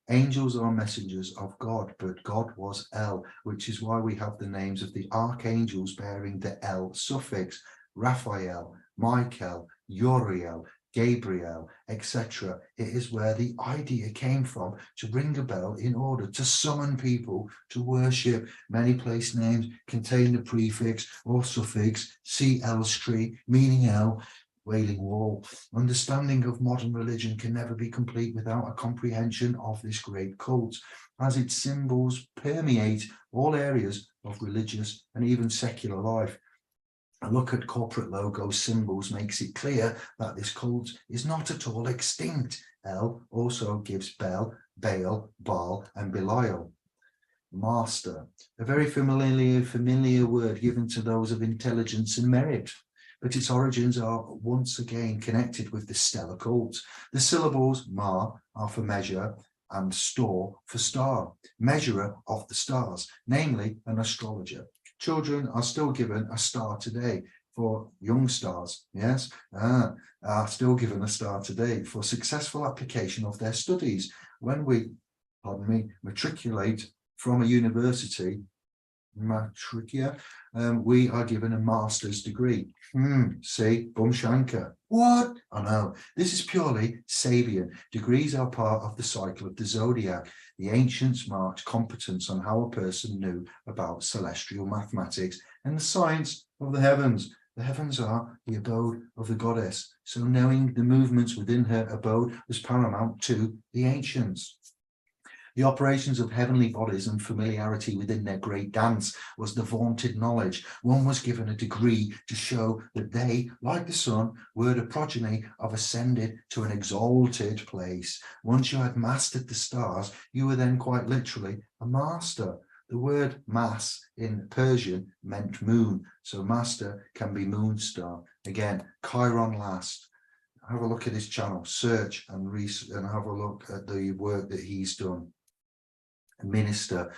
Angels are messengers of God, but God was El, which is why we have the names of the archangels bearing the El suffix: Raphael, Michael, Uriel, Gabriel, etc. It is where the idea came from, to ring a bell in order to summon people to worship. Many place names contain the prefix or suffix Elstree, meaning El, Wailing Wall. Understanding of modern religion can never be complete without a comprehension of this great cult, as its symbols permeate all areas of religious and even secular life. A look at corporate logo symbols makes it clear that this cult is not at all extinct. El also gives Bel, Baal, Baal, and Belial. Master, a very familiar word given to those of intelligence and merit, but its origins are once again connected with the stellar cult. The syllables Ma are for measure and Stor for star, measurer of the stars, namely an astrologer. Children are still given a star today for young stars, yes, are still given a star today for successful application of their studies. When we, matriculate from a university, we are given a master's degree. See, Bumshanker. What? I know. This is purely Sabian. Degrees are part of the cycle of the zodiac. The ancients marked competence on how a person knew about celestial mathematics and the science of the heavens. The heavens are the abode of the goddess, so knowing the movements within her abode was paramount to the ancients. The operations of heavenly bodies and familiarity within their great dance was the vaunted knowledge. One was given a degree to show that they, like the sun, were the progeny of ascended to an exalted place. Once you had mastered the stars, you were then quite literally a master. The word mas in Persian meant moon, so master can be moon star. Again, Chiron last. Have a look at his channel, search and have a look at the work that he's done. Minister,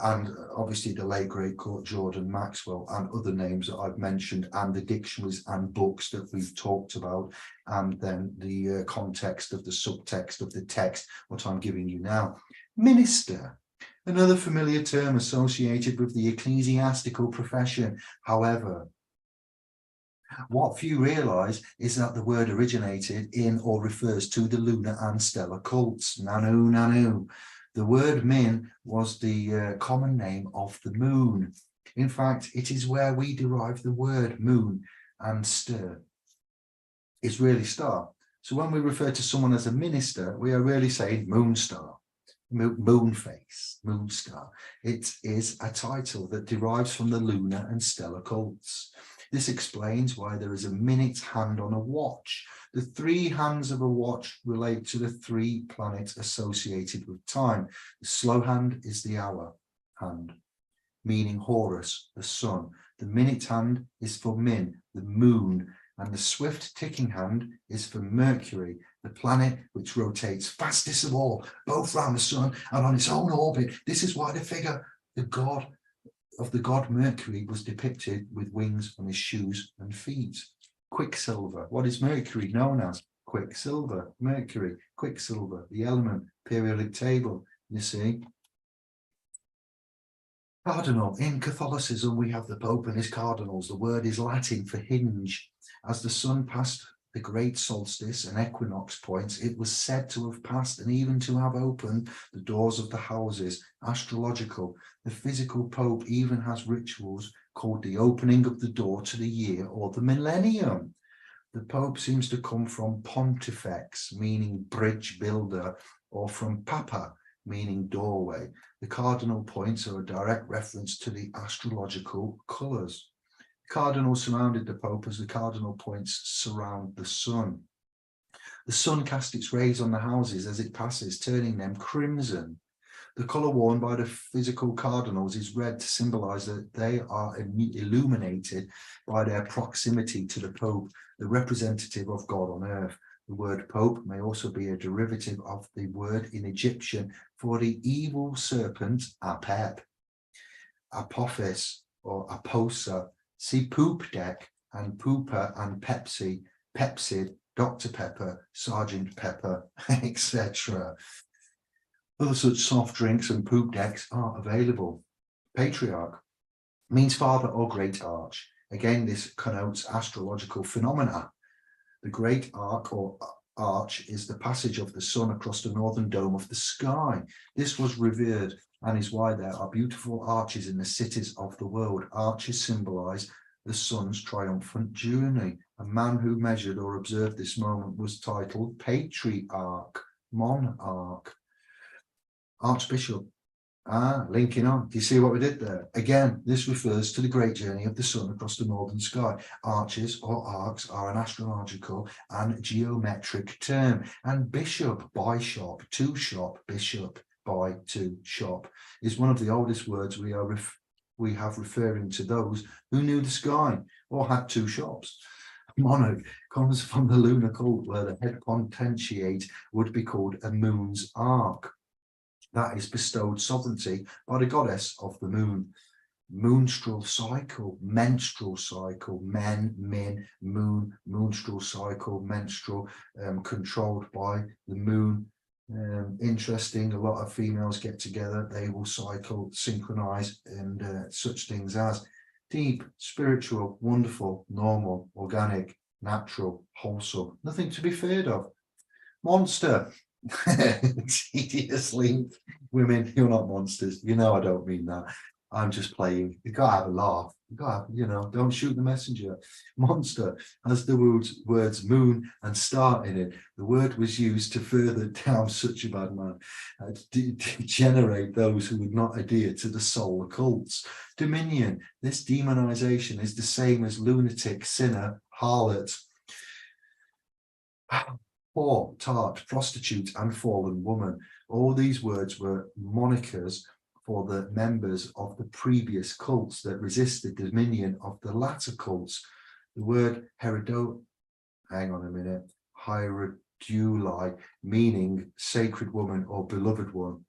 and obviously the late great Court Jordan Maxwell and other names that I've mentioned, and the dictionaries and books that we've talked about, and then the context of the subtext of the text, what I'm giving you now. Minister, another familiar term associated with the ecclesiastical profession. However, what few realise is that the word originated in or refers to the lunar and stellar cults. Nanu, nanu. The word min was the common name of the moon. In fact, it is where we derive the word moon, and stir is really star. So when we refer to someone as a minister, we are really saying moon star, moon face, moon star. It is a title that derives from the lunar and stellar cults. This explains why there is a minute hand on a watch. The three hands of a watch relate to the three planets associated with time. The slow hand is the hour hand, meaning Horus, the sun. The minute hand is for Min, the moon, and the swift ticking hand is for Mercury, the planet which rotates fastest of all, both round the sun and on its own orbit. This is why the figure, the god Mercury, was depicted with wings on his shoes and feet. Quicksilver. What is Mercury known as? Quicksilver. Mercury, Quicksilver, the element, periodic table, you see. Cardinal. In Catholicism, we have the Pope and his cardinals. The word is Latin for hinge. As the sun passed the great solstice and equinox points, it was said to have passed and even to have opened the doors of the houses. Astrological. The physical Pope even has rituals called the opening of the door to the year or the millennium. The Pope seems to come from pontifex, meaning bridge builder, or from papa, meaning doorway. The cardinal points are a direct reference to the astrological colours. Cardinals surrounded the Pope as the cardinal points surround the sun. The sun casts its rays on the houses as it passes, turning them crimson. The colour worn by the physical cardinals is red to symbolise that they are illuminated by their proximity to the Pope, the representative of God on earth. The word Pope may also be a derivative of the word in Egyptian for the evil serpent, Apep, Apophis or Aposa. See Poop Deck and Pooper and Pepsi, Pepsid, Dr. Pepper, Sergeant Pepper, etc. Other such soft drinks and poop decks are available. Patriarch means father or great arch. Again, this connotes astrological phenomena. The great arc or arch is the passage of the sun across the northern dome of the sky. This was revered and is why there are beautiful arches in the cities of the world. Arches symbolize the sun's triumphant journey. A man who measured or observed this moment was titled Patriarch, Monarch. Archbishop. Linking on. Do you see what we did there? Again, this refers to the great journey of the sun across the northern sky. Arches or arcs are an astrological and geometric term. And bishop, by shop, to shop, bishop, by, to, shop, is one of the oldest words we have referring to those who knew the sky or had two shops. Monarch comes from the lunar cult where the head potentiate would be called a moon's ark. That is bestowed sovereignty by the goddess of the moon. Moonstral cycle, menstrual cycle, men, min, moon, moonstral cycle, menstrual, controlled by the moon. Interesting, a lot of females get together, they will cycle, synchronize, and such things as deep, spiritual, wonderful, normal, organic, natural, wholesome, nothing to be feared of. Monster. Tediously, women, you're not monsters, you know I don't mean that. I'm just playing. You gotta have a laugh. You gotta have, don't shoot the messenger. Monster has the words moon and star in it. The word was used to further down such a bad man, to degenerate those who would not adhere to the soul cults. Dominion. This demonization is the same as lunatic, sinner, harlot, whore, tart, prostitute, and fallen woman. All these words were monikers for the members of the previous cults that resisted the dominion of the latter cults. The word hieroduli, meaning sacred woman or beloved one,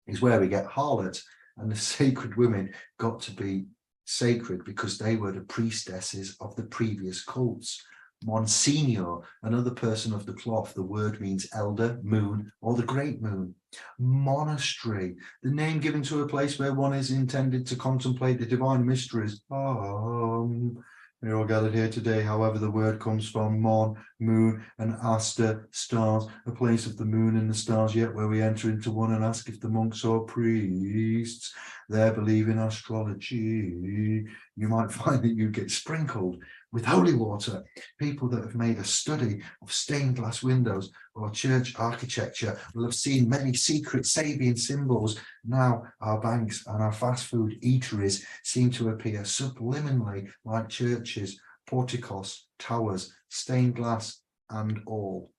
is where we get harlot, and the sacred women got to be sacred because they were the priestesses of the previous cults. Monsignor, another person of the cloth, the word means elder, moon, or the great moon. Monastery, the name given to a place where one is intended to contemplate the divine mysteries. We're all gathered here today, however, the word comes from mon, moon, and aster, stars, a place of the moon and the stars, yet where we enter into one and ask if the monks or priests there believe in astrology. You might find that you get sprinkled with holy water. People that have made a study of stained glass windows or church architecture will have seen many secret Sabian symbols. Now our banks and our fast food eateries seem to appear subliminally like churches, porticos, towers, stained glass and all.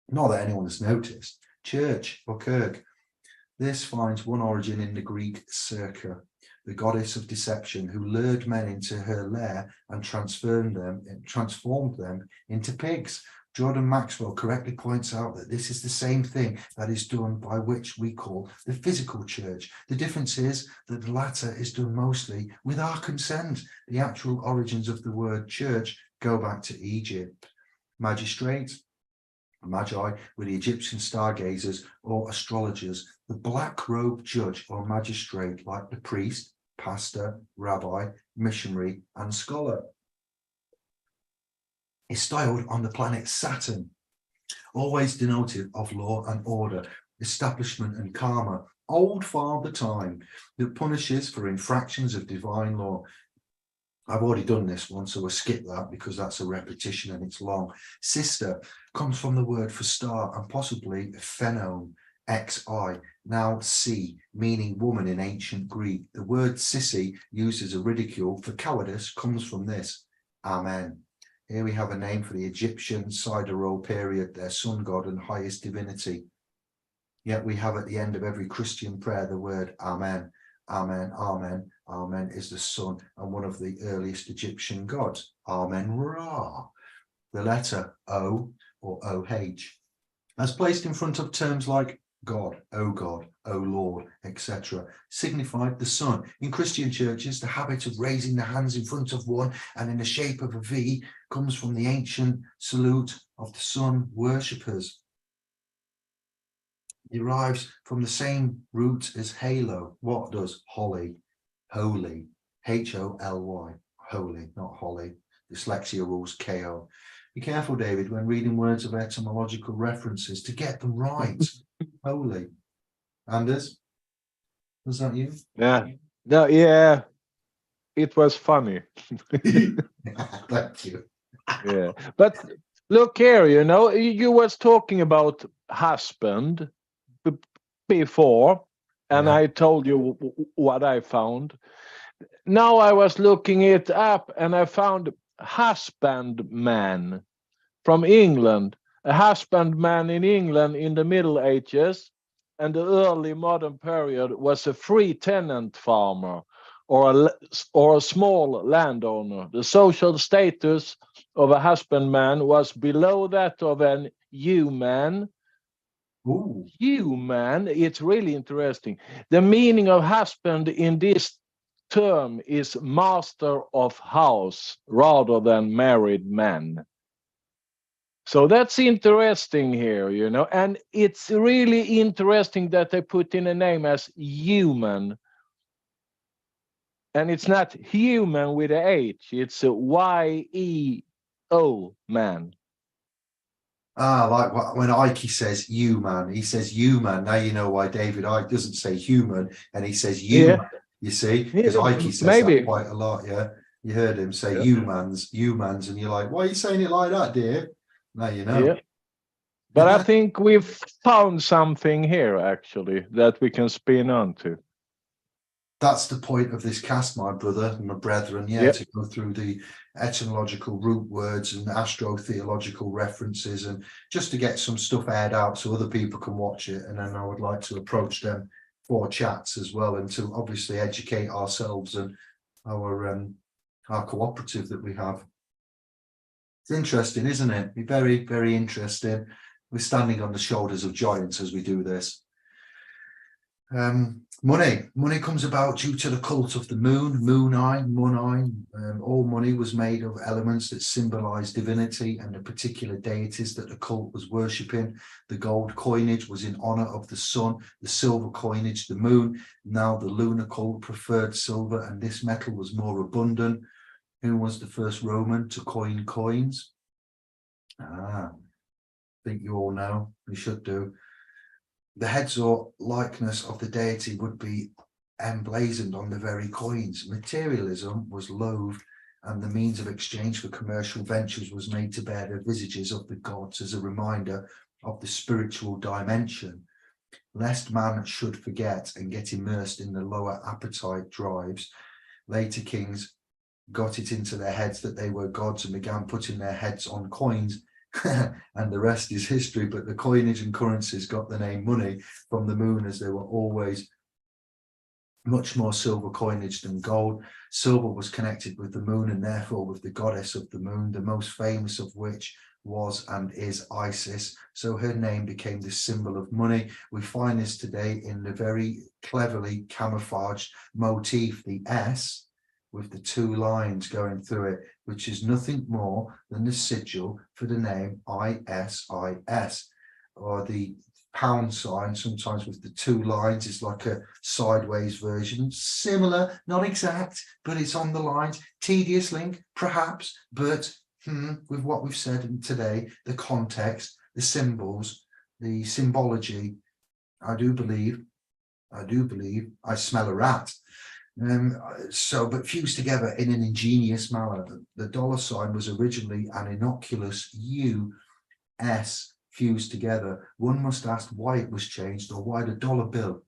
Not that anyone has noticed. Church or kirk. This finds one origin in the Greek Circe, the goddess of deception, who lured men into her lair and transformed them into pigs. Jordan Maxwell correctly points out that this is the same thing that is done by which we call the physical church. The difference is that the latter is done mostly with our consent. The actual origins of the word church go back to Egypt. Magistrate, magi were the Egyptian stargazers or astrologers. The black-robed judge or magistrate, like the priest, pastor, rabbi, missionary, and scholar, is styled on the planet Saturn, always denotive of law and order, establishment and karma, old father time, that punishes for infractions of divine law. I've already done this one, so we'll skip that because that's a repetition and it's long. Sister comes from the word for star and possibly phenome, XI, now C, meaning woman in ancient Greek. The word sissy, used as a ridicule for cowardice, comes from this. Amen. Here we have a name for the Egyptian Sidereal period, their sun god and highest divinity. Yet we have at the end of every Christian prayer the word Amen. Amen, Amen. Amen is the sun and one of the earliest Egyptian gods. Amen Ra. The letter O or OH, as placed in front of terms like God, O Lord, etc., signified the sun. In Christian churches, the habit of raising the hands in front of one and in the shape of a V comes from the ancient salute of the sun worshippers. Derives from the same root as halo. What does holly? Holy, H-O-L-Y, holy, not holly. Dyslexia rules KO. Be careful, David, when reading words of etymological references to get them right. Holy. Anders, was that you? Yeah. No, yeah. It was funny. Thank you. Yeah. But look here, you was talking about husband before, and Yeah. I told you what I found. Now I was looking it up and I found husbandman from England. A husbandman in England in the Middle Ages and the early modern period was a free tenant farmer or a small landowner. The social status of a husbandman was below that of an yeoman. Ooh. Yeoman, it's really interesting. The meaning of husband in this term is master of house rather than married man. So that's interesting here, and it's really interesting that they put in a name as human. And it's not human with a H, it's a Y-E-O, man. Like when Ike says you man, he says you man. Now you know why David Ike doesn't say human and he says you. Yeah. Man. You see, Yeah, because Ike says that maybe. quite a lot. Yeah, you heard him say Yeah. humans, and you're like, why are you saying it like that, dear? Now you know. Yeah. But I think we've found something here actually that we can spin onto. That's the point of this cast, my brother and my brethren. Yeah, Yep. to go through the etymological root words and astrotheological references, and just to get some stuff aired out so other people can watch it. And then I would like to approach them for chats as well, and to obviously educate ourselves and our cooperative that we have. It's interesting, isn't it? Very, very interesting. We're standing on the shoulders of giants as we do this. Money comes about due to the cult of the moon, Moon-eye. All money was made of elements that symbolize divinity and the particular deities that the cult was worshipping. The gold coinage was in honor of the sun, the silver coinage, the moon. Now the lunar cult preferred silver, and this metal was more abundant. Who was the first Roman to coin coins? I think you all know. You should do. The heads or likeness of the deity would be emblazoned on the very coins. Materialism was loathed, and the means of exchange for commercial ventures was made to bear the visages of the gods as a reminder of the spiritual dimension, lest man should forget and get immersed in the lower appetite drives. Later kings got it into their heads that they were gods and began putting their heads on coins. And the rest is history. But the coinage and currencies got the name money from the moon, as there were always much more silver coinage than gold. Silver was connected with the moon and therefore with the goddess of the moon, the most famous of which was and is Isis. So her name became the symbol of money. We find this today in the very cleverly camouflaged motif, the S, with the two lines going through it, which is nothing more than the sigil for the name ISIS, or the pound sign, sometimes with the two lines. It's like a sideways version, similar, not exact, but it's on the lines. Tedious link, perhaps, but with what we've said today, the context, the symbols, the symbology, I do believe, I smell a rat. But fused together in an ingenious manner. The dollar sign was originally an innocuous US fused together. One must ask why it was changed, or why the dollar bill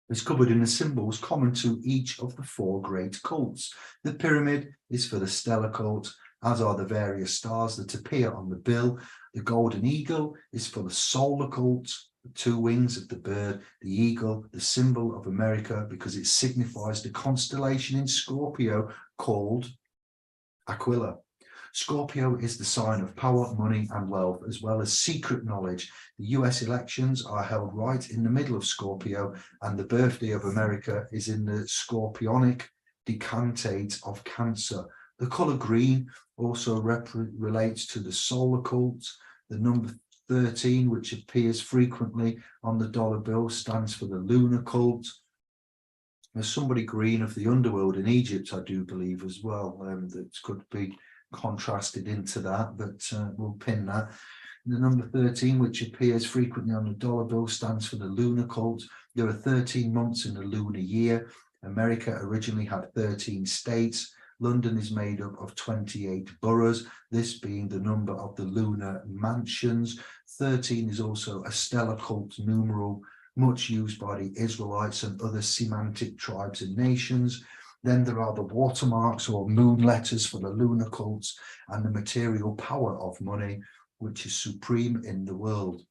is covered in the symbols common to each of the four great cults. The pyramid is for the stellar cult, as are the various stars that appear on the bill. The golden eagle is for the solar cult, the two wings of the bird, the eagle, the symbol of America, because it signifies the constellation in Scorpio called Aquila. Scorpio is the sign of power, money, and wealth, as well as secret knowledge. The US elections are held right in the middle of Scorpio, and the birthday of America is in the scorpionic decantate of Cancer. The color green also relates to the solar cult. The number 13, which appears frequently on the dollar bill, stands for the lunar cult. There's somebody green of the underworld in Egypt, I do believe, as well, that could be contrasted into that, but we'll pin that. The number 13, which appears frequently on the dollar bill, stands for the lunar cult. There are 13 months in the lunar year. America originally had 13 states. London is made up of 28 boroughs, this being the number of the lunar mansions. 13 is also a stellar cult numeral, much used by the Israelites and other Semitic tribes and nations. Then there are the watermarks or moon letters for the lunar cults, and the material power of money, which is supreme in the world,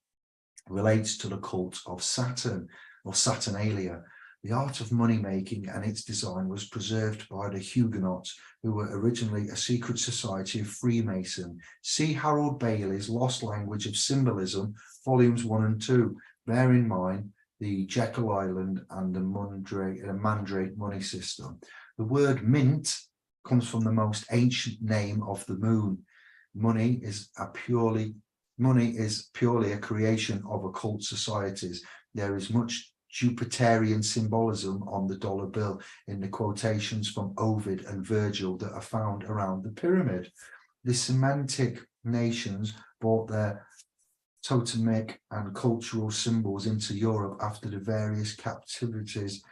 relates to the cult of Saturn or Saturnalia. The art of money making and its design was preserved by the Huguenots, who were originally a secret society of Freemason. See Harold Bailey's Lost Language of Symbolism, volumes 1 and 2. Bear in mind the Jekyll Island and the Mandrake money system. The word mint comes from the most ancient name of the moon. Money is purely a creation of occult societies. There is much Jupiterian symbolism on the dollar bill in the quotations from Ovid and Virgil that are found around the pyramid. The Semitic nations brought their totemic and cultural symbols into Europe after the various captivities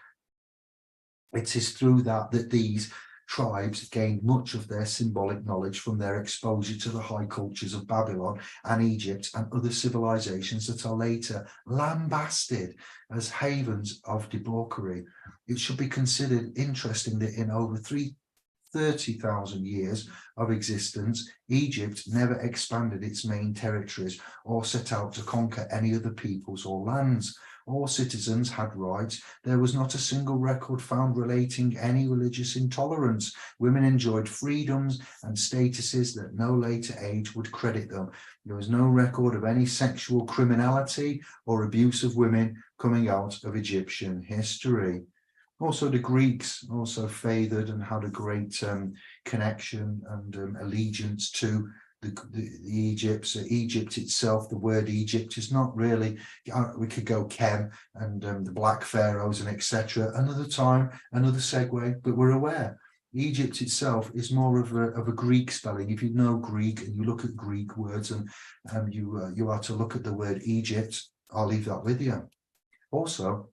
It is through that these tribes gained much of their symbolic knowledge from their exposure to the high cultures of Babylon and Egypt and other civilizations that are later lambasted as havens of debauchery. It should be considered interesting that in over 30,000 years of existence, Egypt never expanded its main territories or set out to conquer any other peoples or lands. All citizens had rights. There was not a single record found relating any religious intolerance. Women enjoyed freedoms and statuses that no later age would credit them. There was no record of any sexual criminality or abuse of women coming out of Egyptian history. Also, the Greeks also favored and had a great connection and allegiance to the Egypt itself. The word Egypt is not really, we could go Kem and the Black Pharaohs and etc. Another time, another segue, but we're aware. Egypt itself is more of a Greek spelling. If you know Greek and you look at Greek words and you are to look at the word Egypt, I'll leave that with you. Also,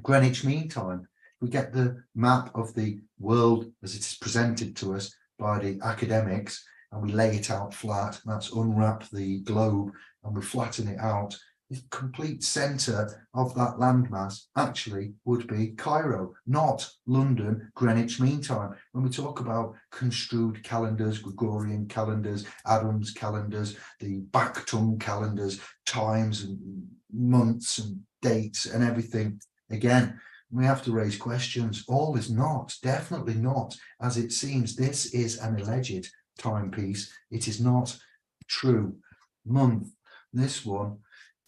Greenwich Mean Time. We get the map of the world as it is presented to us by the academics, and we lay it out flat. That's unwrap the globe and we flatten it out. The complete center of that landmass actually would be Cairo, not London, Greenwich Mean Time. When we talk about construed calendars, Gregorian calendars, Adam's calendars, the Bactum calendars, times and months and dates and everything, again, we have to raise questions. All is not, definitely not, as it seems. This is an alleged timepiece. It is not true. Month, this one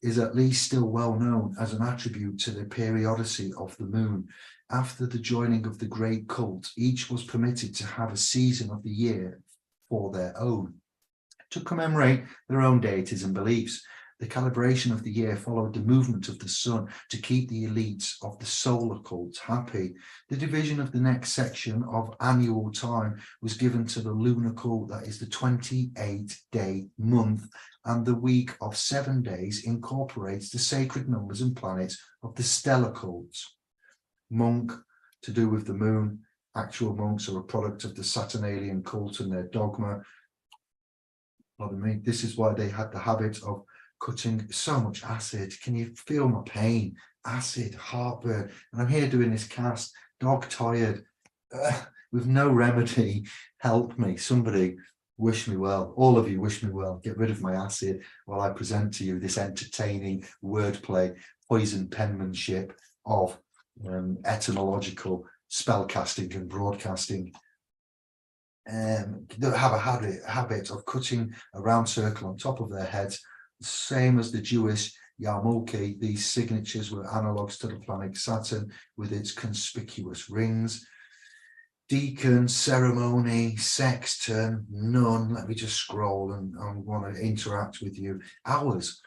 is at least still well known as an attribute to the periodicity of the moon. After the joining of the great cult, each was permitted to have a season of the year for their own, to commemorate their own deities and beliefs. The calibration of the year followed the movement of the sun to keep the elites of the solar cult happy. The division of the next section of annual time was given to the lunar cult, that is the 28-day month, and the week of 7 days incorporates the sacred numbers and planets of the stellar cults. Monk, to do with the moon. Actual monks are a product of the Saturnalian cult and their dogma. Pardon me. This is why they had the habit of cutting so much acid. Can you feel my pain? Acid, heartburn. And I'm here doing this cast, dog tired, with no remedy. Help me. Somebody wish me well. All of you wish me well. Get rid of my acid while I present to you this entertaining wordplay, poison penmanship of etymological spellcasting and broadcasting. They have a habit of cutting a round circle on top of their heads. Same as the Jewish Yarmulke, these signatures were analogues to the planet Saturn with its conspicuous rings. Deacon, ceremony, sexton, nun. Let me just scroll and I want to interact with you. Hours.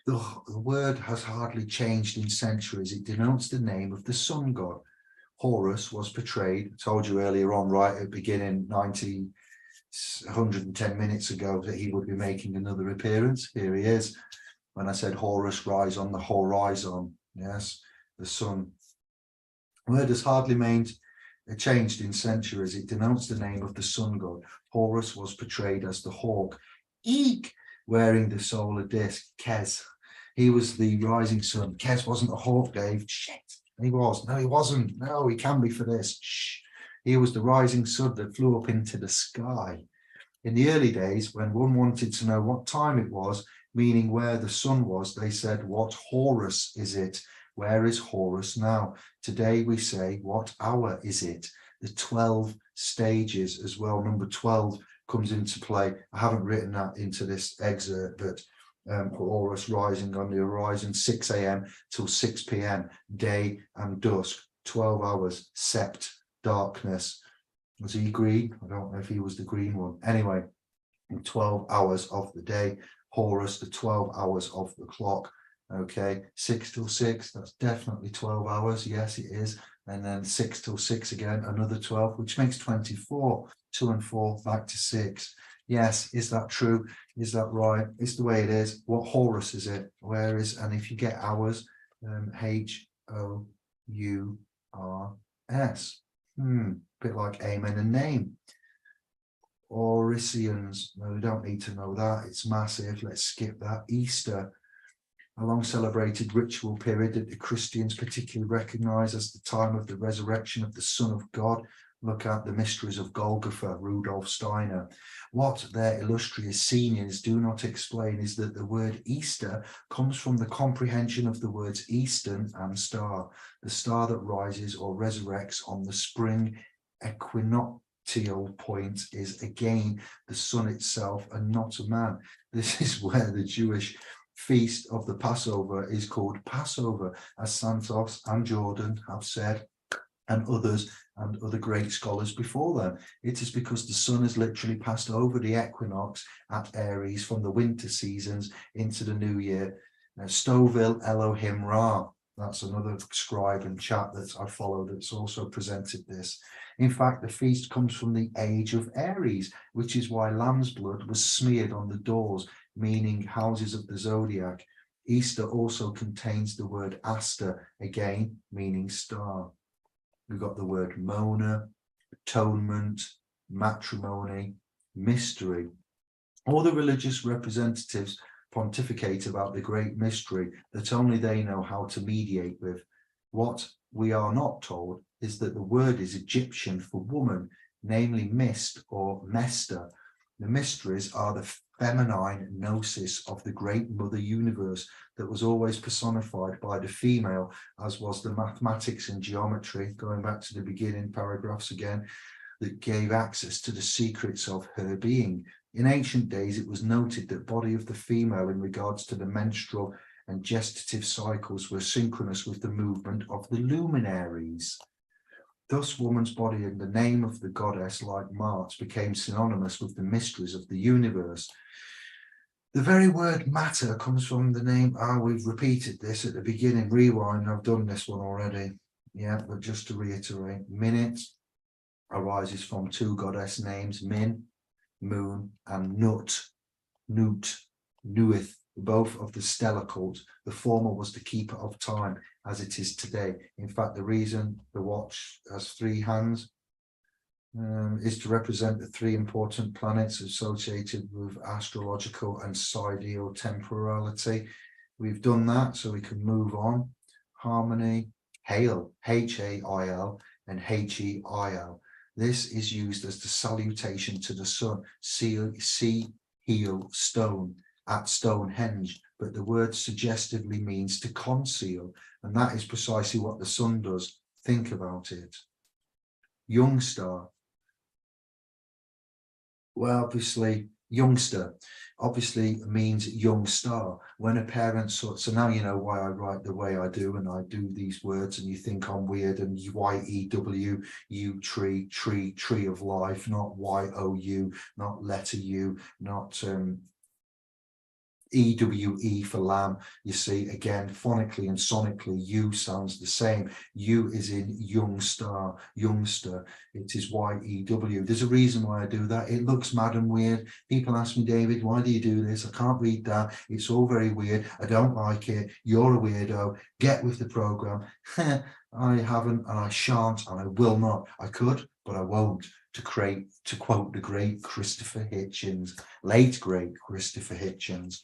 The word has hardly changed in centuries. It denotes the name of the sun god. Horus was portrayed, I told you earlier on, right at the beginning, 110 minutes ago, that he would be making another appearance. Here he is. When I said Horus rise on the horizon, yes, the sun. The word has hardly changed in centuries. It denotes the name of the sun god. Horus was portrayed as the hawk, eek, wearing the solar disk, Kes. He was the rising sun. Kes wasn't a hawk, Dave. Shit. He was. No, he wasn't. No, he can be for this. Shh. He was the rising sun that flew up into the sky. In the early days, when one wanted to know what time it was, meaning where the sun was, they said, what Horus is it? Where is Horus now? Today we say, what hour is it? The 12 stages as well. Number 12 comes into play. I haven't written that into this excerpt, but Horus rising on the horizon, 6 a.m. till 6 p.m, day and dusk, 12 hours, sept, darkness. Was he green? I don't know if he was the green one. Anyway, 12 hours of the day, Horus, the 12 hours of the clock. Okay, 6 till 6, that's definitely 12 hours. Yes, it is. And then 6 till 6 again, another 12, which makes 24. 2 and 4, back to 6. Yes, is that true? Is that right? It's the way it is. What Horus is it? Where is, and if you get hours, Hours. Bit like amen and name. Orisians, no, we don't need to know that. It's massive. Let's skip that. Easter, a long celebrated ritual period that the Christians particularly recognize as the time of the resurrection of the Son of God. Look at the mysteries of Golgotha, Rudolf Steiner. What their illustrious seniors do not explain is that the word Easter comes from the comprehension of the words Eastern and star, the star that rises or resurrects on the spring equinoctial point is again the sun itself and not a man. This is where the Jewish feast of the Passover is called Passover, as Santos and Jordan have said, and other great scholars before them. It is because the sun has literally passed over the equinox at Aries from the winter seasons into the new year. Now, Stoville Elohim Ra, that's another scribe and chap that I followed that's also presented this. In fact, the feast comes from the age of Aries, which is why lamb's blood was smeared on the doors, meaning houses of the zodiac. Easter also contains the word Aster, again meaning star. We've got the word Mona, atonement, matrimony, mystery. All the religious representatives pontificate about the great mystery that only they know how to mediate with. What we are not told is that the word is Egyptian for woman, namely mist or mester. The mysteries are the feminine gnosis of the great mother universe that was always personified by the female, as was the mathematics and geometry, going back to the beginning paragraphs again, that gave access to the secrets of her being. In ancient days, it was noted that body of the female in regards to the menstrual and gestative cycles were synchronous with the movement of the luminaries. Thus, woman's body and the name of the goddess, like Mars, became synonymous with the mysteries of the universe. The very word matter comes from the name, we've repeated this at the beginning, rewind, I've done this one already. Yeah, but just to reiterate, minute arises from two goddess names, Min, moon, and Nut, Nuith, both of the stellar cult. The former was the keeper of time, as it is today. In fact, the reason the watch has 3 hands is to represent the 3 important planets associated with astrological and sidereal temporality. We've done that, so we can move on. Harmony, hail, H-A-I-L, and H-E-I-L. This is used as the salutation to the sun, see, heel, stone, at Stonehenge, but the word suggestively means to conceal, and that is precisely what the sun does. Think about it. Young star. Well, obviously, youngster obviously means young star. When a parent so now you know why I write the way I do, and I do these words, and you think I'm weird, and Y-E-W, U, tree of life, not Y-O-U, not letter U, not E-W-E for lamb. You see, again, phonically and sonically, U sounds the same. U is in young star, youngster. It is Y-E-W. There's a reason why I do that. It looks mad and weird. People ask me, David, why do you do this? I can't read that. It's all very weird. I don't like it. You're a weirdo. Get with the program. I haven't, and I shan't, and I will not. I could, but I won't. To quote the great Christopher Hitchens, late great Christopher Hitchens.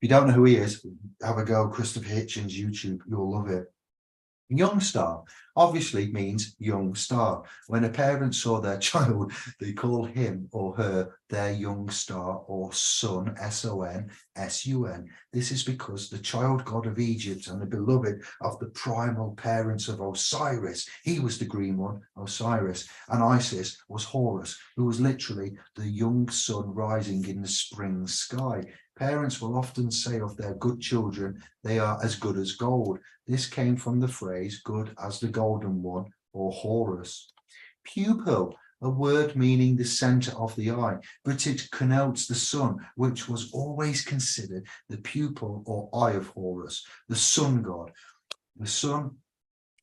If you don't know who he is, have a go, Christopher Hitchens YouTube, you'll love it. Young star obviously means young star. When a parent saw their child, they call him or her their young star or son, S-O-N, S-U-N. This is because the child god of Egypt and the beloved of the primal parents of Osiris, he was the green one, Osiris, and Isis was Horus, who was literally the young sun rising in the spring sky. Parents will often say of their good children, they are as good as gold. This came from the phrase, good as the golden one, or Horus. Pupil, a word meaning the center of the eye, but it connotes the sun, which was always considered the pupil or eye of Horus, the sun god. The sun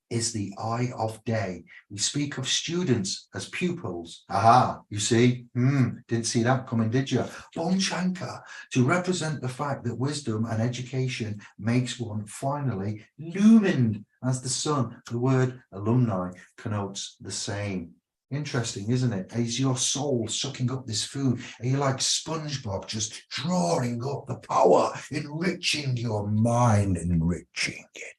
is the eye of day. We speak of students as pupils. Aha, you see? Didn't see that coming, did you? Bonchanka, to represent the fact that wisdom and education makes one finally illumined as the sun. The word alumni connotes the same. Interesting, isn't it? Is your soul sucking up this food? Are you like SpongeBob, just drawing up the power, enriching your mind, enriching it?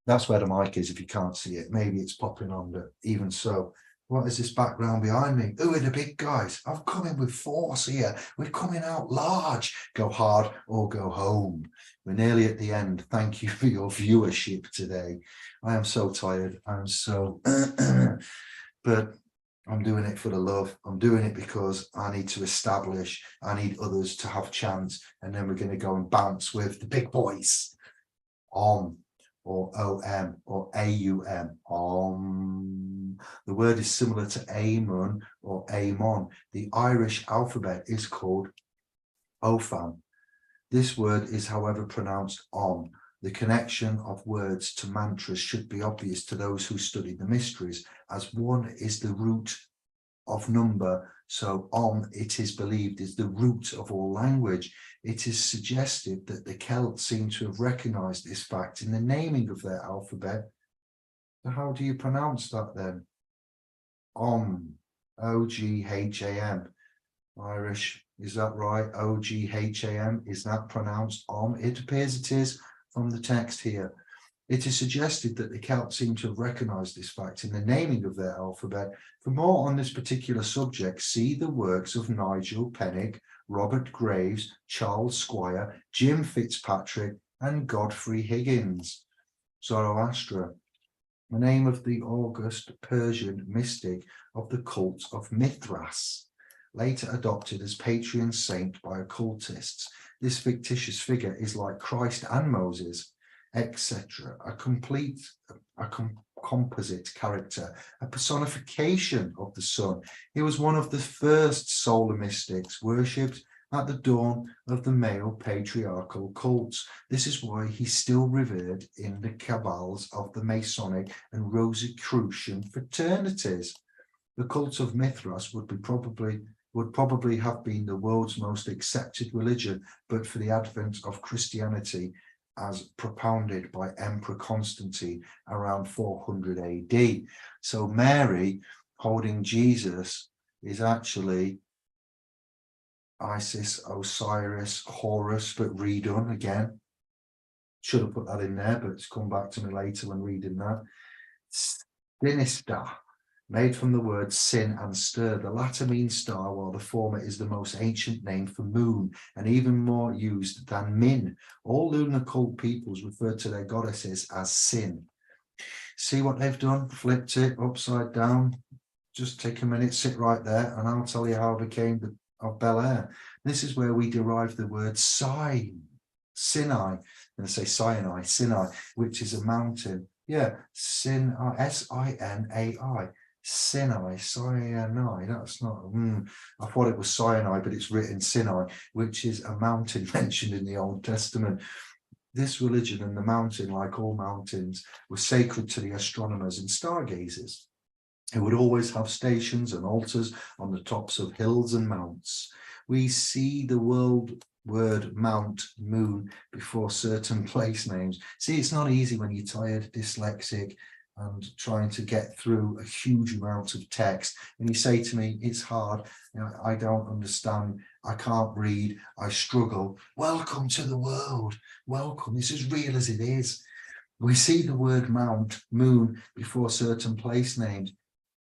That's where the mic is, if you can't see it. Maybe it's popping on, but even so, what is this background behind me? Who are the big guys? I've come in with force here. We're coming out large. Go hard or go home. We're nearly at the end. Thank you for your viewership today. I am so tired. I'm so, but I'm doing it for the love. I'm doing it because I need to establish, I need others to have chance. And then we're going to go and bounce with the big boys. Or OM or AUM. The word is similar to Amun or Amon. The Irish alphabet is called Ofam. This word is, however, pronounced Om. The connection of words to mantras should be obvious to those who study the mysteries, as one is the root of number. So it is believed, is the root of all language. It is suggested that the Celts seem to have recognized this fact in the naming of their alphabet. So how do you pronounce that then? O-G-H-A-M. Irish, is that right? O-G-H-A-M, is that pronounced Om? It appears it is from the text here. It is suggested that the Celts seem to have recognized this fact in the naming of their alphabet. For more on this particular subject, see the works of Nigel Pennick, Robert Graves, Charles Squire, Jim Fitzpatrick, and Godfrey Higgins. Zoroaster, the name of the august Persian mystic of the cult of Mithras, later adopted as patron saint by occultists. This fictitious figure is like Christ and Moses, etc., a composite character, a personification of the sun. He was one of the first solar mystics worshipped at the dawn of the male patriarchal cults. This is why he's still revered in the cabals of the Masonic and Rosicrucian fraternities. The cult of Mithras would probably have been the world's most accepted religion, but for the advent of Christianity as propounded by Emperor Constantine around 400 AD. So Mary holding Jesus is actually Isis, Osiris, Horus, but redone again. Should have put that in there, but it's come back to me later when reading that. Sinister, made from the words sin and stir. The latter means star, while the former is the most ancient name for moon, and even more used than Min. All lunar cult peoples refer to their goddesses as Sin. See what they've done? Flipped it upside down. Just take a minute, sit right there, and I'll tell you how it became of Bel Air. This is where we derive the word Sinai. I'm going to say Sinai, which is a mountain. Yeah, Sinai, S-I-N-A-I. Sinai, that's not, I thought it was Sinai, but it's written Sinai, which is a mountain mentioned in the Old Testament. This religion and the mountain, like all mountains, was sacred to the astronomers and stargazers. It would always have stations and altars on the tops of hills and mounts. We see the word mount, moon before certain place names. See, it's not easy when you're tired, dyslexic, and trying to get through a huge amount of text. And you say to me, it's hard, I don't understand, I can't read, I struggle. Welcome to the world. Welcome. It's as real as it is. We see the word mount, moon before certain place names.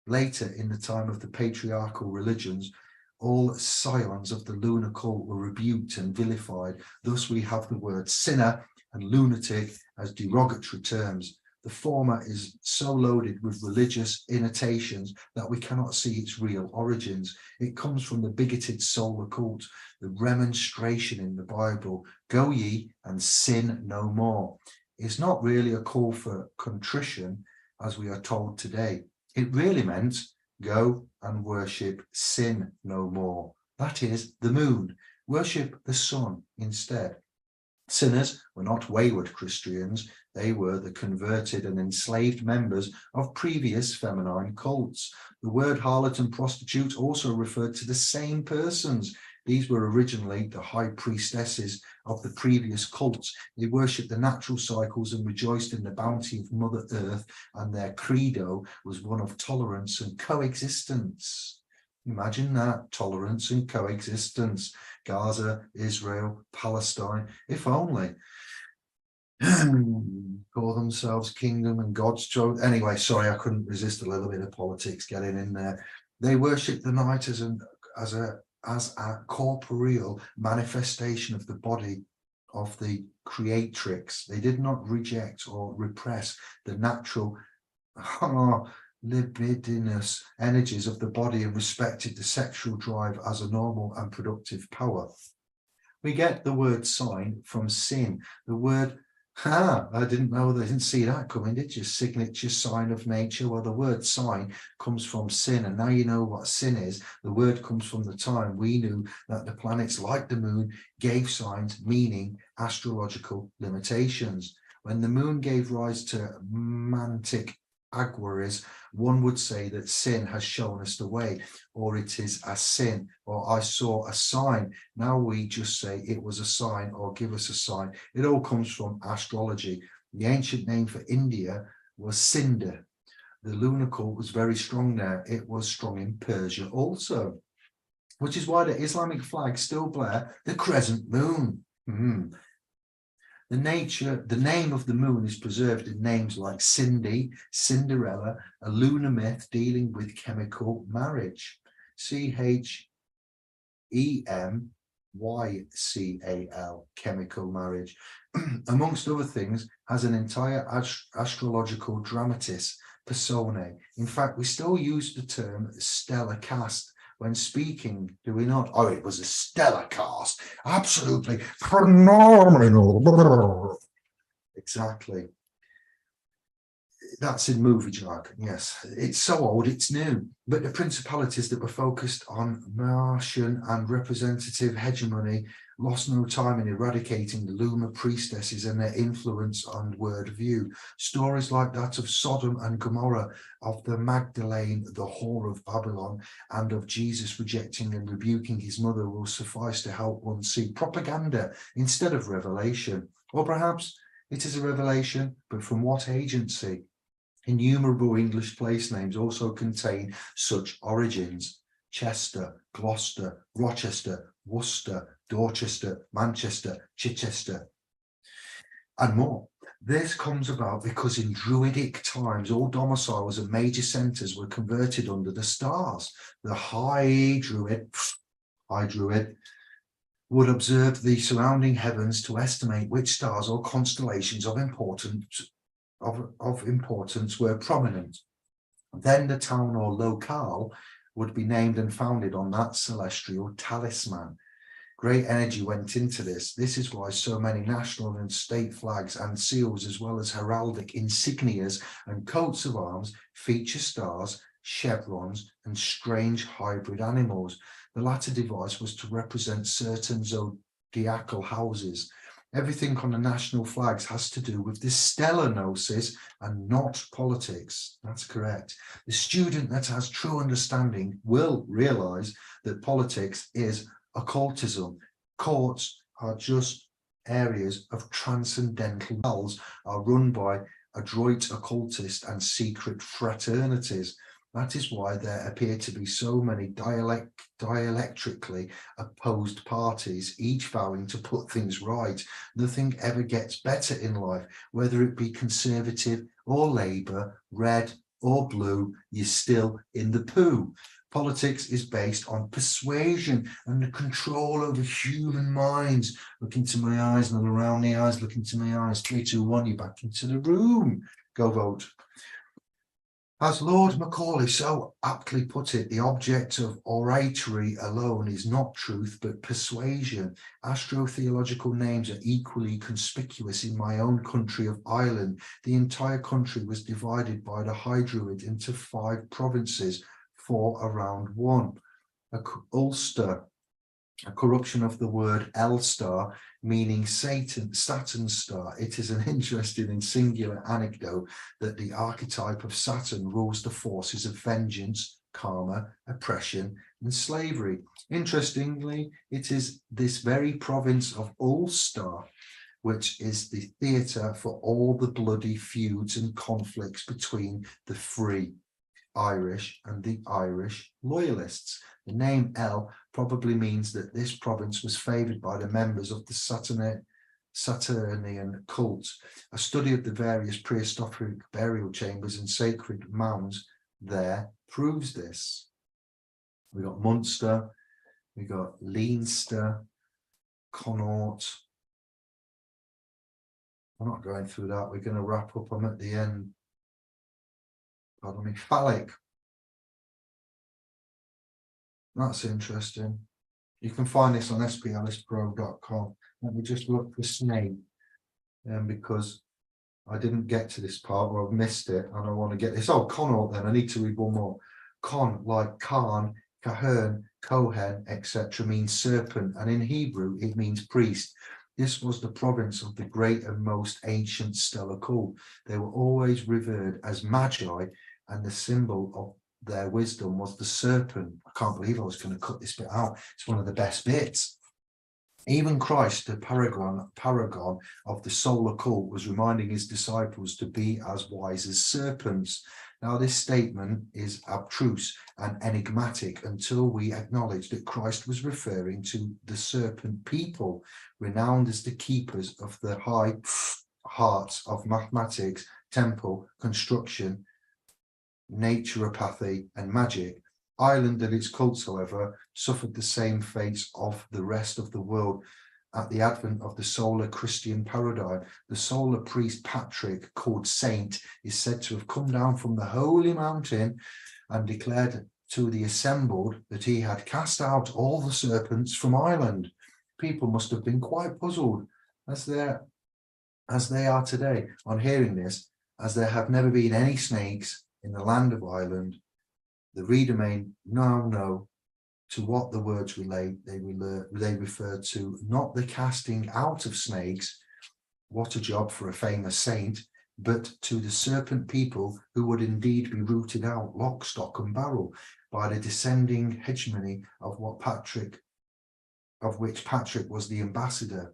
Later, in the time of the patriarchal religions, all scions of the lunar cult were rebuked and vilified. Thus, we have the word sinner and lunatic as derogatory terms. The former is so loaded with religious innotations that we cannot see its real origins. It comes from the bigoted solar cult, the remonstration in the Bible, go ye and sin no more. It's not really a call for contrition, as we are told today. It really meant go and worship sin no more. That is the moon. Worship the sun instead. Sinners were not wayward Christians, they were the converted and enslaved members of previous feminine cults. The word harlot and prostitute also referred to the same persons. These were originally the high priestesses of the previous cults. They worshipped the natural cycles and rejoiced in the bounty of Mother Earth, and their credo was one of tolerance and coexistence. Imagine that, tolerance and coexistence. Gaza, Israel, Palestine, if only. Call themselves kingdom and God's chosen. Anyway, sorry, I couldn't resist a little bit of politics getting in there. They worship the night as a corporeal manifestation of the body of the creatrix. They did not reject or repress the natural libidinous energies of the body and respected the sexual drive as a normal and productive power. We get the word sign from sin. The word, I didn't know, I didn't see that coming, did you? Signature, sign of nature. Well, the word sign comes from sin, and now you know what sin is. The word comes from the time we knew that the planets, like the moon, gave signs, meaning astrological limitations. When the moon gave rise to mantic aguaries, one would say that sin has shown us the way, or it is a sin, or I saw a sign. Now we just say it was a sign, or give us a sign. It all comes from astrology. The ancient name for India was Cinder. The lunar cult was very strong there. It was strong in Persia also, which is why the Islamic flag still bear the crescent moon. The name of the moon is preserved in names like Cindy, Cinderella, a lunar myth dealing with chemical marriage. CHEMYCAL, chemical marriage, amongst other things, has an entire astrological dramatis personae. In fact, we still use the term stellar cast when speaking, do we not? Oh, it was a stellar cast. Absolutely phenomenal. Exactly. That's in movie jargon, yes. It's so old, it's new. But the principalities that were focused on Martian and representative hegemony lost no time in eradicating the lunar priestesses and their influence on word view. Stories like that of Sodom and Gomorrah, of the Magdalene, the whore of Babylon, and of Jesus rejecting and rebuking his mother will suffice to help one see propaganda instead of revelation. Or perhaps it is a revelation, but from what agency? Innumerable English place names also contain such origins: Chester, Gloucester, Rochester, Worcester, Dorchester, Manchester, Chichester, and more. This comes about because in Druidic times, all domiciles and major centres were converted under the stars. The High Druid would observe the surrounding heavens to estimate which stars or constellations of importance were prominent. Then the town or locale would be named and founded on that celestial talisman. Great energy went into this. This is why so many national and state flags and seals, as well as heraldic insignias and coats of arms, feature stars, chevrons, and strange hybrid animals. The latter device was to represent certain zodiacal houses. Everything on the national flags has to do with the stellar gnosis and not politics. That's correct. The student that has true understanding will realize that politics is occultism. Courts are just areas of transcendental wells are run by adroit occultists and secret fraternities. That is why there appear to be so many dialectrically opposed parties, each vowing to put things right. Nothing ever gets better in life, whether it be Conservative or Labour, red or blue, you're still in the poo. Politics is based on persuasion and the control over human minds. Look into my eyes, not around the eyes, look into my eyes. 3, 2, 1, you're back into the room. Go vote. As Lord Macaulay so aptly put it, the object of oratory alone is not truth, but persuasion. Astrotheological names are equally conspicuous in my own country of Ireland. The entire country was divided by the High Druid into 5 provinces, 4 around 1. Ulster, a corruption of the word El star, meaning Saturn's star. It is an interesting and singular anecdote that the archetype of Saturn rules the forces of vengeance, karma, oppression, and slavery. Interestingly, it is this very province of Ulster which is the theatre for all the bloody feuds and conflicts between the free Irish and the Irish loyalists. The name El probably means that this province was favoured by the members of the Saturnian cult. A study of the various prehistoric burial chambers and sacred mounds there proves this. We got Munster, we got Leinster, Connaught. I'm not going through that. We're going to wrap up. I'm at the end. Pardon me. Phallic. That's interesting. You can find this on spellcasting.com. Let me just look for snake, because I didn't get to this part, or I've missed it, and I want to get this. Oh, Connaught then. I need to read one more. Con, like Khan, Kahern, Kohen, etc., means serpent, and in Hebrew it means priest. This was the province of the great and most ancient stellar cult. They were always revered as magi, and the symbol of their wisdom was the serpent. I can't believe I was going to cut this bit out. It's one of the best bits. Even Christ, the paragon of the solar cult, was reminding his disciples to be as wise as serpents. Now, this statement is abstruse and enigmatic until we acknowledge that Christ was referring to the serpent people, renowned as the keepers of the high hearts of mathematics, temple, construction, naturopathy, and magic. Ireland and its cults, however, suffered the same fates of the rest of the world. At the advent of the solar Christian paradigm, the solar priest Patrick, called Saint, is said to have come down from the holy mountain and declared to the assembled that he had cast out all the serpents from Ireland. People must have been quite puzzled, as they are today, on hearing this, as there have never been any snakes in the land of Ireland. The reader may now know to what the words relate. They refer to not the casting out of snakes, what a job for a famous saint, but to the serpent people who would indeed be rooted out lock, stock and barrel by the descending hegemony of which Patrick was the ambassador.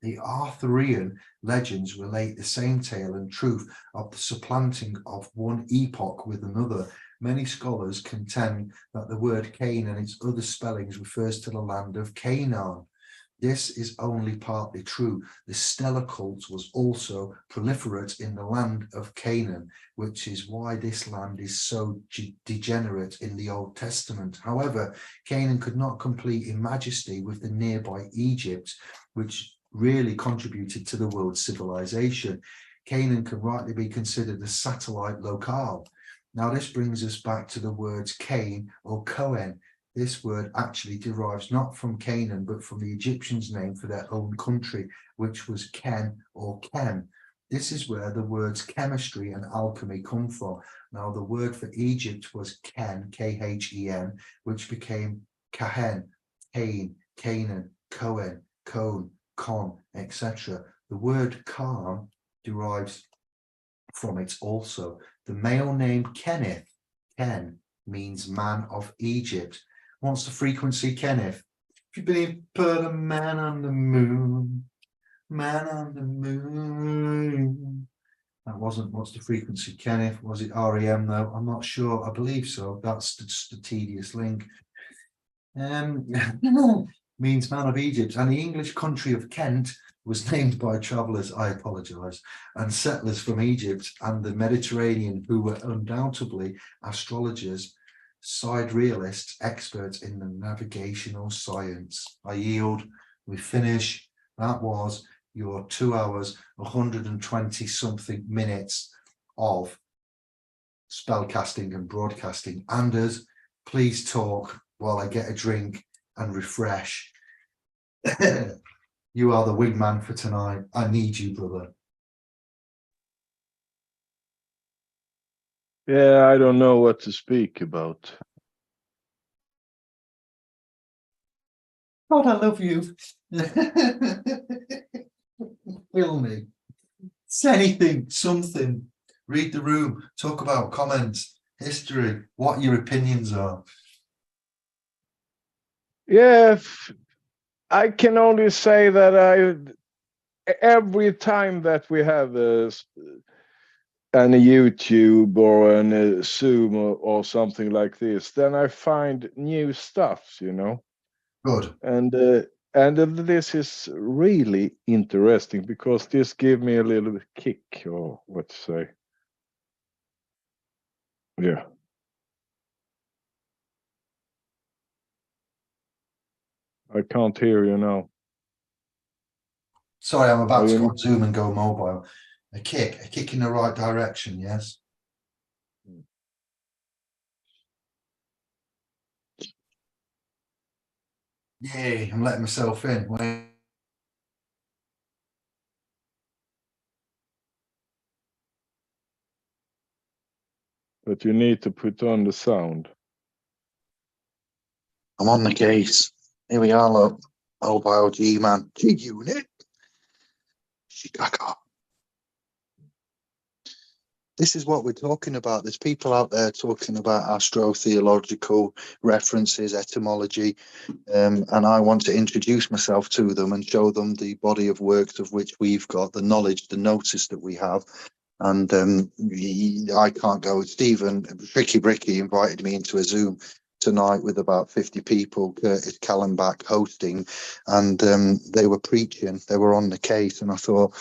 The Arthurian legends relate the same tale and truth of the supplanting of one epoch with another. Many scholars contend that the word Cain and its other spellings refers to the land of Canaan. This is only partly true. The stellar cult was also proliferate in the land of Canaan, which is why this land is so degenerate in the Old Testament. However, Canaan could not compete in majesty with the nearby Egypt, which really contributed to the world's civilization. Canaan can rightly be considered a satellite locale. Now, this brings us back to the words Cain or Cohen. This word actually derives not from Canaan, but from the Egyptians' name for their own country, which was Ken or Kem. This is where the words chemistry and alchemy come from. Now, the word for Egypt was Ken, K-H-E-N, which became Kahen, Cain, Canaan, Cohen, Cone, Con, etc. The word Khan derives from it also. The male name Kenneth, Ken, means man of Egypt. What's the frequency, Kenneth? If you believe, put a man on the moon, man on the moon. That wasn't what's the frequency, Kenneth. Was it REM though? I'm not sure. I believe so. That's just a tedious link. Means man of Egypt, and the English country of Kent was named by travellers, I apologise, and settlers from Egypt and the Mediterranean who were undoubtedly astrologers, siderealists, experts in the navigational science. I yield, we finish. That was your 2 hours, 120 something minutes of spellcasting and broadcasting. Anders, please talk while I get a drink and refresh. You are the wingman for tonight. I need you, brother. Yeah, I don't know what to speak about. God, I love you. Kill me. Say anything, something. Read the room. Talk about comments, history, what your opinions are. Yeah, I can only say that every time that we have an YouTube or a Zoom or something like this, then I find new stuff, you know. Good. And this is really interesting because this gives me a little kick, or what to say. Yeah. I can't hear you now. Sorry, I'm about Are to you- go on Zoom and go mobile. A kick in the right direction, yes. Yay, I'm letting myself in. Wait. But you need to put on the sound. I'm on the case. Here we are, look. Mobile G-Man. G-Unit. Chicago. This is what we're talking about. There's people out there talking about astrotheological references, etymology, and I want to introduce myself to them and show them the body of works of which we've got, the knowledge, the notice that we have. And I can't go. Stephen, Tricky Bricky invited me into a Zoom tonight with about 50 people, Curtis Callenbach hosting, and they were preaching, they were on the case, and I thought,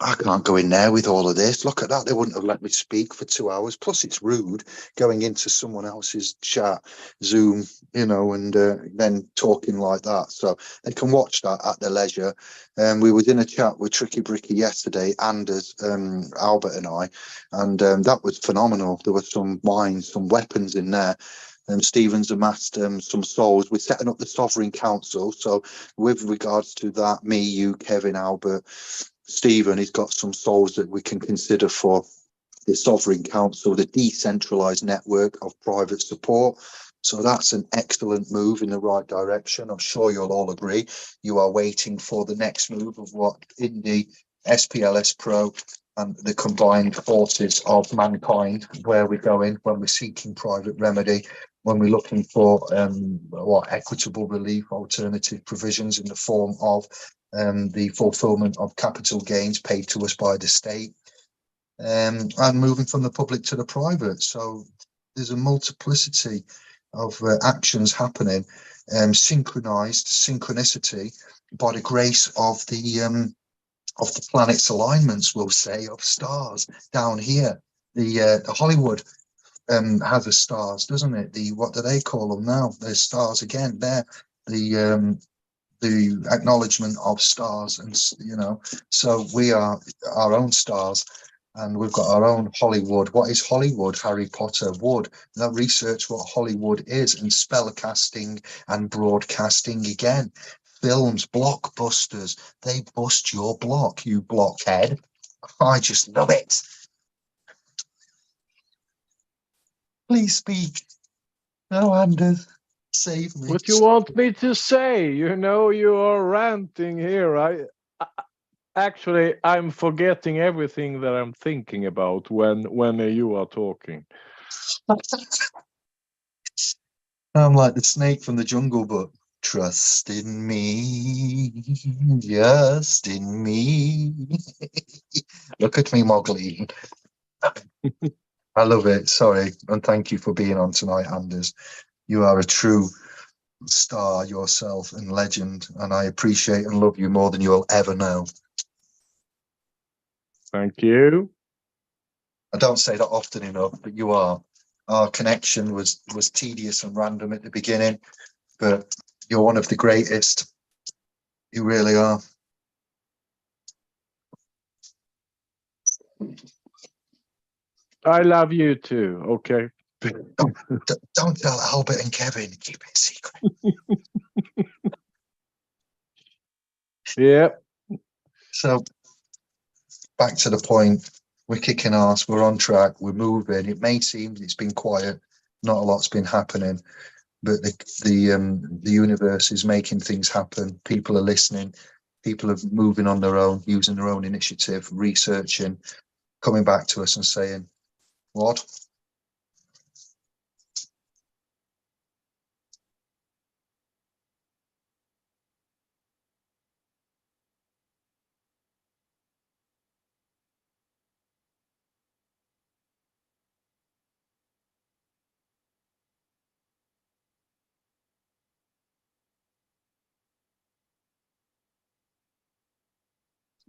I can't go in there with all of this. Look at that. They wouldn't have let me speak for 2 hours. Plus, it's rude going into someone else's chat, Zoom, you know, and then talking like that. So they can watch that at their leisure. We was in a chat with Tricky Bricky yesterday, Anders, Albert and I, and that was phenomenal. There were some mines, some weapons in there. Stephen's amassed some souls. We're setting up the Sovereign Council. So with regards to that, me, you, Kevin, Albert, Stephen, he's got some souls that we can consider for the Sovereign Council, the decentralized network of private support. So that's an excellent move in the right direction. I'm sure you'll all agree. You are waiting for the next move of what in the SPLS Pro and the combined forces of mankind, where we're going when we're seeking private remedy, when we're looking for what equitable relief, alternative provisions in the form of the fulfillment of capital gains paid to us by the state, and moving from the public to the private. So there's a multiplicity of actions happening, synchronicity by the grace of the planet's alignments, we'll say, of stars down here. The Hollywood has a stars, doesn't it? The what do they call them now? There's stars again. There, the acknowledgement of stars, and you know, so we are our own stars, and we've got our own Hollywood. What is Hollywood? Harry Potter wood. Now research what Hollywood is, and spellcasting and broadcasting again. Films, blockbusters, they bust your block, you blockhead. I just love it. Please speak. No, Anders, save me. What you want me to say? You know, you are ranting here. Actually, I'm forgetting everything that I'm thinking about when you are talking. I'm like the snake from the Jungle Book. Trust in me, just in me. Look at me, Mowgli. I love it. Sorry, and thank you for being on tonight, Anders. You are a true star yourself and legend, and I appreciate and love you more than you'll ever know. Thank you. I don't say that often enough, but you are. Our connection was tedious and random at the beginning, but you're one of the greatest. You really are. I love you too. Okay. Don't tell Albert and Kevin. Keep it secret. Yeah. So back to the point. We're kicking ass. We're on track. We're moving. It may seem it's been quiet. Not a lot's been happening. but the universe is making things happen. People are listening. People are moving on their own, using their own initiative, researching, coming back to us and saying, "What?"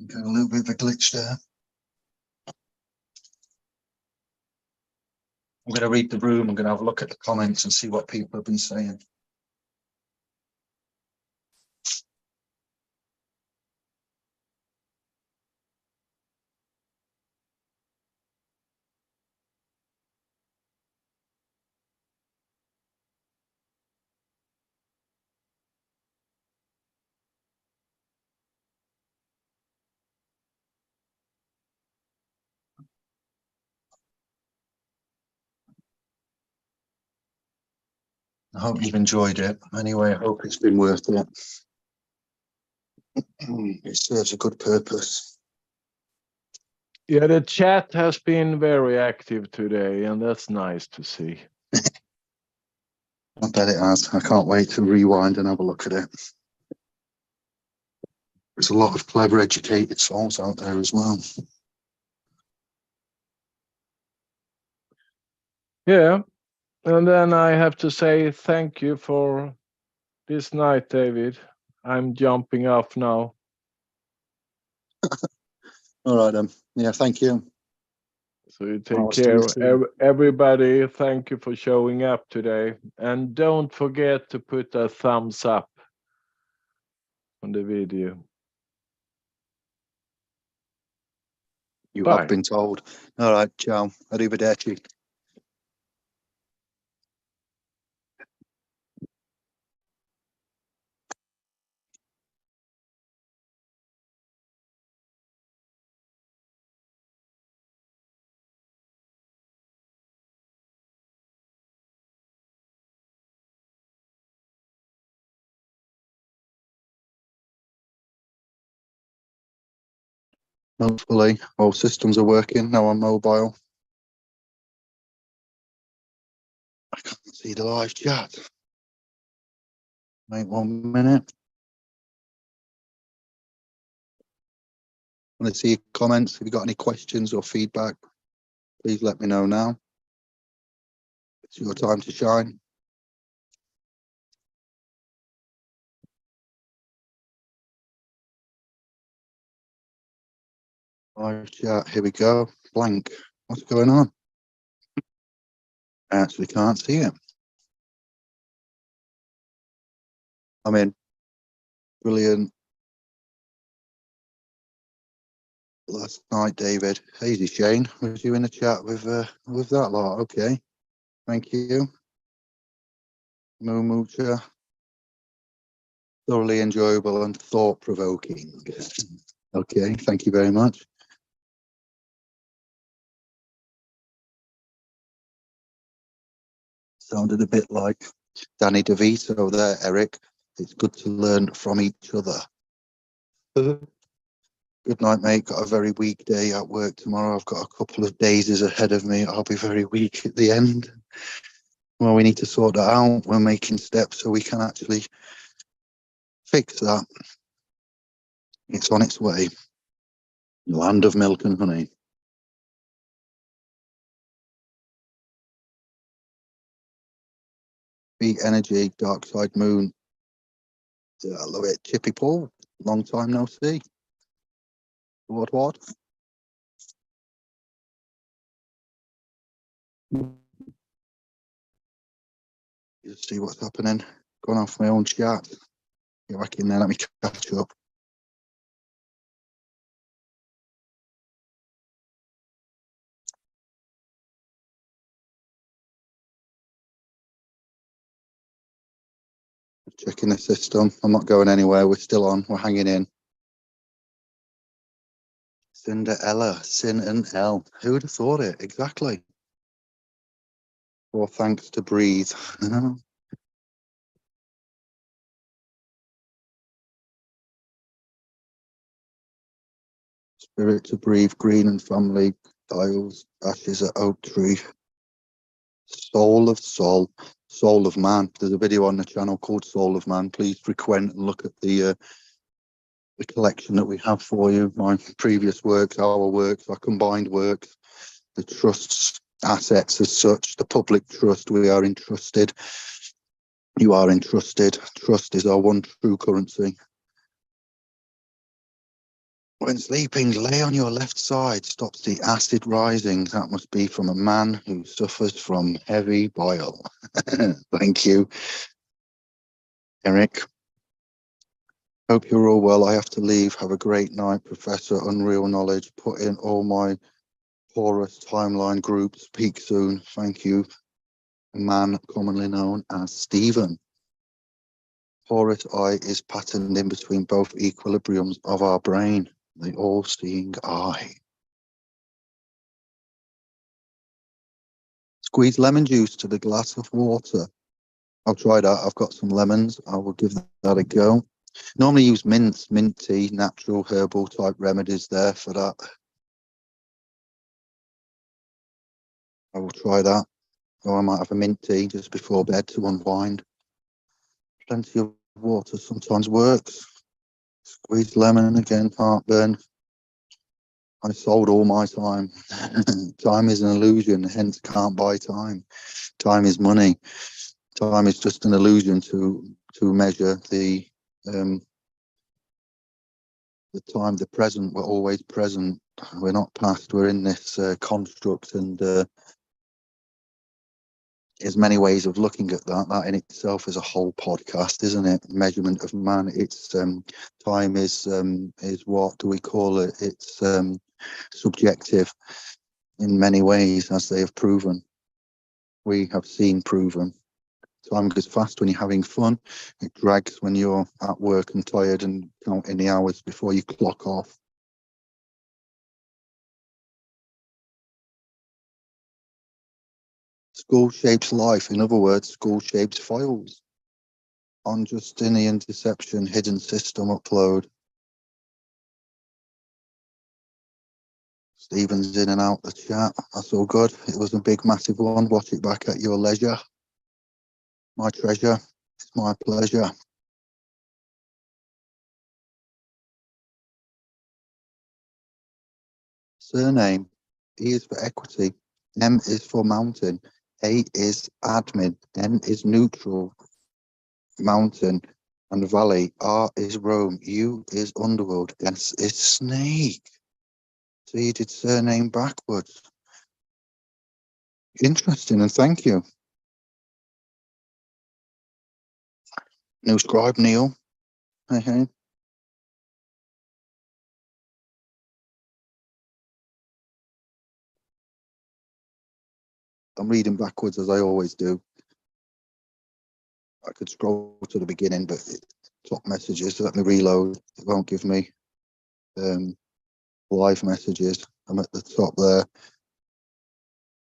Got a little bit of a glitch there. I'm going to read the room. I'm going to have a look at the comments and see what people have been saying. I hope you've enjoyed it. Anyway, I hope it's been worth it. It serves a good purpose. Yeah, the chat has been very active today, and that's nice to see. I bet it has. I can't wait to rewind and have a look at it. There's a lot of clever, educated souls out there as well. Yeah, and then I have to say thank you for this night, David. I'm jumping off now. All right, then. Yeah, thank you. So you I'll take see care. you soon. Everybody, thank you for showing up today. And don't forget to put a thumbs up on the video. You Bye. have been told. All right, ciao. Arrivederci. Hopefully, all systems are working now on mobile. I can't see the live chat. Wait 1 minute. Want to see your comments. If you've got any questions or feedback, please let me know now. It's your time to shine. Live chat, here we go. Blank. What's going on? I actually can't see it. I'm in. Brilliant. Last night, David. Hazy Shane, was you in a chat with that lot? Okay. Thank you. Momucha. Thoroughly enjoyable and thought-provoking. Okay, thank you very much. Sounded a bit like Danny DeVito there, Eric. It's good to learn from each other. Good night, mate. Got a very weak day at work tomorrow. I've got a couple of days ahead of me. I'll be very weak at the end. Well, we need to sort that out. We're making steps so we can actually fix that. It's on its way. Land of milk and honey. Beat energy, dark side moon. I love it. Chippy Paul, long time no see. What? Just see what's happening. Going off my own chat. Get back in there, let me catch up. Checking the system. I'm not going anywhere. We're still on. We're hanging in. Cinderella, Sin and L. Who would have thought it? Exactly. Or thanks to breathe. Spirit to breathe, green and family, dials, ashes at oak tree. Soul of soul, soul of man. There's a video on the channel called Soul of Man. Please frequent and look at the collection that we have for you. My previous works, our works, our combined works, the trust's assets as such, the public trust. We are entrusted. You are entrusted. Trust is our one true currency. When sleeping, lay on your left side, stops the acid rising. That must be from a man who suffers from heavy bile. Thank you, Eric. Hope you're all well. I have to leave. Have a great night, Professor. Unreal knowledge. Put in all my porous timeline groups. Speak soon. Thank you. A man commonly known as Stephen. Porous eye is patterned in between both equilibriums of our brain. The all-seeing eye. Squeeze lemon juice to the glass of water. I'll try that. I've got some lemons. I will give that a go. Normally use mint tea, natural herbal type remedies there for that. I will try that. Or I might have a mint tea just before bed to unwind. Plenty of water sometimes works. Squeeze lemon again, heartburn. I sold all my time. Time is an illusion, hence can't buy time. Time is money. Time is just an illusion to measure the time, the present. We're always present. We're not past. We're in this construct, and there's many ways of looking at that. That in itself is a whole podcast, isn't it? Measurement of man. It's time is what do we call it? It's subjective in many ways, as they have proven. We have seen proven. Time goes fast when you're having fun. It drags when you're at work and tired and counting the hours before you clock off. School shapes life. In other words, school shapes files. On Justinian Deception, hidden system upload. Stephen's in and out the chat. That's all good. It was a big, massive one. Watch it back at your leisure. My treasure. It's my pleasure. Surname. E is for equity. M is for mountain. A is admin. N is neutral. Mountain and valley. R is Rome. U is underworld. S is snake. So you did surname backwards. Interesting, and thank you. New scribe, Neil. Hey. I'm reading backwards as I always do. I could scroll to the beginning, but top messages, let me reload. It won't give me live messages. I'm at the top there.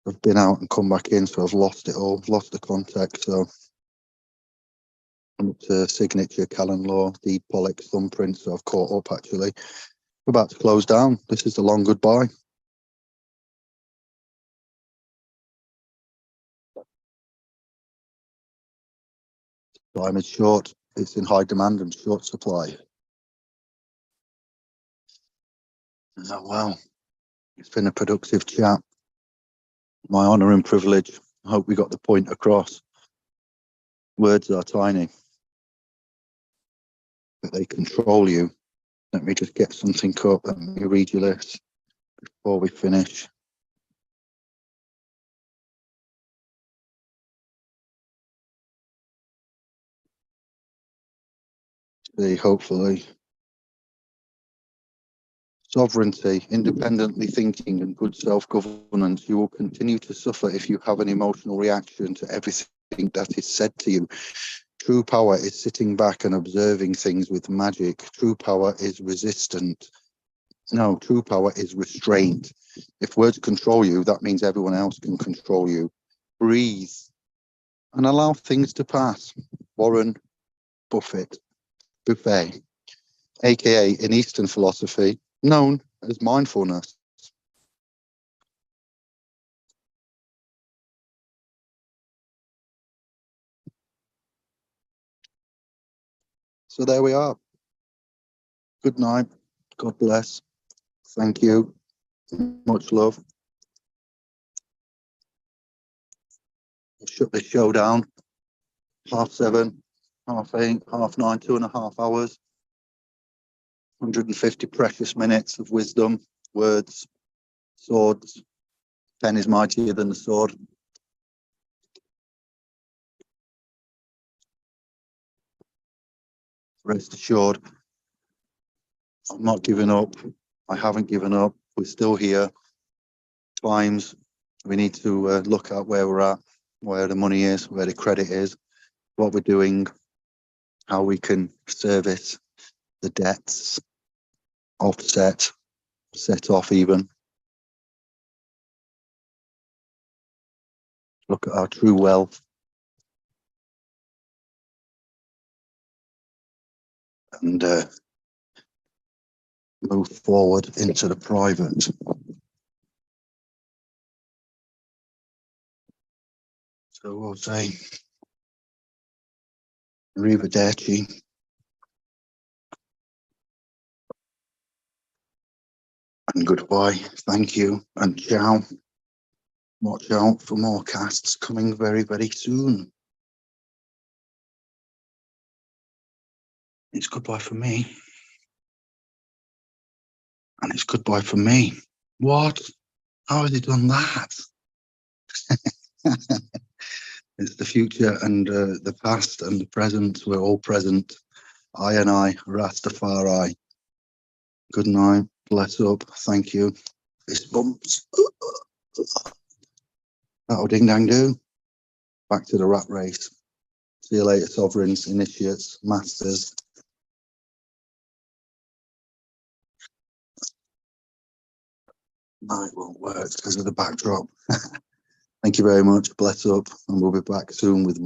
I've been out and come back in, so I've lost it all. I've lost the context, so I'm up to signature, Callan Law, deed Pollock's thumbprint, so I've caught up actually. We're about to close down. This is the long goodbye. Time is short. It's in high demand and short supply. Oh, well, it's been a productive chat. My honour and privilege. I hope we got the point across. Words are tiny, but they control you. Let me just get something up. Let me read you this before we finish. See, hopefully. Sovereignty, independently thinking and good self-governance. You will continue to suffer if you have an emotional reaction to everything that is said to you. True power is sitting back and observing things with magic. True power is resistant. No, true power is restraint. If words control you, that means everyone else can control you. Breathe and allow things to pass. Warren Buffett, aka in Eastern philosophy, known as mindfulness. So there we are. Good night. God bless. Thank you. Much love. I'll shut this show down. 7:30, 8:30, 9:30, 2.5 hours. 150 precious minutes of wisdom, words, swords. Pen is mightier than the sword. Rest assured, I'm not giving up. I haven't given up. We're still here. Times we need to look at where we're at, where the money is, where the credit is, what we're doing, how we can service the debts, offset, set off even. Look at our true wealth. And move forward into the private. So we'll say arrivederci. And goodbye. Thank you. And ciao. Watch out for more casts coming very, very soon. It's goodbye for me. And it's goodbye for me. What? How has he done that? It's the future and the past and the present. We're all present. I and I, Rastafari. Good night. Bless up. Thank you. Fist bumps. That'll ding dang do. Back to the rat race. See you later, sovereigns, initiates, masters. No, it won't work because of the backdrop. Thank you very much. Bless up, and we'll be back soon with